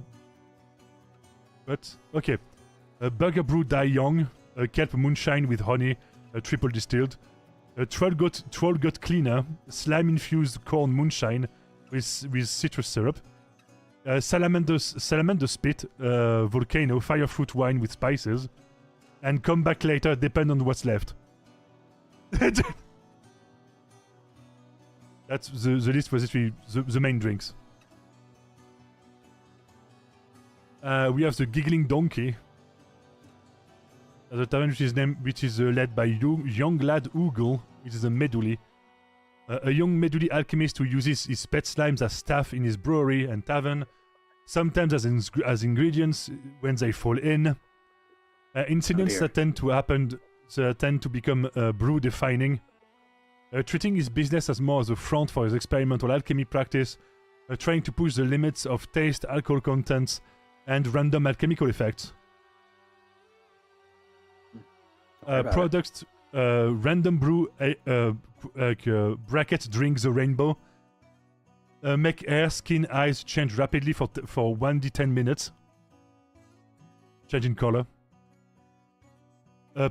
Die Young, Kelp Moonshine with honey, triple distilled. Troll Gut Cleaner, slime-infused corn moonshine with citrus syrup. Salamander Spit, Volcano, fire fruit wine with spices. And come back later, depend on what's left. That's the list was literally the main drinks. We have the Giggling Donkey. The tavern which is led by young lad Oogle, which is a Meduli. A young Meduli alchemist who uses his pet slimes as staff in his brewery and tavern, sometimes as ingredients when they fall in. Incidents that tend to become brew-defining. Treating his business as more as a front for his experimental alchemy practice, trying to push the limits of taste, alcohol contents, and random alchemical effects. Products, random brew, bracket drink the rainbow. Make hair, skin, eyes change rapidly for 1d10 minutes. Change in color.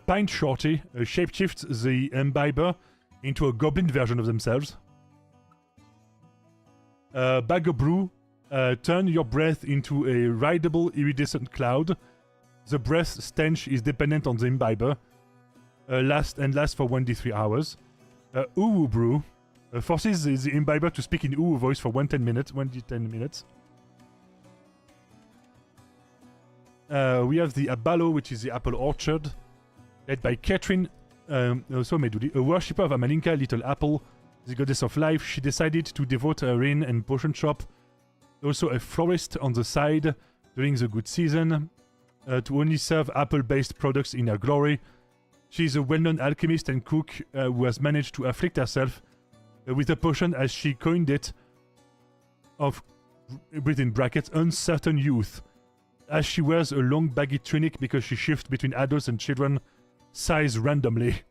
Pint Shorty shapeshifts the imbiber into a goblin version of themselves. Bag of Brew, turn your breath into a rideable iridescent cloud. The breath stench is dependent on the imbiber. Lasts for 1d3 hours. Uwu Brew forces the imbiber to speak in Uwu voice for 1d10 minutes. We have the Abalo, which is the apple orchard, led by Catherine, also Meduli, a worshipper of Amalinka, Little Apple, the goddess of life. She decided to devote her inn and potion shop, also a florist on the side during the good season, to only serve apple-based products in her glory. She is a well-known alchemist and cook who has managed to afflict herself with a potion, as she coined it, of, within brackets, uncertain youth, as she wears a long baggy tunic because she shifts between adults and children size randomly.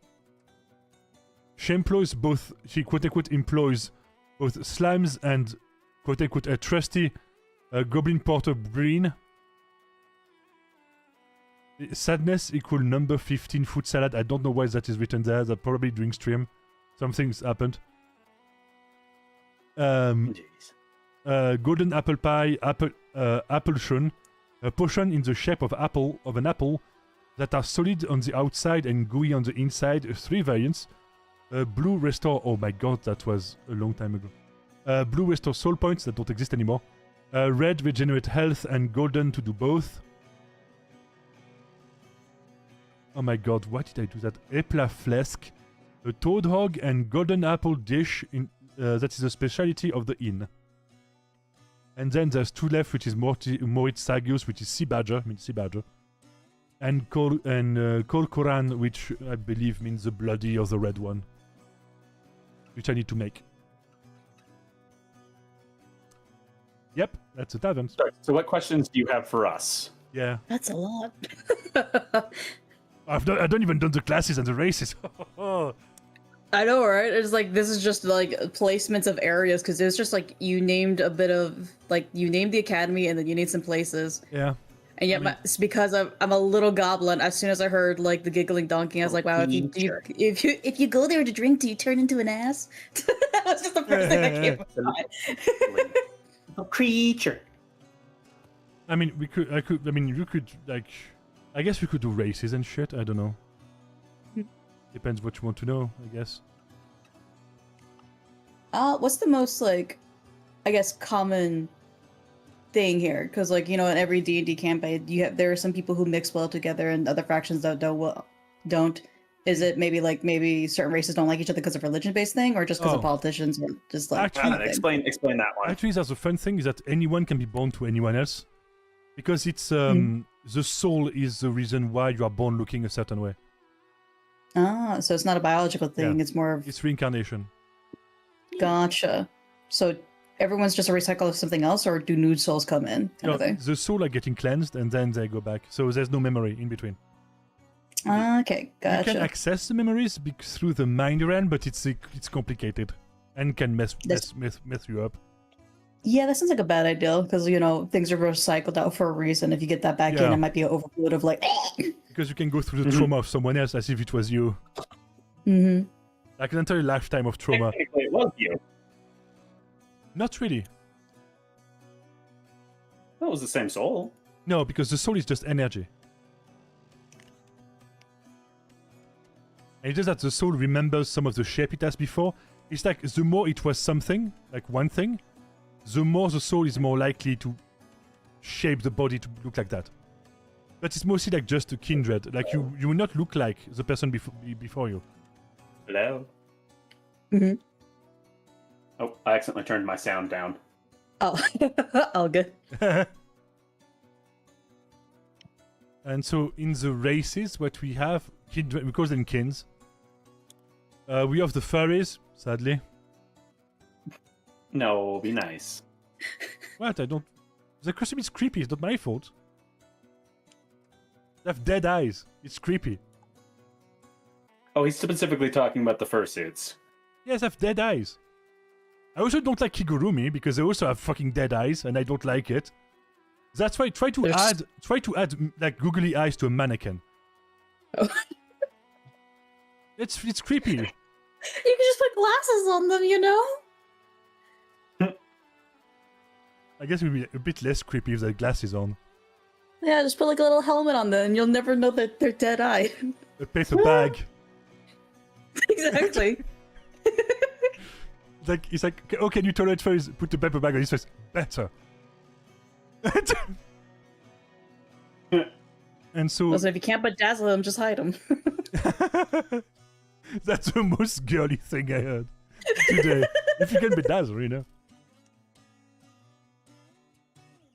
She quote-unquote employs both slimes and quote-unquote a trusty goblin porter Breen. Sadness equal number 15 fruit salad. I don't know why that is written there. That probably during stream. Something's happened. Golden apple pie, apple shun, a potion in the shape of an apple that are solid on the outside and gooey on the inside. 3 variants. Blue restore. Oh my god, that was a long time ago. Blue restore soul points that don't exist anymore. Red regenerate health, and golden to do both. Oh my god, why did I do that? Epla flesk, a toad hog, and golden apple dish that is a specialty of the inn. And then there's 2 left, which is Moritz Sagius, which is sea badger, and Kol Koran, which I believe means the bloody or the red one, which I need to make. Yep, that's a tavern. Sorry, so what questions do you have for us? Yeah. That's a lot. I don't even done the classes and the races. I know, right? It's like, this is just like placements of areas, because it's just like you named a bit of, like, you named the academy and then you named some places. Yeah. And yet, it's because I'm a little goblin. As soon as I heard like the giggling donkey, I was like, "Wow! If you go there to drink, do you turn into an ass?" That was just the first thing that came to mind. A creature. I mean, you could like, I guess we could do races and shit. I don't know. Depends what you want to know, I guess. What's the most like, I guess, common thing here? Because like, in every D&D campaign, there are some people who mix well together and other factions that don't. Is it maybe certain races don't like each other because of religion-based thing, or just because of politicians, or just like actually, explain that one. Actually, that's the fun thing is that anyone can be born to anyone else, because it's the soul is the reason why you are born looking a certain way. Ah, so it's not a biological thing; it's more of it's reincarnation. Gotcha. So everyone's just a recycle of something else, or do nude souls come in? The soul are getting cleansed and then they go back. So there's no memory in between. Okay, gotcha. You can access the memories through the mind realm, but it's complicated and can mess you up. Yeah, that sounds like a bad idea because things are recycled out for a reason. If you get that back in, it might be an overload of like. Because you can go through the trauma of someone else as if it was you. Mm-hmm. Like an entire lifetime of trauma. Technically, it was you. Not really. That was the same soul. No, because the soul is just energy. And it is that the soul remembers some of the shape it has before. It's like the more it was something, like one thing, the more the soul is more likely to shape the body to look like that. But it's mostly like just a kindred. Like you will not look like the person before you. Hello? Mm-hmm. Oh, I accidentally turned my sound down. Oh, all good. And so in the races, what we have, we call them kins. We have the furries, sadly. No, be nice. What? I don't... The costume is creepy, it's not my fault. They have dead eyes. It's creepy. Oh, he's specifically talking about the fursuits. Yes, they have dead eyes. I also don't like Kigurumi because they also have fucking dead eyes, and I don't like it. That's why try to add like googly eyes to a mannequin. Oh. It's creepy. You can just put glasses on them, I guess it would be a bit less creepy if they had glasses on. Yeah, just put like a little helmet on them, and you'll never know that they're dead-eyed. A paper bag. Exactly. It's like, oh, can you tolerate furries? Put the paper bag on his face. Better. And so... Listen, if you can't bedazzle them, just hide them. That's the most girly thing I heard today. If you can bedazzle,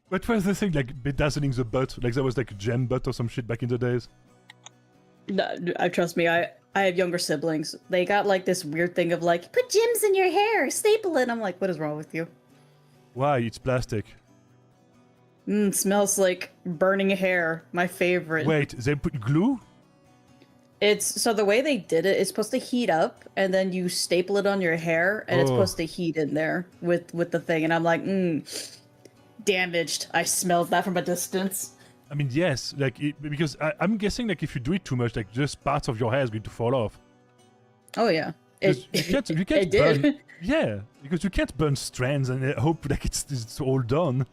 What was the thing, like bedazzling the butt? Like there was like a gem butt or some shit back in the days? No, trust me, I have younger siblings. They got like this weird thing of like, put gems in your hair, staple it. I'm like, what is wrong with you? Why? It's plastic. Smells like burning hair. My favorite. Wait, they put glue? So the way they did it, it's supposed to heat up, and then you staple it on your hair, and it's supposed to heat in there with the thing. And I'm like, damaged. I smelled that from a distance. I mean, yes, because I'm guessing like if you do it too much, like just parts of your hair is going to fall off. Oh yeah, you can't it burn. did. Yeah, because you can't burn strands and hope like it's all done.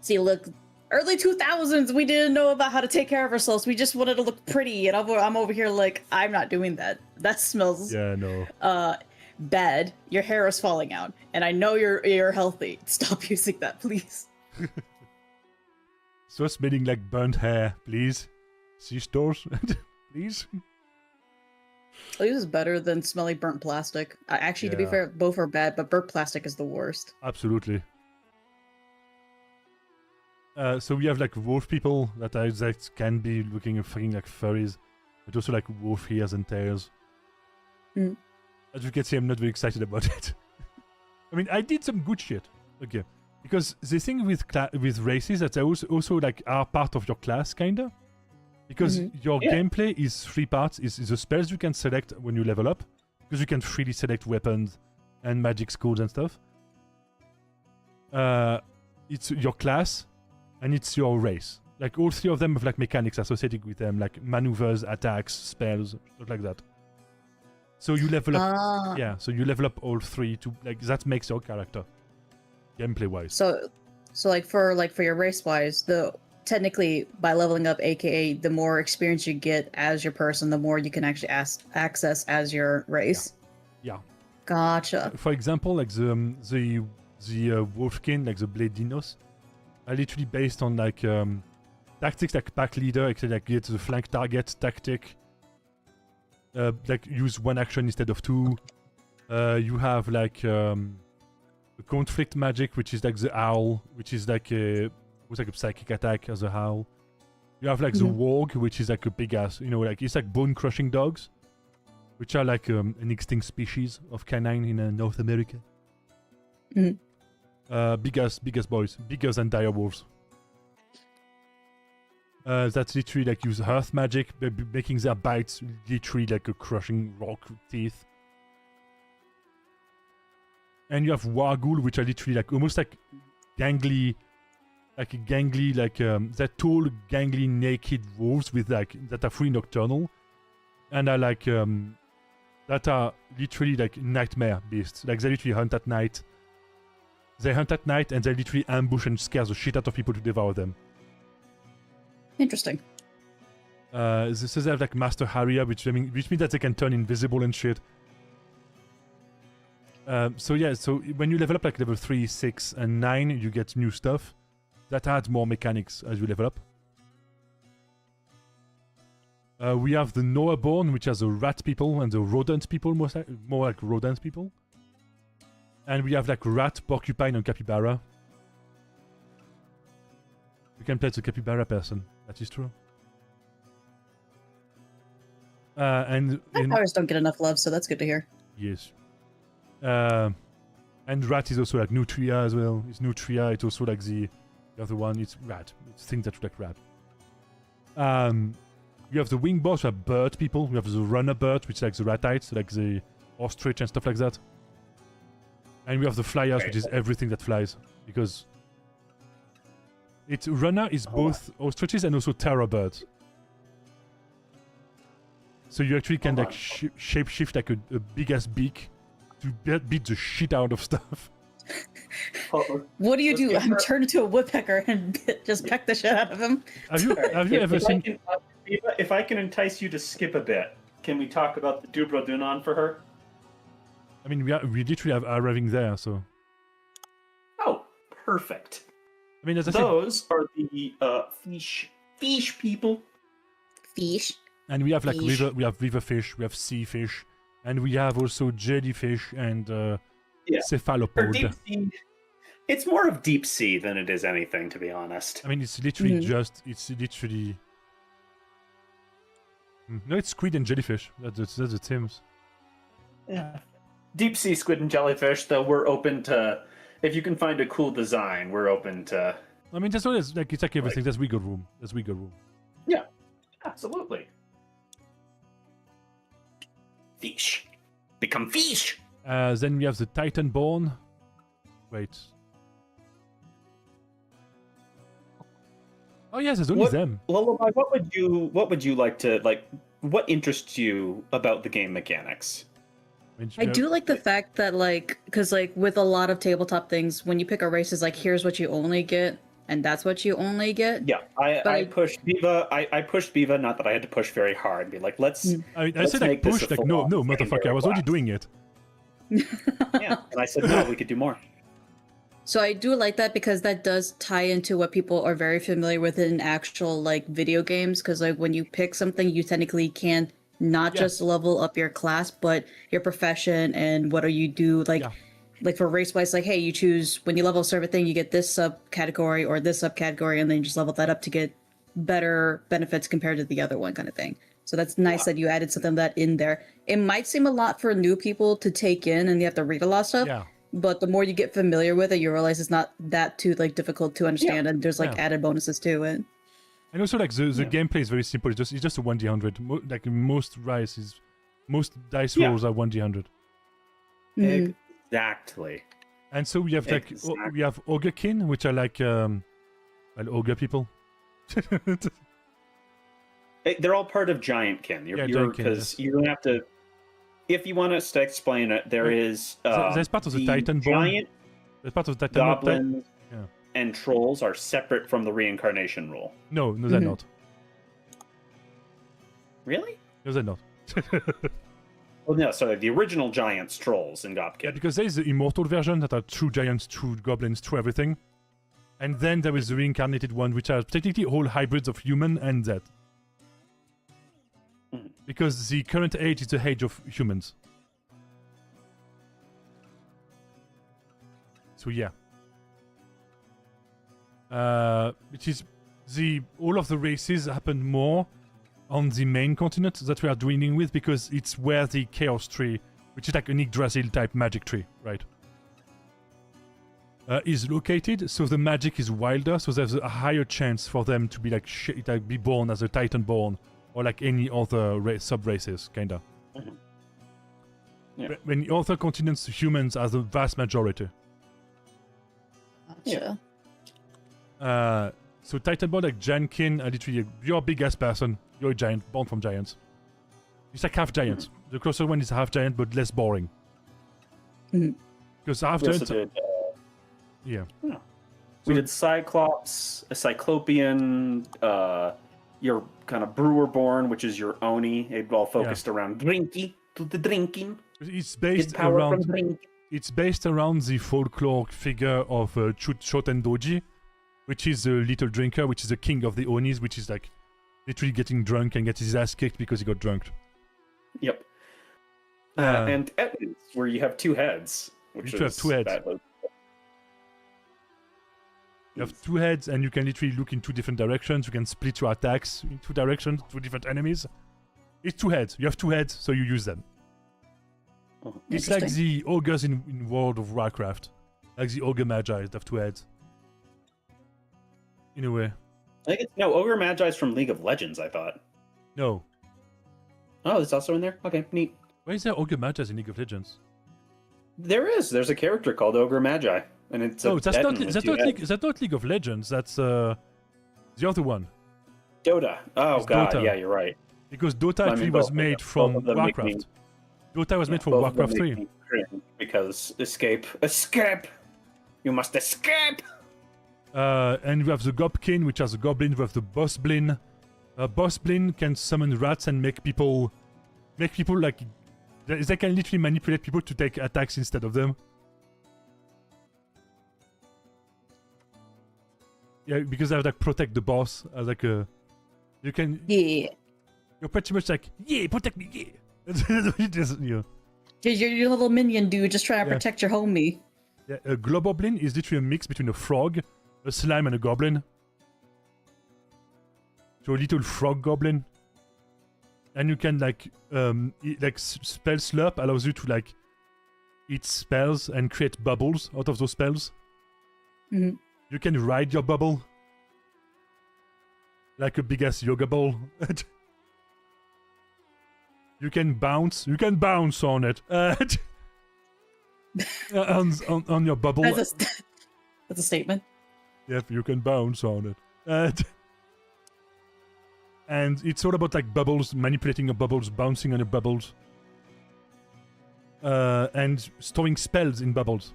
See, look, early 2000s, we didn't know about how to take care of ourselves. We just wanted to look pretty, and I'm over here like, I'm not doing that. That smells. Yeah, no. Bad. Your hair is falling out, and I know you're healthy. Stop using that, please. So smelling like burnt hair, please. See stores, please. At least it's better than smelly burnt plastic. Actually, to be fair, both are bad, but burnt plastic is the worst. Absolutely. So we have like wolf people that can be looking fucking like furries, but also like wolf ears and tails. As you can see, I'm not very excited about it. I mean, I did some good shit. Okay. Because the thing with races that they also like are part of your class, kinda. Because your gameplay is 3 parts. Is the spells you can select when you level up. Because you can freely select weapons and magic schools and stuff. It's your class. and it's your race. Like all 3 of them have like mechanics associated with them, like maneuvers, attacks, spells, stuff like that. So you level up. Yeah, so you level up all 3 to like that makes your character gameplay wise. So for your race wise, technically by leveling up, aka the more experience you get as your person, the more you can actually access as your race. Yeah. Gotcha. For example, like the Wolfkin, like the Bivaidonas, are literally based on like tactics like pack leader, except like get the flank target tactic. Like use 1 action instead of 2. You have like a conflict magic, which is like the owl, which is like a psychic attack as a howl. You have like the warg, which is like a big ass, like it's like bone crushing dogs, which are like an extinct species of canine in North America. Biggest boys, bigger than dire wolves. That's literally like use earth magic, making their bites literally like a crushing rock teeth. And you have warghoul, which are literally like almost like gangly, they're tall, gangly, naked wolves with like that are fully nocturnal, and are like that are literally like nightmare beasts. Like they literally hunt at night. They hunt at night and they literally ambush and scare the shit out of people to devour them. Interesting. This is like Master Harrier, which means that they can turn invisible and shit. So when you level up like level 3, 6, and 9, you get new stuff that adds more mechanics as you level up. We have the Noaborn, which has the rat people and the rodent people, more like rodent people. And we have like rat, porcupine, and capybara. You can play the capybara person. That is true. Vampires don't get enough love, so that's good to hear. Yes. And rat is also like nutria as well. It's nutria. It's also like the other one. It's rat. It's things that look like rat. You have the wing boss, which are bird people. We have the runner bird, which is like the ratites, like the ostrich and stuff like that. And we have the flyers, which is everything that flies, because runner is both ostriches and also terror birds. So you actually can like shapeshift like a big ass beak to beat the shit out of stuff. What do? I'm turned into a woodpecker and just peck the shit out of him. Have you ever seen? If I can entice you to skip a bit, can we talk about the Vtuber for her? I mean, we literally have arriving there, so. Oh, perfect. I mean, as I those said, are the fish people. Fish. And we have like river fish, we have sea fish, and we have also jellyfish and cephalopod. It's more of deep sea than it is anything, to be honest. I mean, it's literally no, it's squid and jellyfish. That's the themes. Yeah. Deep sea squid and jellyfish, though, we're open to. If you can find a cool design, we're open to. I mean, that's always like it's like everything. There's wiggle room. Yeah, absolutely. Fish, become fish. Then we have the Titanborn. Wait. Oh yes, there's only them. Lullaby, what would you like to like? What interests you about the game mechanics? I do like the fact that, like, because, like, with a lot of tabletop things, when you pick a race, it's like, here's what you only get, and that's what you only get. Yeah, I pushed Biva. I pushed Biva, not that I had to push very hard. Be like, let's. I said I pushed, like, no, motherfucker, I was already doing it. Yeah, and I said, no, we could do more. So I do like that because that does tie into what people are very familiar with in actual, like, video games, because, like, when you pick something, you technically can not just level up your class, but your profession and what do you do, like for race wise, like, hey, you choose when you level a certain thing, you get this subcategory or this subcategory, and then you just level that up to get better benefits compared to the other one, kind of thing. So that's nice that you added something of that in there. It might seem a lot for new people to take in, and you have to read a lot of stuff. But the more you get familiar with it, you realize it's not that too like difficult to understand, and there's like added bonuses to it. And also, like, the gameplay is very simple. It's just a 1d100. Like, most dice rolls are 1d100. Exactly. And so we have, like, we have Ogrekin, which are, like, Well, ogre people. They're all part of Giantkin. Because you don't have to. If you want us to explain it, there is. There's part of the Titanborn. Giant there's part of the Titanborn. goblins and trolls are separate from the reincarnation rule. No, they're not. Really? No, they're not. Well, no, sorry. The original giants, trolls, in Gobkid. Yeah, because there is the immortal version that are true giants, true goblins, true everything. And then there is the reincarnated one, which are technically all hybrids of human and that. Because the current age is the age of humans. So yeah. Which is all of the races happen more on the main continent that we are dealing with, because it's where the chaos tree, which is like an Yggdrasil type magic tree, right? Is located, so the magic is wilder, so there's a higher chance for them to be like be born as a Titanborn, or like any other sub-races, kinda. Yeah. When the other continents, humans are the vast majority. Gotcha. So Titanborn, like Jankin, are literally you're a big-ass person, you're a giant, born from giants. It's like half giant. The closer one is half giant, but less boring. Because half giant... Yeah. We did Cyclops, a Cyclopean, your kind of Brewer-born, which is your Oni. It all focused around drinking. It's based around... It's based around the folklore figure of Shoten Doji, which is a little drinker, which is the king of the Onis, which is like literally getting drunk and gets his ass kicked because he got drunk. Yep. And Etmins, where you have two heads. You have two heads. You have two heads, and you can literally look in two different directions. You can split your attacks in two directions, two different enemies. It's two heads. You have two heads, so you use them. It's like the ogres in World of Warcraft. Like the ogre magi that have two heads. In a way. I think Ogre Magi is from League of Legends, I thought. No. Oh, it's also in there? Okay, neat. Why is there ogre magi in League of Legends? There is. There's a character called Ogre Magi. And it's that's not League of Legends. That's the other one. Dota. Oh, it's God. Dota. Yeah, you're right. Because Dota actually was made from Warcraft. Dota was made from Warcraft 3. Because escape. You must escape! And we have the Gobkin, which has a goblin. We have the Bossblin. Bossblin can summon rats and make people like... They can literally manipulate people to take attacks instead of them. Yeah, because they have like protect the boss as like a... You can... Yeah. You're pretty much like, yeah, protect me, yeah. You're your little minion dude just trying to protect your homie. Yeah, a Globoblin is literally a mix between a frog, a slime, and a goblin. So a little frog goblin. And you can like spell slurp allows you to like eat spells and create bubbles out of those spells. Mm-hmm. You can ride your bubble like a big ass yoga ball. You can bounce on it. On your bubble. That's a statement. Yep, you can bounce on it. And it's all about like bubbles, manipulating your bubbles, bouncing on your bubbles. And storing spells in bubbles.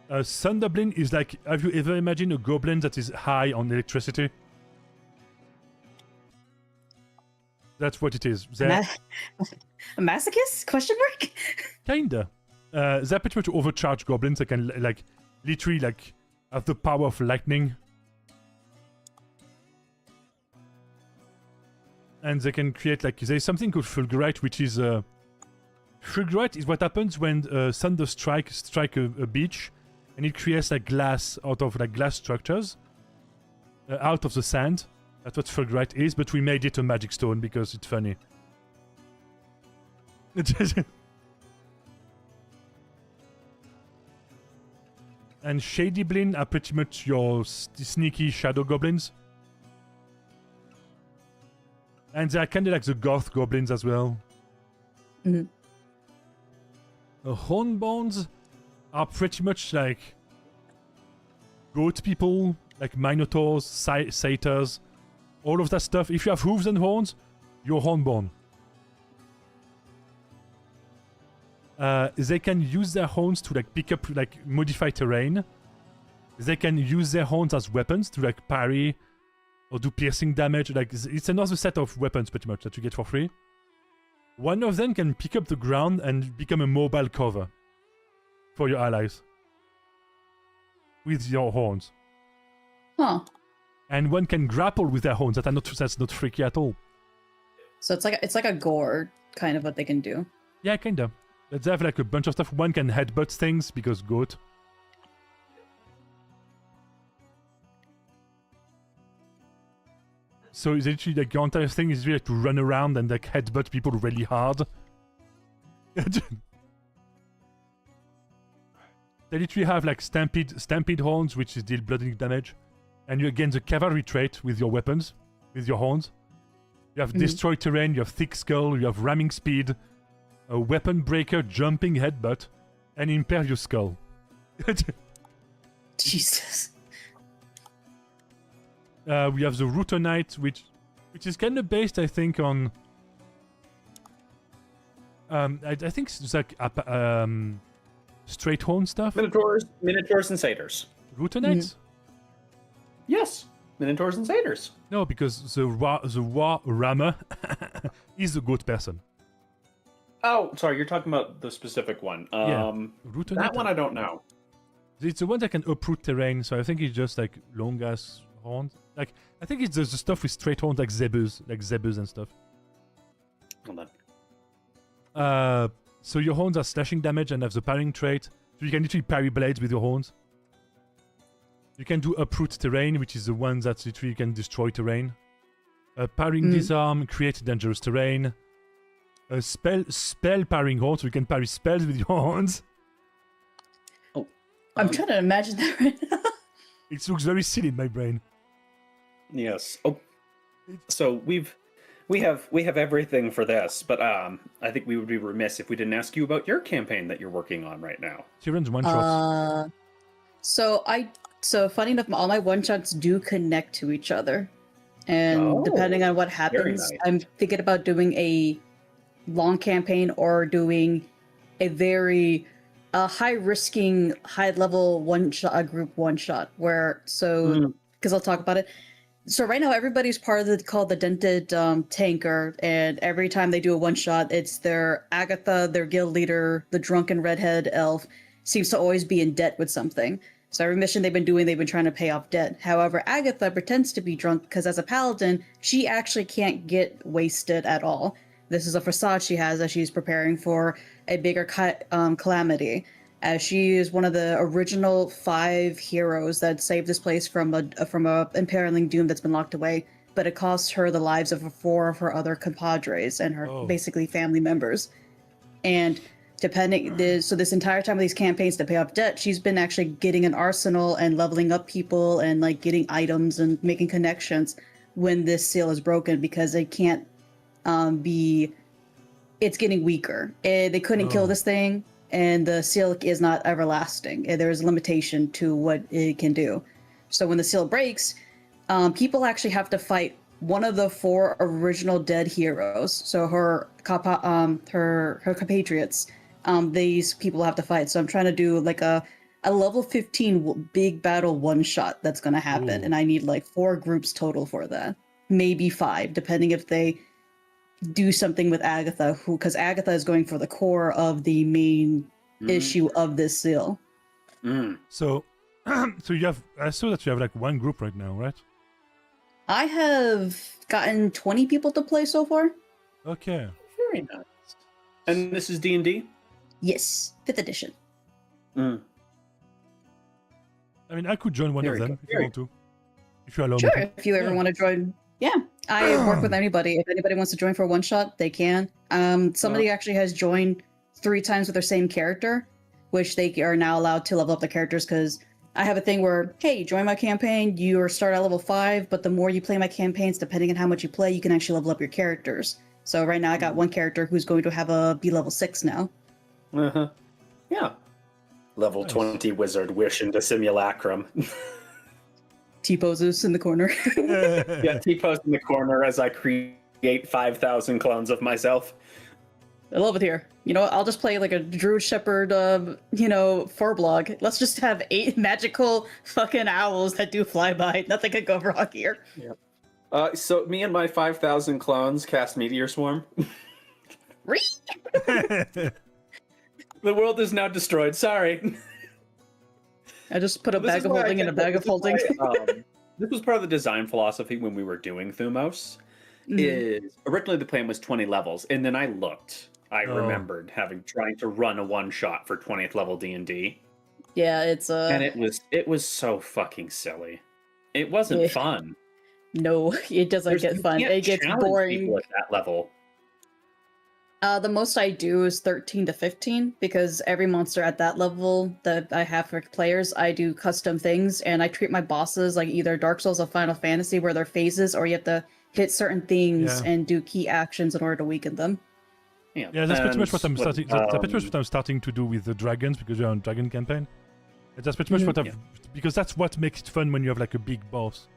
Thunderblin is like, have you ever imagined a goblin that is high on electricity? That's what it is. A masochist? Question mark? Kinda. They're pretty much overcharged goblins that can like literally like have the power of lightning. And they can create like, there's something called Fulgurite, which is Fulgurite is what happens when thunder strike a beach, and it creates like glass out of like glass structures out of the sand. That's what Fulgurite is, but we made it a magic stone because it's funny. And Shady Blin are pretty much your sneaky shadow goblins. And they're kind of like the goth goblins as well. Mm-hmm. The Hornbones are pretty much like... goat people, like minotaurs, satyrs, all of that stuff. If you have hooves and horns, you're hornborn. They can use their horns to like pick up, like modify terrain. They can use their horns as weapons to like parry or do piercing damage. Like it's another set of weapons pretty much that you get for free. One of them can pick up the ground and become a mobile cover for your allies with your horns. Huh. And one can grapple with their horns. That's not freaky at all. So it's like a gore kind of what they can do. Yeah, kinda. They have like a bunch of stuff. One can headbutt things because goat. So it's literally like your entire thing is really like to run around and like headbutt people really hard. They literally have like stampede horns, which is deal bludgeoning damage, and you gain the cavalry trait with your weapons, with your horns. You have destroy terrain, you have thick skull, you have ramming speed, a weapon breaker, jumping headbutt, and impervious skull. Jesus. We have the Router Knight, which is kind of based, I think, on. I think it's like straight horn stuff. Minotaurs and satyrs. Router Knights? Yes, Minotaurs and satyrs. No, because the war rammer is a good person. Oh, sorry, you're talking about the specific one. Router That Knight. one I don't know. It's the one that can uproot terrain, so I think it's just like long ass horns. Like I think it's the stuff with straight horns, like zebus and stuff. Hold on. So your horns are slashing damage and have the parrying trait, so you can literally parry blades with your horns. You can do uproot terrain, which is the one that literally can destroy terrain. Parrying disarm, create dangerous terrain. Spell parrying horns, so you can parry spells with your horns. Oh, I'm trying to imagine that right now. It looks very silly in my brain. Yes. Oh, so we have everything for this, but I think we would be remiss if we didn't ask you about your campaign that you're working on right now. She runs one shots. So funny enough, all my one shots do connect to each other, and depending on what happens, nice. I'm thinking about doing a long campaign or doing a very high-risking, high-level one-shot, group one-shot. Because I'll talk about it. So right now, everybody's part of called the Dented Tanker, and every time they do a one-shot, it's their Agatha, their guild leader, the drunken redhead elf, seems to always be in debt with something. So every mission they've been trying to pay off debt. However, Agatha pretends to be drunk because as a paladin, she actually can't get wasted at all. This is a facade she has as she's preparing for a bigger calamity, as she is one of the original 5 heroes that saved this place from a imperiling doom that's been locked away. But it costs her the lives of 4 of her other compadres and her basically family members. And so this entire time of these campaigns to pay off debt, she's been actually getting an arsenal and leveling up people and like getting items and making connections when this seal is broken, because it can't it's getting weaker. They couldn't kill this thing, and the seal is not everlasting. There's a limitation to what it can do. So when the seal breaks, people actually have to fight one of the 4 original dead heroes. So her compatriots. These people have to fight. So I'm trying to do like a level 15 big battle one shot that's going to happen. And I need like 4 groups total for that. Maybe 5, depending if they do something with Agatha, because Agatha is going for the core of the main issue of this seal. So you have, I saw that you have like 1 group right now, right? I have gotten 20 people to play so far. Okay. Very nice. And this is D&D? Yes, 5th edition. I mean, I could join one of them if you want to. If you allow me. Sure, if you ever want to join. Yeah, I work with anybody. If anybody wants to join for a one shot, they can. Somebody actually has joined 3 times with their same character, which they are now allowed to level up the characters, because I have a thing where, hey, join my campaign, you start at level 5, but the more you play my campaigns, depending on how much you play, you can actually level up your characters. So right now I got one character who's going to have be level 6 now. Yeah. Level 20 wizard wish into simulacrum. T-poses in the corner. Yeah, T-pose in the corner as I create 5,000 clones of myself. I love it here. You know what? I'll just play like a Druid Shepherd, Forblog. Let's just have 8 magical fucking owls that do flyby. Nothing could go wrong here. Yeah. So me and my 5,000 clones cast Meteor Swarm. The world is now destroyed. Sorry. I just put a bag of holding in a bag of holding. This was part of the design philosophy when we were doing Thumos. Is originally the plan was 20 levels, and then I looked. I remembered trying to run a one-shot for 20th level D&D. Yeah, it's and it was so fucking silly. It wasn't fun. No, it doesn't get fun. It gets boring. People at that level. The most I do is 13 to 15 because every monster at that level that I have for players, I do custom things and I treat my bosses like either Dark Souls or Final Fantasy where they're phases or you have to hit certain things and do key actions in order to weaken them. Yeah, that's pretty much what I'm starting. That's pretty much what I'm starting to do with the dragons because we're on dragon campaign. And that's pretty much what I've because that's what makes it fun when you have like a big boss.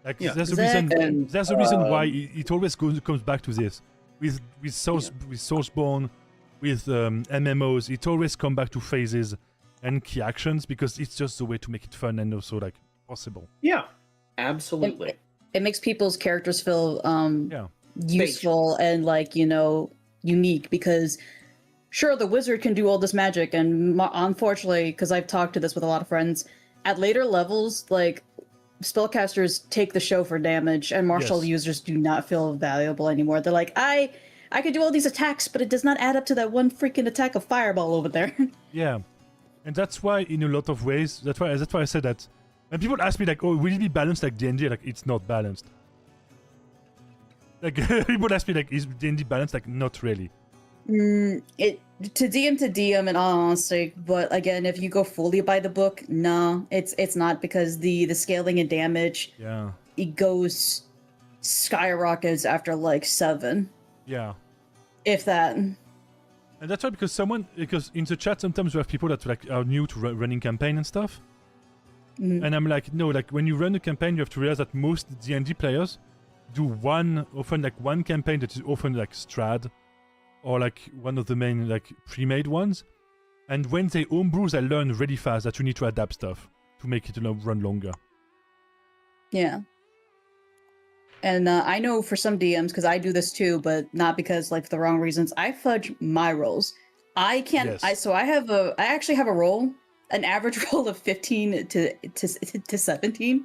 Like there's a reason. There's a reason why it always comes back to this. With Sourceborne, with MMOs, it always comes back to phases and key actions because it's just the way to make it fun and also like possible. Yeah, absolutely. It makes people's characters feel useful and like unique because sure the wizard can do all this magic and unfortunately because I've talked to this with a lot of friends at later levels like spellcasters take the show for damage and martial users do not feel valuable anymore. They're like, I could do all these attacks, but it does not add up to that one freaking attack of fireball over there. Yeah. And that's why in a lot of ways, that's why I said that. And people ask me like, oh, will it be balanced like D&D? Like, it's not balanced. Like, people ask me like, is D&D balanced? Like, not really. It to DM in all honesty, but again, if you go fully by the book, no, it's not because the scaling and damage, it goes skyrockets after like 7. Yeah. If that. And that's why because in the chat sometimes we have people that like are new to running campaign and stuff. And I'm like, no, like when you run a campaign, you have to realize that most D&D players do often one campaign that is often like Strad. Or like one of the main like pre-made ones, and when they homebrew, they learn really fast that you need to adapt stuff to make it run longer. Yeah. And I know for some DMs, because I do this too, but not because like for the wrong reasons. I fudge my rolls. I can't. Yes. I actually have a roll, an average roll of 15 to 17.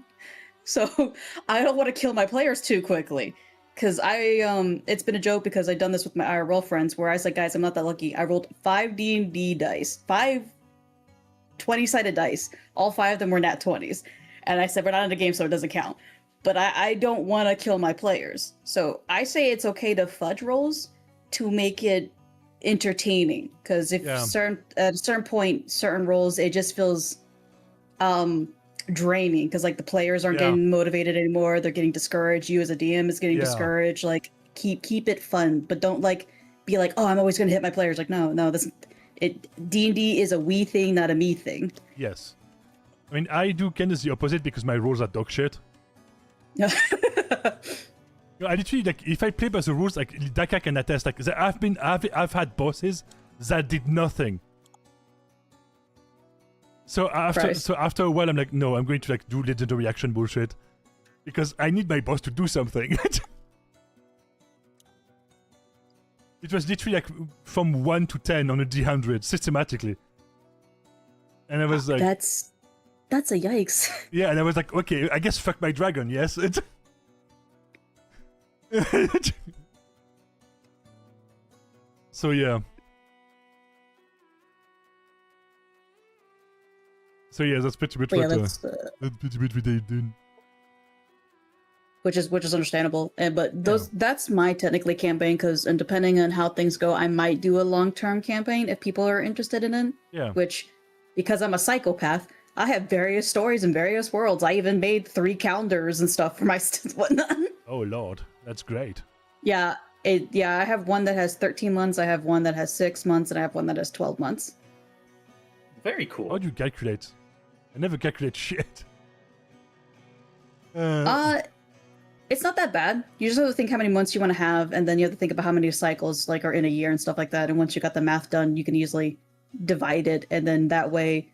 So I don't want to kill my players too quickly. Because it's been a joke because I've done this with my IRL friends where I said, guys, I'm not that lucky. I rolled 5 D&D dice, 5 20-sided dice. All 5 of them were nat 20s. And I said, we're not in a game, so it doesn't count. But I don't want to kill my players. So I say it's okay to fudge rolls to make it entertaining. Because at a certain point, certain rolls, it just feels draining because like the players aren't getting motivated anymore. They're getting discouraged. You as a DM is getting discouraged. Like keep it fun, but don't like be like, oh, I'm always going to hit my players. Like no, D&D is a we thing, not a me thing. Yes, I mean I do kind of the opposite because my rules are dog shit. I literally like if I play by the rules, like Daka can attest. Like I've had bosses that did nothing. So after a while, I'm like, no, I'm going to like do legendary action bullshit because I need my boss to do something. It was literally like from 1 to 10 on a D100 systematically, and I was like, that's a yikes. Yeah, and I was like, okay, I guess fuck my dragon, yes. So yeah. So yeah, that's pretty much that's pretty much what they did. Which is understandable, but that's my technically campaign and depending on how things go, I might do a long-term campaign if people are interested in it. Yeah. Which, because I'm a psychopath, I have various stories in various worlds. I even made 3 calendars and stuff for my whatnot. Oh lord, that's great. Yeah, I have one that has 13 months. I have one that has 6 months, and I have one that has 12 months. Very cool. How do you calculate? I never calculate shit. It's not that bad. You just have to think how many months you want to have, and then you have to think about how many cycles like are in a year and stuff like that. And once you got the math done, you can easily divide it, and then that way,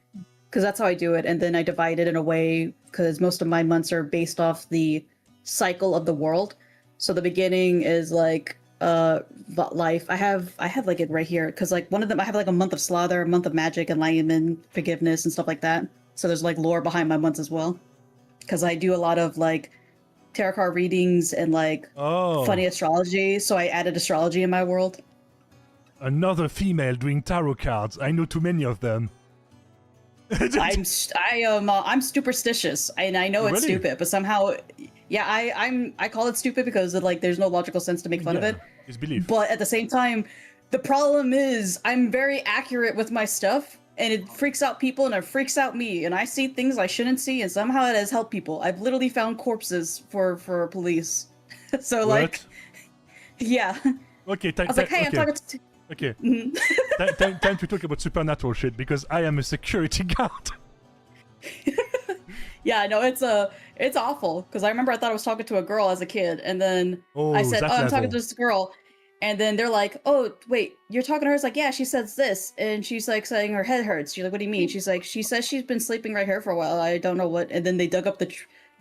because that's how I do it. And then I divide it in a way because most of my months are based off the cycle of the world. So the beginning is like life. I have like it right here because like one of them I have like a month of slaughter, a month of magic, enlightenment, forgiveness, and stuff like that. So there's like lore behind my months as well, because I do a lot of like tarot card readings and like funny astrology, so I added astrology in my world. Another female doing tarot cards. I know too many of them. I'm superstitious, and I know it's stupid, but somehow, yeah, I call it stupid because like there's no logical sense to make fun of it. It's belief. But at the same time, the problem is I'm very accurate with my stuff, and it freaks out people, and it freaks out me, and I see things I shouldn't see, and somehow it has helped people. I've literally found corpses for police. So like, yeah. Okay, I was like, hey, I'm talking to... Okay, time to talk about supernatural shit, because I am a security guard. Yeah, no, it's awful, because I remember I thought I was talking to a girl as a kid, and then I said, I'm talking to this girl, and then they're like, oh, wait, you're talking to her? It's like, yeah, she says this, and she's like saying her head hurts. She's like, what do you mean? She's like, she says she's been sleeping right here for a while, I don't know what, and then they dug up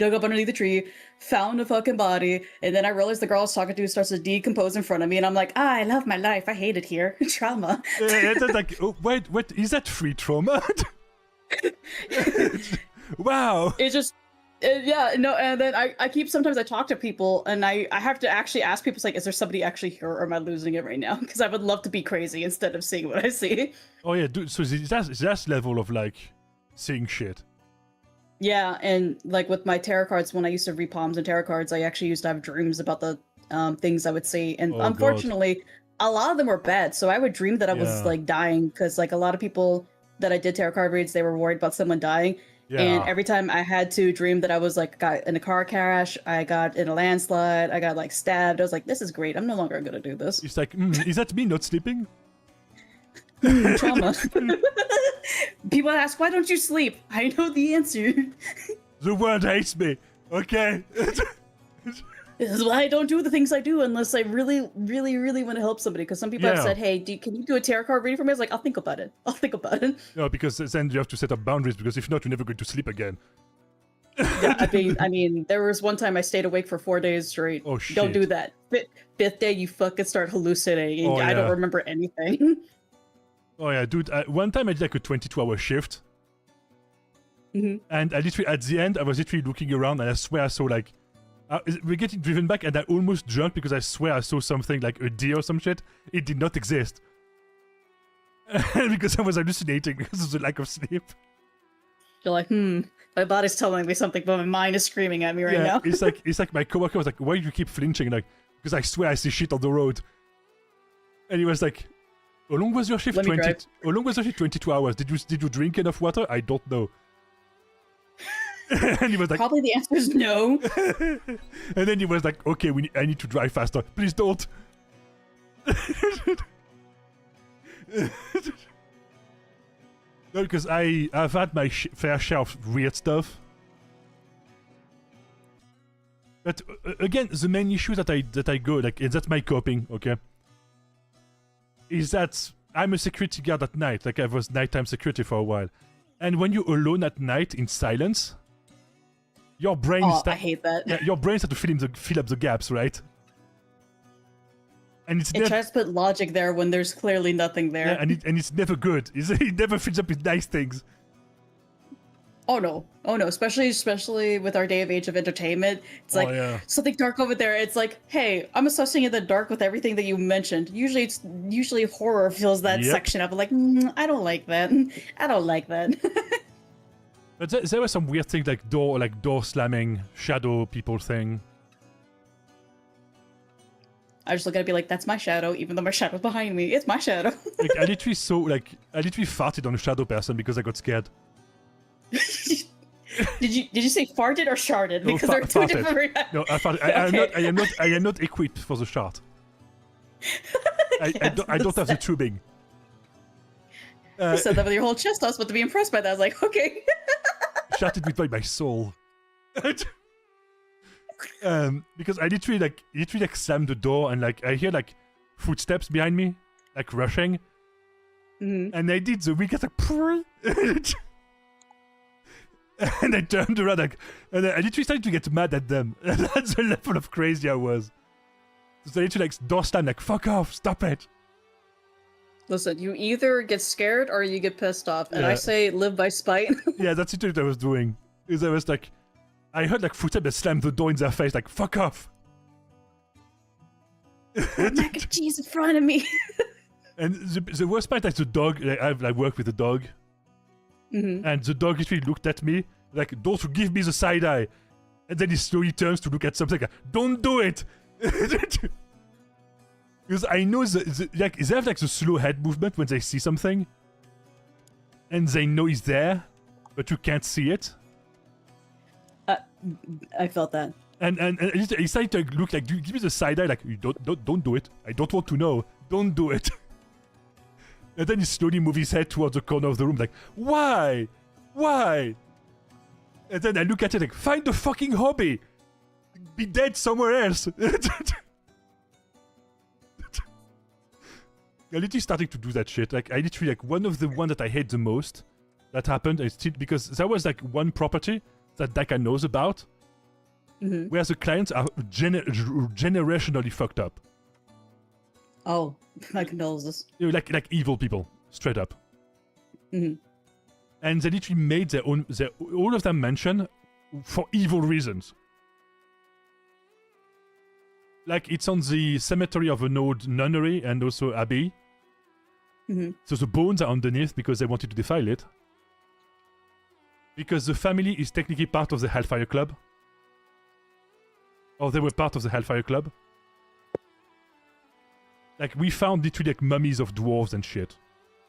underneath the tree, found a fucking body, and then I realized the girl I was talking to starts to decompose in front of me, and I'm like, I love my life, I hate it here. Trauma. It's like, oh, wait, is that free trauma? Wow. It's just, yeah, no, and then I keep, sometimes I talk to people, and I have to actually ask people, it's like, is there somebody actually here, or am I losing it right now? Because I would love to be crazy instead of seeing what I see. Oh yeah, dude, so that's level of like, seeing shit. Yeah, and like with my tarot cards, when I used to read palms and tarot cards, I actually used to have dreams about the things I would see. And unfortunately, a lot of them were bad. So I would dream that I was like dying, because like a lot of people that I did tarot card reads, they were worried about someone dying. Yeah. And every time I had to dream that I was like got in a car crash, I got in a landslide, I got like stabbed. I was like, this is great. I'm no longer going to do this. It's like, is that me not sleeping? Trauma. People ask, why don't you sleep? I know the answer. The world hates me. Okay. This is why I don't do the things I do unless I really, really, really want to help somebody. Because some people have said, hey, can you do a tarot card reading for me? I was like, I'll think about it. No, because then you have to set up boundaries, because if not, you're never going to sleep again. Yeah, I mean, there was one time I stayed awake for 4 days straight. Oh, shit. Don't do that. Fifth day, you fucking start hallucinating. I don't remember anything. Oh yeah, dude, one time I did like a 22-hour shift. And I literally, at the end, I was literally looking around, and I swear I saw like, we're getting driven back, and I almost jumped because I swear I saw something like a deer or some shit. It did not exist. Because I was hallucinating because of the lack of sleep. You're like, my body's telling me something, but my mind is screaming at me right now. it's like my coworker was like, why do you keep flinching? Like, because I swear I see shit on the road. And he was like, how long was your shift? How long was your shift? 22 hours. Did you drink enough water? I don't know. And he was like, probably the answer is no. And then he was like, okay, I need to drive faster. Please don't. No, because I've had my fair share of weird stuff. But again, the main issue that I go, like, and that's my coping, okay, is that I'm a security guard at night. Like, I was nighttime security for a while. And when you're alone at night in silence, your brain I hate that. Yeah, your brain starts to fill up the gaps, right? And it tries to put logic there when there's clearly nothing there. Yeah, and it's never good. It never fills up with nice things. Oh no, especially with our day of age of entertainment. It's like, something dark over there. It's like, hey, I'm associating the dark with everything that you mentioned. Usually horror fills that section up. I'm like, I don't like that. I don't like that. But there were some weird things like door slamming, shadow people thing. I just look at it and be like, that's my shadow, even though my shadow's behind me. It's my shadow. Like, I literally farted on a shadow person because I got scared. Did you say farted or sharded? Because they're two different reactions. No, I farted. I am not equipped for the shard. I don't have the tubing. You said that with your whole chest. I was about to be impressed by that. I was like, okay. Shattered with my soul. Because I literally slammed the door and like I hear like footsteps behind me, like rushing. And I did the weakest like and I turned around like, and I literally started to get mad at them. That's the level of crazy I was. So I literally like door slam like, fuck off, stop it. Listen, you either get scared or you get pissed off, and I say live by spite. Yeah, that's literally what I was doing. Is I was like, I heard like footsteps that slammed the door in their face, like fuck off. Mac and cheese in front of me. And the worst part, like the dog, like, I've like worked with a dog, and the dog literally looked at me like, "Don't give me the side eye," and then he slowly turns to look at something. Like, "Don't do it," because I know like they have like the slow head movement when they see something, and they know he's there, but you can't see it. I felt that. And he started to look like, give me the side eye, like, don't do it. I don't want to know. Don't do it. And then he slowly moved his head towards the corner of the room, like, why? Why? And then I look at it like, find the fucking hobby. Be dead somewhere else. I literally started to do that shit. Like, I literally, like, one of the ones that I hate the most that happened, is still, because there was, like, one property that Daka knows about, where the clients are generationally fucked up. Oh, my condolences. You know, like evil people, straight up. And they literally made their own, all of them mention for evil reasons. Like, it's on the cemetery of an old nunnery and also abbey. So the bones are underneath because they wanted to defile it. Because the family is technically part of the Hellfire Club. Or they were part of the Hellfire Club. Like, we found literally like mummies of dwarves and shit.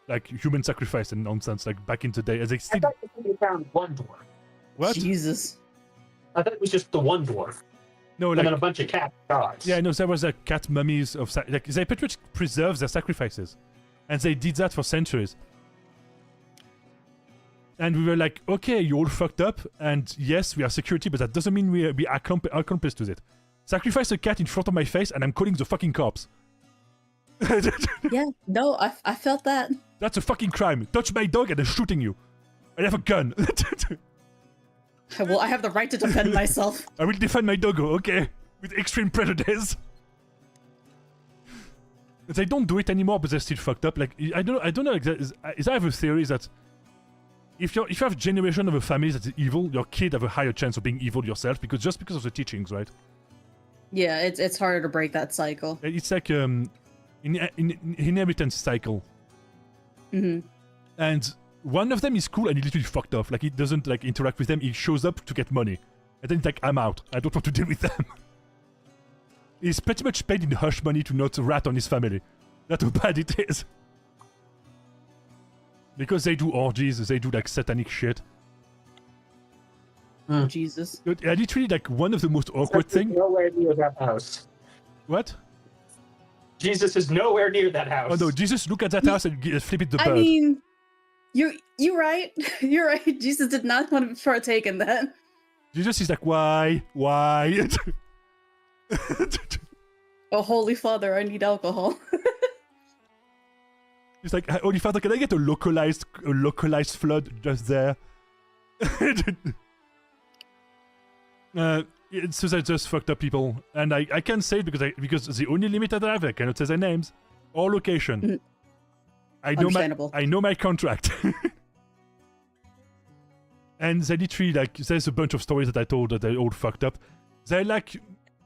Like, human sacrifice and nonsense, like, back in the day. As they still... I thought you found one dwarf. What? Jesus. I thought it was just the one dwarf. No, and like... then a bunch of cat dogs. Yeah, no, there was like cat mummies of... Like, they pretty much preserved their sacrifices. And they did that for centuries. And we were like, okay, you all fucked up, and yes, we are security, but that doesn't mean we are accomplice to it. Sacrifice a cat in front of my face, and I'm calling the fucking cops. Yeah, no, I felt that. That's a fucking crime. Touch my dog and I'm shooting you. I have a gun. Well, I have the right to defend myself. I will defend my doggo, okay? With extreme prejudice. They don't do it anymore, but they're still fucked up. Like, I don't know. Like, I have a theory that if you have a generation of a family that is evil, your kid have a higher chance of being evil yourself, because of the teachings, right? Yeah, it's harder to break that cycle. It's like inheritance cycle. And one of them is cool and he literally fucked off. Like, he doesn't like interact with them. He shows up to get money, and then he's like, I'm out. I don't want to deal with them. He's pretty much paid in hush money to not rat on his family. That's how bad it is. Because they do orgies, they do like satanic shit. Jesus. Literally, like, one of the most awkward things. Nowhere near that house. What? Jesus is nowhere near that house. Oh no, Jesus, look at that house and flip it the bird. I mean, you're right. You're right. Jesus did not want to partake in that. Jesus is like, why? Oh, Holy Father, I need alcohol. He's like, Holy Father, can I get a localized flood just there? So they're just fucked up people, and I can't say it because the only limit that I have, I cannot say their names or location. I know my contract. And they literally, like, there's a bunch of stories that I told that they're all fucked up. They're like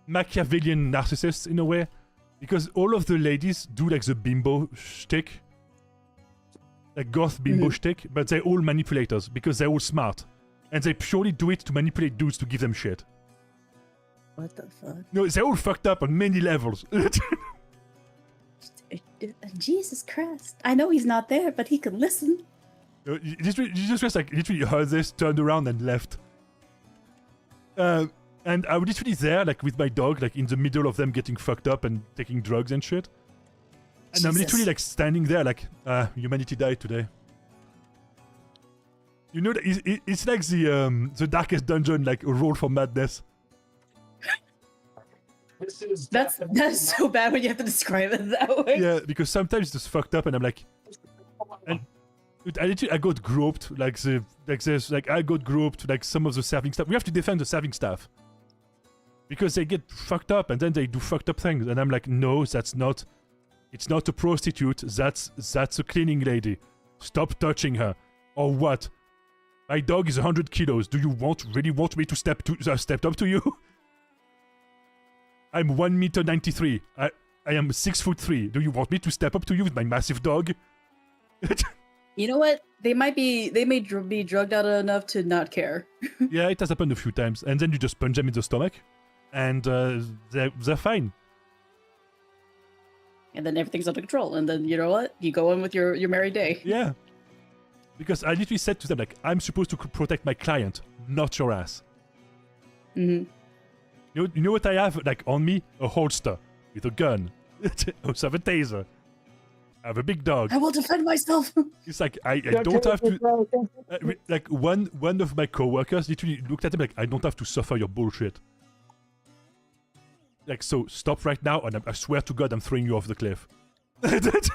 Machiavellian narcissists in a way, because all of the ladies do like the bimbo shtick, like goth bimbo shtick, but they're all manipulators because they're all smart, and they purely do it to manipulate dudes to give them shit. What the fuck? No, they're all fucked up on many levels. Jesus Christ! I know he's not there, but he can listen. You just like literally heard this, turned around and left. And I was literally there, like, with my dog, like, in the middle of them getting fucked up and taking drugs and shit. And Jesus. I'm literally, like, standing there, like, humanity died today. You know, it's like the darkest dungeon, like, a roll for madness. This is That's so bad when you have to describe it that way. Yeah, because sometimes it's just fucked up, and I'm like, and dude, I got groped I got groped like some of the serving staff. We have to defend the serving staff because they get fucked up, and then they do fucked up things, and I'm like, no, that's not. It's not a prostitute. That's a cleaning lady. Stop touching her. Or what? My dog is 100 kilos. Do you really want me to step up to you? I'm 1 meter 93. I am 6'3". Do you want me to step up to you with my massive dog? You know what? They may be drugged out enough to not care. Yeah, it has happened a few times, and then you just punch them in the stomach, and they're fine. And then everything's under control, and then you know what? You go on with your merry day. Yeah, because I literally said to them like, I'm supposed to protect my client, not your ass. Mm-hmm. You know what I have like on me? A holster with a gun. I also have a taser. I have a big dog. I will defend myself. It's like I don't have to. Like one of my coworkers literally looked at him like, I don't have to suffer your bullshit. Like, so stop right now, and I swear to God, I'm throwing you off the cliff. That's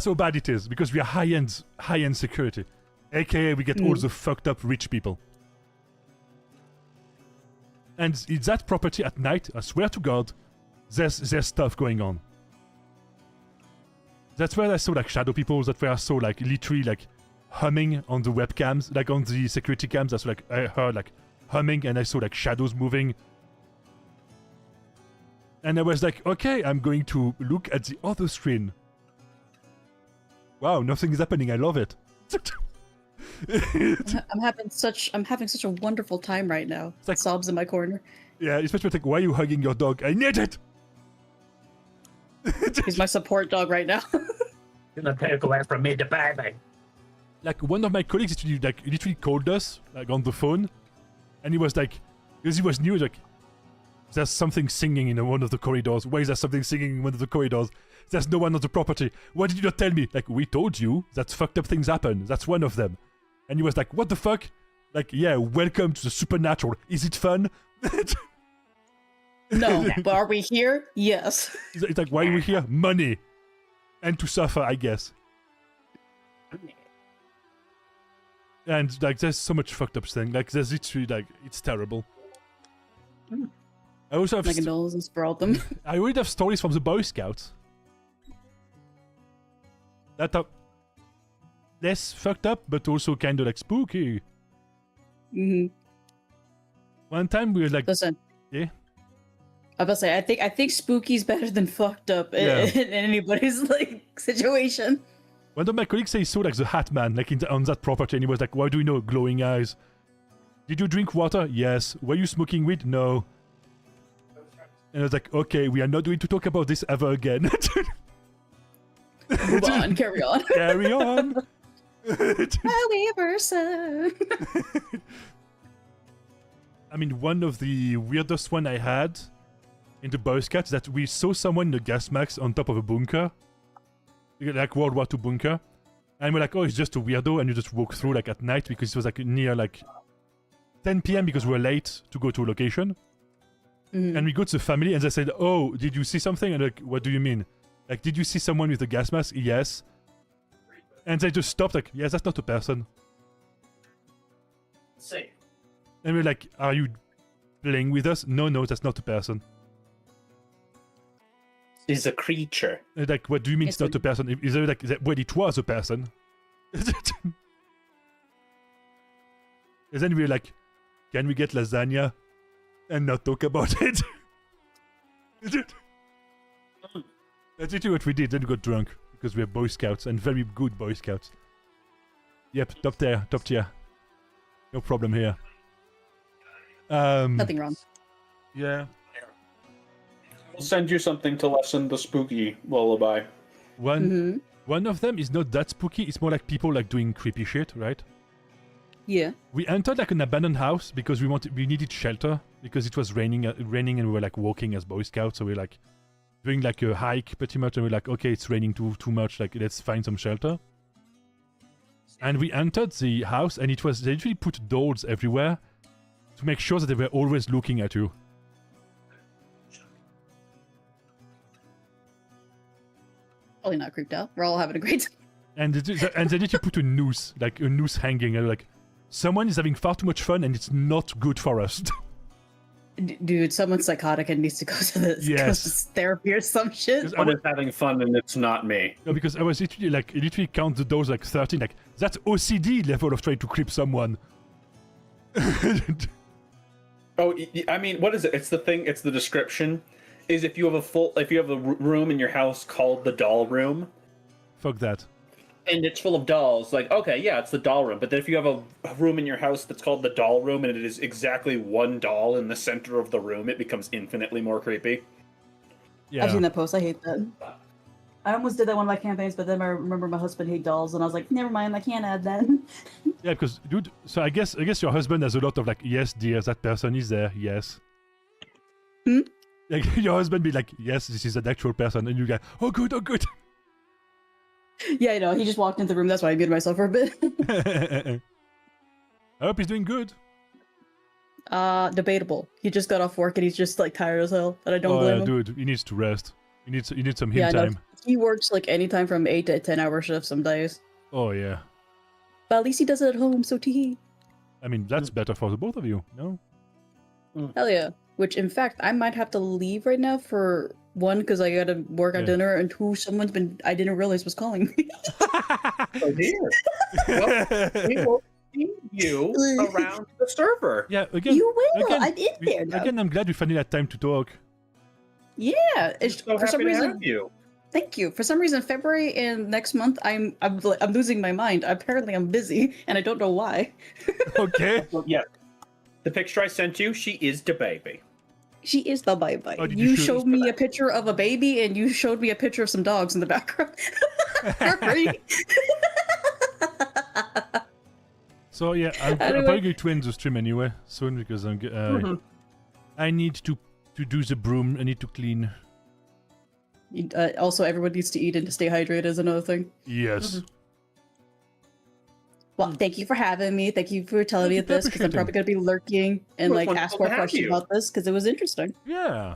how bad it is, because we are high-end security, aka we get all the fucked up rich people. And in that property at night, I swear to God, there's stuff going on. That's where I saw like shadow people. That's where I saw like literally like humming on the webcams, like on the security cams. That's like I heard like humming, and I saw like shadows moving. And I was like, okay, I'm going to look at the other screen. Wow, nothing is happening. I love it. I'm having such a wonderful time right now. It's like, sobs in my corner. Yeah, especially like, why are you hugging your dog? I need it. He's my support dog right now. Gonna take away from me the baby. Like one of my colleagues literally called us like on the phone, and he was like, because he was new, like, there's something singing in one of the corridors. Why is there something singing in one of the corridors? There's no one on the property. Why did you not tell me? Like, we told you that fucked up things happen. That's one of them. And he was like, what the fuck? Like, yeah, welcome to the supernatural. Is it fun? No, but are we here? Yes. It's like, why are we here? Money. And to suffer, I guess. And, like, there's so much fucked up thing. Like, there's literally, like, it's terrible. I also have... My condolences for all of them. I already have stories from the Boy Scouts. That are less fucked up, but also kind of, like, spooky. Mm-hmm. One time we were like... Listen. Yeah? I was about to say, I think spooky's better than fucked up in anybody's, like, situation. One of my colleagues said he saw, like, the Hat Man, like, on that property, and he was like, why do we know? Glowing eyes. Did you drink water? Yes. Were you smoking weed? No. And I was like, okay, we are not going to talk about this ever again. Move on, carry on. Carry on. However, so. I mean, one of the weirdest one I had in the Boy Scouts is that we saw someone in a gas mask on top of a bunker. Like World War II bunker. And we're like, oh, it's just a weirdo, and you just walk through like at night because it was like near like 10 p.m. because we were late to go to a location. And we go to the family and they said, oh, did you see something? And like, what do you mean? Like, did you see someone with a gas mask? Yes. And they just stopped like, yes, that's not a person. See. And we're like, are you playing with us? No, that's not a person. Is a creature. And like, what do you mean it's not a person? Is there like, well, it was a person. And then we're like, can we get lasagna and not talk about it? That's literally what we did. Then we got drunk because we're Boy Scouts and very good Boy Scouts. Yep, top tier. No problem here. Nothing wrong. Yeah. I'll send you something to lessen the spooky lullaby. One of them is not that spooky. It's more like people like doing creepy shit, right? Yeah. We entered like an abandoned house because we needed shelter because it was raining and we were like walking as Boy Scouts, so we're like doing like a hike pretty much, and we're like, okay, it's raining too much, like let's find some shelter. And we entered the house, and they literally put doors everywhere to make sure that they were always looking at you. Probably not creeped out. We're all having a great time. And they need to put a noose hanging, and like, someone is having far too much fun, and it's not good for us. Dude, someone's psychotic and needs to go to this therapy or some shit. Someone is having fun and it's not me. No, because I was literally count the doors like 13. Like, that's OCD level of trying to creep someone. Oh, I mean, what is it? It's the thing. It's the description. Is if you have a room in your house called the doll room. Fuck that. And it's full of dolls. Like, okay, yeah, it's the doll room. But then if you have a room in your house that's called the doll room and it is exactly one doll in the center of the room, it becomes infinitely more creepy. Yeah. I've seen that post. I hate that. I almost did that one of my campaigns, but then I remember my husband hates dolls, and I was like, never mind, I can't add that. Yeah, because, dude, so I guess your husband has a lot of like, yes, dear, that person is there, yes. Like, your husband be like, yes, this is an actual person, and you go, oh good, oh good. Yeah, I know. He just walked into the room. That's why I muted myself for a bit. I hope he's doing good. Debatable. He just got off work and he's just like tired as hell. And I don't blame him. Dude, he needs to rest. He needs some him Yeah, time. no, he works like anytime from 8 to 10 hour shifts some days. Oh yeah. But at least he does it at home, so tee. I mean, that's better for the both of you, no? Hell yeah. Which, in fact, I might have to leave right now for one, because I gotta work on dinner, and two, I didn't realize was calling me. Oh dear. Well, we will see you around the server. Yeah, again. You will. Again, I'm in there now. Again, I'm glad we finally had time to talk. Yeah. It's, So for some happy to reason, have you. thank you. For some reason, February and next month, I'm losing my mind. Apparently, I'm busy, and I don't know why. Okay. Well, yeah. The picture I sent you, she is the baby. She is the bye-bye. Oh, did You you showed me a picture of a baby, and you showed me a picture of some dogs in the background. Right? So yeah, I'm probably going to end the stream anyway soon because I need to do the broom. I need to clean. Also, everyone needs to eat and to stay hydrated is another thing. Yes. Well, thank you for having me. Thank you for telling me this, because I'm probably going to be lurking and Well, it's like ask wonderful more to have questions you. about this, because it was interesting. Yeah.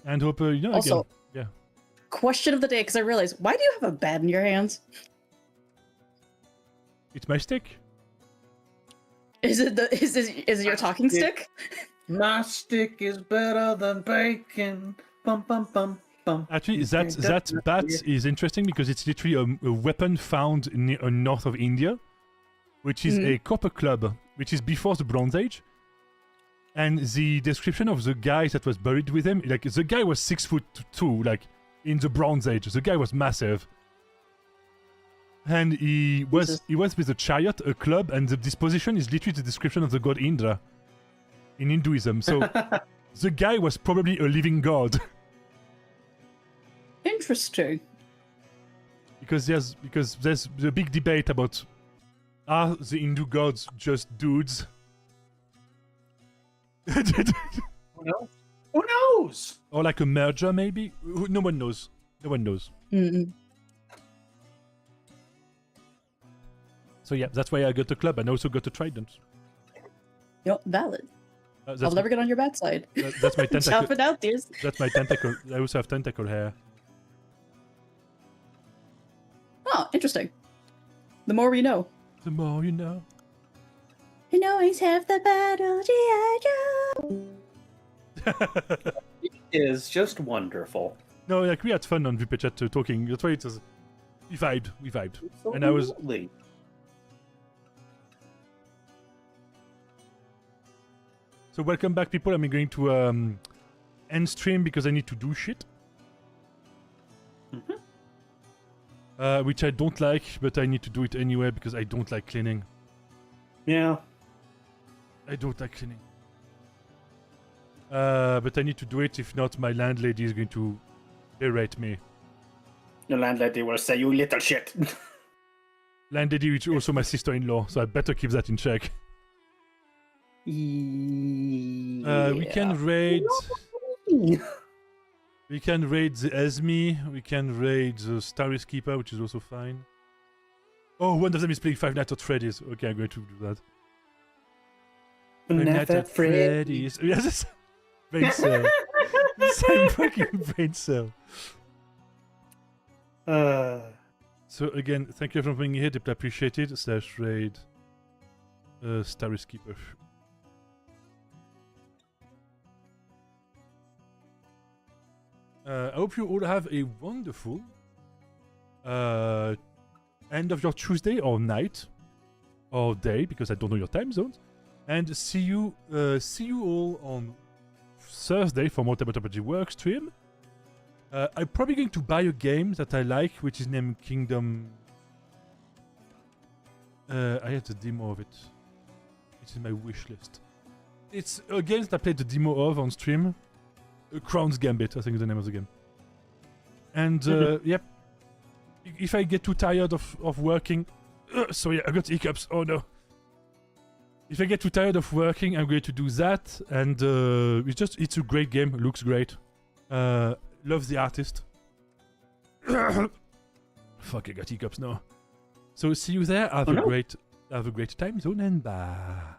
And hope Also, again. Yeah. question of the day, because I realized, why do you have a bat in your hands? It's my stick. Is it your talking stick? My stick is better than bacon. Bum bum bum bum. Actually, that bat is interesting because it's literally a weapon found in the north of India, which is a copper club, which is before the Bronze Age. And the description of the guy that was buried with him, like the guy was 6'2", like in the Bronze Age. The guy was massive, and he was with a chariot, a club, and the disposition is literally the description of the god Indra in Hinduism. So the guy was probably a living god. Interesting. Because there's the big debate about, are the Hindu gods just dudes? Who knows? Or like a merger, maybe? No one knows. No one knows. Mm-mm. So yeah, that's why I got the club and also got a trident. Yep, valid. That's I'll never get on your bad side. That's my tentacle. Shout it out, dears. That's my tentacle. I also have tentacle hair. Oh, interesting. The more we know. The more you know. You always have the battle, G.I. Joe. It is just wonderful. No, like we had fun on VP Chat talking. That's why it was. We vibed. And I was. Absolutely. So welcome back, people. I'm going to end stream because I need to do shit. Which I don't like, but I need to do it anyway because I don't like cleaning. Yeah. I don't like cleaning. But I need to do it. If not, my landlady is going to berate me. The landlady will say, you little shit. Landlady, which is also my sister-in-law, so I better keep that in check. We can raid. We can raid the Esme. We can raid the Starry Keeper, which is also fine. Oh, one of them is playing Five Nights at Freddy's. Okay, I'm going to do that. Five Nights at Freddy's. Yes, very sad. Same fucking brain cell. So again, thank you for being here. Deeply appreciated. /raid Starry Keeper. I hope you all have a wonderful end of your Tuesday or night or day, because I don't know your time zones. And see you all on Thursday for more TTRPG work stream. I'm probably going to buy a game that I like, which is named Kingdom. I have the demo of it. It's in my wish list. It's a game that I played the demo of on stream. Crown's Gambit, I think is the name of the game. And yep, if I get too tired of working, sorry, I got hiccups. Oh no. If I get too tired of working, I'm going to do that. And it's a great game. Looks great. Love the artist. Fuck, I got hiccups now. So see you there. Have a great time zone and bye.